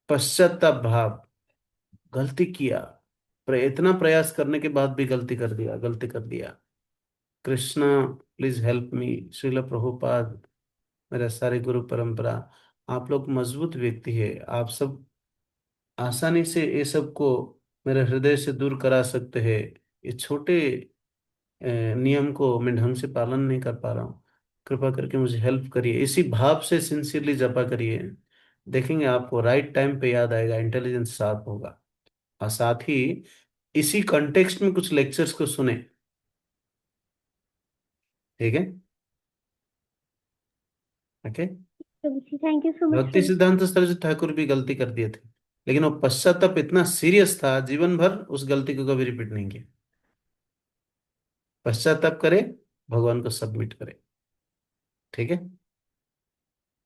Speaker 1: पश्चाताप भाव, गलती किया, पर इतना प्रयास करने के बाद भी गलती कर दिया, Krishna please help me, Srila Prabhupada मेरा सारे गुरु परंपरा, आप लोग मजबूत व्यक्ति है। आप सब आसानी से ये सब को मेरे हृदय से दूर करा सकते हैं। ये छोटे नियम को मैं ढंग से पालन नहीं कर पा रहा हूँ, कृपा करके मुझे हेल्प करिए। इसी भाव से सिंसियरली जपा करिए, देखेंगे आपको राइट टाइम पे याद आएगा, इंटेलिजेंस शार्प होगा। और साथ ही इसी कॉन्टेक्स्ट में कुछ लेक्चर्स को सुने, ठीक है? Okay.
Speaker 14: Thank you so much
Speaker 1: भक्ति सिद्धांत सरस्वती ठाकुर भी गलती कर दिए थे, लेकिन वो पश्चाताप इतना सीरियस था, जीवन भर उस गलती को कभी रिपीट नहीं किया। पश्चाताप करे, भगवान को सबमिट करे, ठीक है?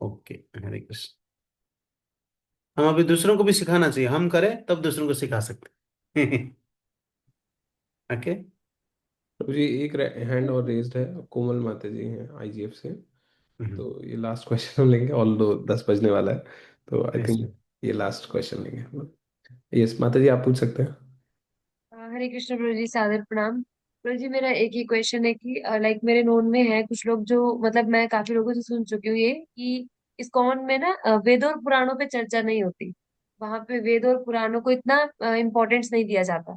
Speaker 1: ओके, हरे कृष्ण। हम अभी दूसरों को भी सिखाना चाहिए, हम करें तब दूसरों को सिखा सकते हैं। ओके।
Speaker 2: प्रभु जी एक हैंड और रेज्ड है, कोमल माता जी हैं आईजीएफ से। तो ये लास्ट क्वेश्चन हम लेंगे, ऑल दो 10 बजने वाला है, तो आई थिंक ये लास्ट क्वेश्चन लेंगे। यस माता जी, आप पूछ सकते हैं।
Speaker 11: हरे कृष्ण प्रभु जी, सादर प्रणाम। प्रभु जी मेरा एक ही क्वेश्चन है कि लाइक मेरे नोन में है कुछ लोग जो, मतलब मैं काफी लोगों से सुन चुकी हूँ ये कि इस्कॉन में ना वेद और पुराणों पे चर्चा नहीं होती। वहां पे वेद और पुराणों को इतना इम्पोर्टेंस नहीं दिया जाता।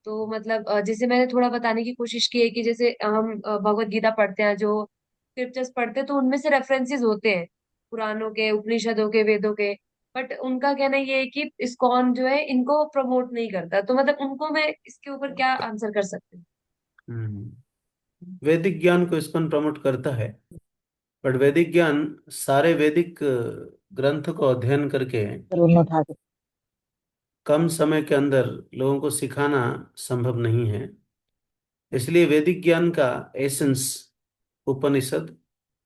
Speaker 11: तो मतलब जैसे मैंने थोड़ा बताने की कोशिश की है कि जैसे हम भगवत गीता पढ़ते हैं, जो स्क्रिप्चर्स पढ़ते हैं, तो उनमें से रेफरेंसेस होते हैं पुराणों के, उपनिषदों के, वेदों के। बट उनका कहना ये है कि इस्कॉन जो है इनको प्रमोट नहीं करता। तो मतलब उनको मैं इसके ऊपर क्या आंसर कर सकती हूँ?
Speaker 1: वैदिक ज्ञान को इस्कॉन प्रमोट करता है, बट वैदिक ज्ञान सारे वैदिक ग्रंथ को अध्ययन करके कम समय के अंदर लोगों को सिखाना संभव नहीं है। इसलिए वैदिक ज्ञान का एसेंस उपनिषद,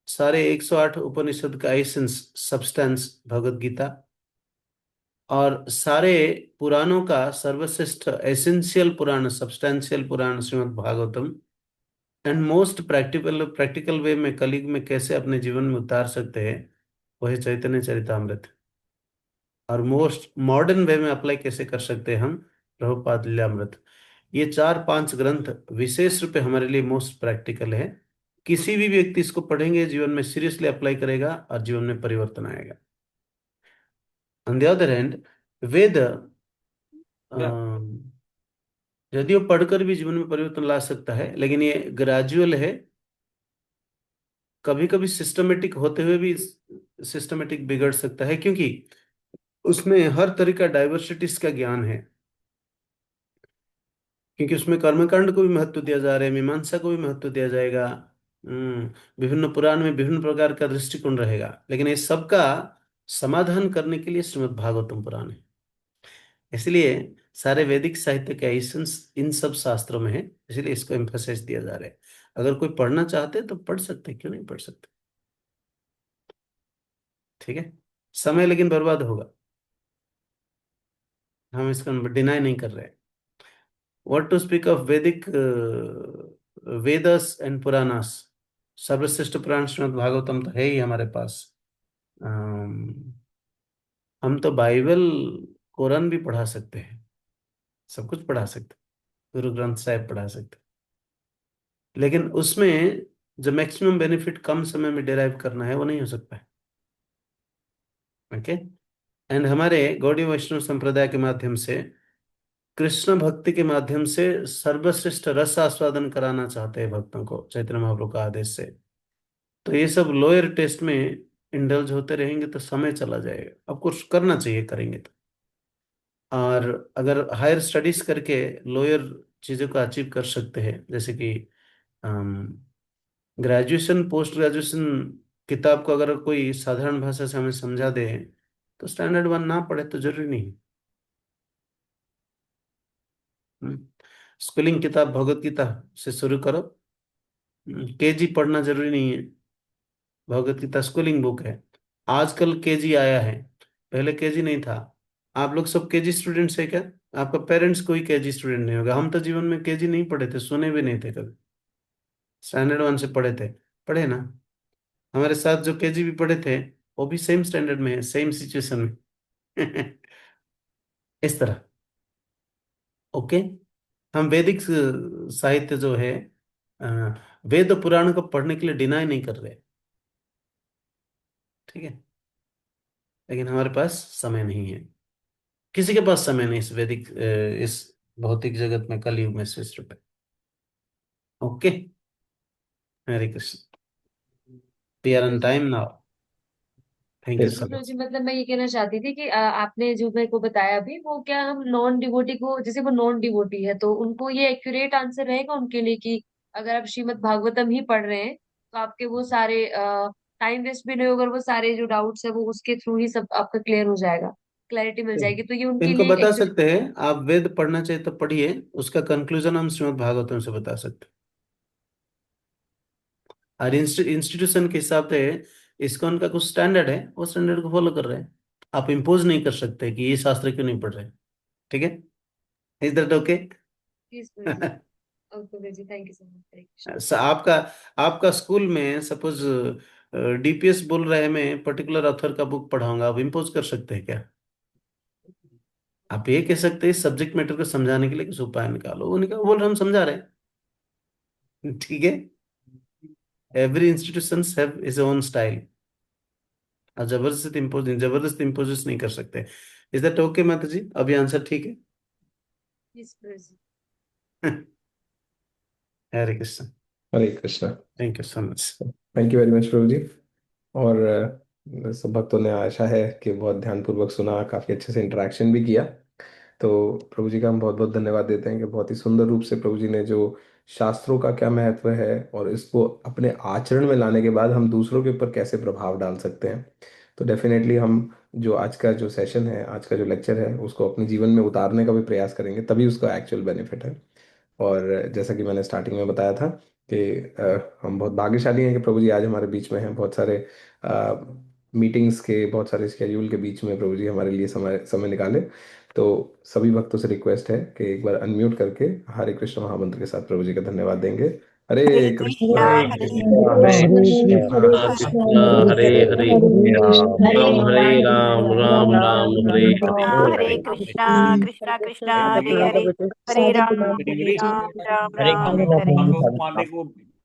Speaker 1: सारे 108 उपनिषद का एसेंस सब्सटेंस भगवत गीता, और सारे पुराणों का सर्वश्रेष्ठ essential Purana, substantial Purana Shrimad Bhagavatam, and most practical way में कलयुग में कैसे अपने जीवन में उतार सकते हैं वही चैतन्य चरितामृत, और मोस्ट मॉडर्न वे में अप्लाई कैसे कर सकते हैं हम प्रभुपाद लीलामृत। ये 4-5 ग्रंथ विशेष रूप से हमारे लिए मोस्ट प्रैक्टिकल है। किसी भी व्यक्ति इसको पढ़ेंगे, जीवन में सीरियसली अप्लाई करेगा और जीवन में परिवर्तन आएगा। ऑन द अदर हैंड वेद यदि वो पढ़कर भी जीवन में परिवर्तन ला सकता है, लेकिन ये ग्रेजुअल है। कभी कभी सिस्टमेटिक होते हुए भी सिस्टमेटिक बिगड़ सकता है, क्योंकि उसमें हर तरह का डाइवर्सिटीज का ज्ञान है। क्योंकि उसमें कर्मकांड को भी महत्व दिया जा रहा है, मीमांसा को भी महत्व दिया जाएगा। विभिन्न पुराण में विभिन्न प्रकार का दृष्टिकोण रहेगा, लेकिन इस सब का समाधान करने के लिए श्रीमद् भागवतम पुराण है। इसलिए सारे वैदिक साहित्य का एसेंस इन सब शास्त्रों में है, इसलिए इसको एम्फेसाइज दिया जा रहा है। अगर कोई पढ़ना चाहते तो पढ़ सकते, क्यों नहीं पढ़ सकते? ठीक है, समय लेकिन बर्बाद होगा, हम इसको डिनाई नहीं कर रहे। व्हाट टू स्पीक ऑफ वैदिक वेदस एंड पुराणास, सर्वश्रेष्ठ पुराण श्रीमद् भागवतम तो है ही हमारे पास। हम तो बाइबल कुरान भी पढ़ा सकते हैं, सब कुछ पढ़ा सकते, गुरु ग्रंथ साहिब पढ़ा सकते, लेकिन उसमें जो मैक्सिमम बेनिफिट कम समय में डिराइव करना है वो नहीं हो सकता है। ओके। एंड हमारे गौड़ी वैष्णव संप्रदाय के माध्यम से, कृष्ण भक्ति के माध्यम से सर्वश्रेष्ठ रस आस्वादन कराना चाहते हैं भक्तों को चैतन्य महाप्रभु का आदेश से। तो ये सब लोअर टेस्ट में इंडल्ज होते रहेंगे तो समय चला जाएगा। अब कुछ करना चाहिए, करेंगे तो। और अगर हायर स्टडीज करके लोअर चीज़ों को अचीव कर सकते हैं, जैसे कि ग्रेजुएशन, पोस्ट ग्रेजुएशन किताब को अगर कोई साधारण भाषा से हमें समझा दे तो स्टैंडर्ड 1 ना पढ़े तो जरूरी नहीं। स्कूलिंग किताब भगवत गीता से शुरू करो, केजी पढ़ना जरूरी नहीं है। भगवत गीता स्कूलिंग बुक है। आजकल केजी आया है, पहले केजी नहीं था। आप लोग सब केजी स्टूडेंट्स है क्या? आपका पेरेंट्स कोई केजी स्टूडेंट नहीं होगा। हम तो जीवन में केजी नहीं पढ़े थे, सुने भी नहीं थे कभी। स्टैंडर्ड 1 से पढ़े थे, पढ़े ना? हमारे साथ जो केजी भी पढ़े थे वो भी सेम स्टैंडर्ड में है, सेम सिचुएशन में। इस तरह। ओके। हम वैदिक साहित्य जो है, अ, वेद पुराण को पढ़ने के लिए डिनाई नहीं कर रहे। ठीक है, लेकिन हमारे पास समय नहीं है, किसी के पास समय नहीं इस वैदिक इस भौतिक जगत में, कलयुग में सृष्टि पे। Okay, Hare Krishna, we are on time now. Thank you
Speaker 2: Yes,
Speaker 1: so
Speaker 11: प्रभु
Speaker 1: मच।
Speaker 11: जी, मतलब मैं ये कहना चाहती थी कि आपने जो मेरे को बताया अभी, वो क्या हम नॉन डिवोटी को, जैसे वो नॉन डिवोटी है तो उनको ये एक्यूरेट आंसर रहेगा उनके लिए कि अगर आप श्रीमद् भागवतम ही पढ़ रहे हैं तो आपके वो सारे टाइम वेस्ट भी नहीं होगा, और वो सारे जो डाउट्स है वो उसके थ्रू ही सब आपका क्लियर हो जाएगा, क्लैरिटी मिल जाएगी, तो ये उनके
Speaker 1: इनको
Speaker 11: लिए
Speaker 1: बता
Speaker 11: एक्यूरेट।
Speaker 1: सकते हैं, आप वेद पढ़ना चाहिए तो पढ़िए, उसका कंक्लूजन हम श्रीमद् भागवतम से बता सकते हैं। और इंस्टीट्यूशन के हिसाब से इस्कॉन का कुछ स्टैंडर्ड है, वो स्टैंडर्ड को फॉलो कर रहे हैं। आप इम्पोज नहीं कर सकते कि ये शास्त्र क्यों नहीं पढ़ रहे। ठीक है, इज दैट ओके?
Speaker 11: प्लीज गुरु जी। Okay Guru ji, thank you so much. हरे कृष्ण।
Speaker 1: आपका आपका स्कूल में सपोज डीपीएस बोल रहे हैं मैं पर्टिकुलर ऑथर का बुक पढ़ाऊंगा, आप इम्पोज कर सकते हैं क्या? आप ये कह सकते हैं सब्जेक्ट मैटर को समझाने के लिए कुछ उपाय निकालो, वो निकालो, बोल रहे हम समझा रहे हैं। ठीक है, every institution have is own style. और जबरदस्त इम्पोज नहीं कर सकते। इज दैट ओके माता जी? अभी आंसर ठीक है?
Speaker 11: प्लीज गुरु जी।
Speaker 1: Hare Krishna,
Speaker 2: Hare Krishna.
Speaker 1: Thank you so much.
Speaker 2: Thank you very much प्रभु जी। और सब भक्तों ने आशा है कि बहुत ध्यानपूर्वक सुना, काफ़ी अच्छे से इंटरेक्शन भी किया। तो प्रभु जी का हम बहुत बहुत धन्यवाद देते हैं कि बहुत ही सुंदर रूप से प्रभु जी ने जो शास्त्रों का क्या महत्व है और इसको अपने आचरण में लाने के बाद हम दूसरों के ऊपर कैसे प्रभाव डाल सकते हैं। तो डेफिनेटली हम जो आज का जो सेशन है, आज का जो लेक्चर है, उसको अपने जीवन में उतारने का भी प्रयास करेंगे, तभी उसका एक्चुअल बेनिफिट है। और जैसा कि मैंने स्टार्टिंग में बताया था कि हम बहुत भाग्यशाली हैं कि प्रभु जी आज हमारे बीच में हैं। बहुत सारे मीटिंग्स के, बहुत सारे स्केड्यूल के बीच में प्रभु जी हमारे लिए समय समय निकाले। तो सभी भक्तों से रिक्वेस्ट है कि एक बार अनम्यूट करके हरे कृष्ण महामंत्र के साथ प्रभु जी का धन्यवाद देंगे। हरे कृष्णा
Speaker 18: हरे
Speaker 2: कृष्णा
Speaker 18: कृष्णा
Speaker 2: कृष्णा
Speaker 18: कृष्णा
Speaker 2: कृष्णा
Speaker 18: हरे
Speaker 2: हरे
Speaker 18: हरे, राम
Speaker 2: हरे
Speaker 18: हरे राम, राम
Speaker 2: राम
Speaker 18: राम हरे हरे।
Speaker 3: हरे कृष्णा कृष्णा कृष्णा हरे हरे, हरे राम राम राम हरे हरे।
Speaker 20: पांडे को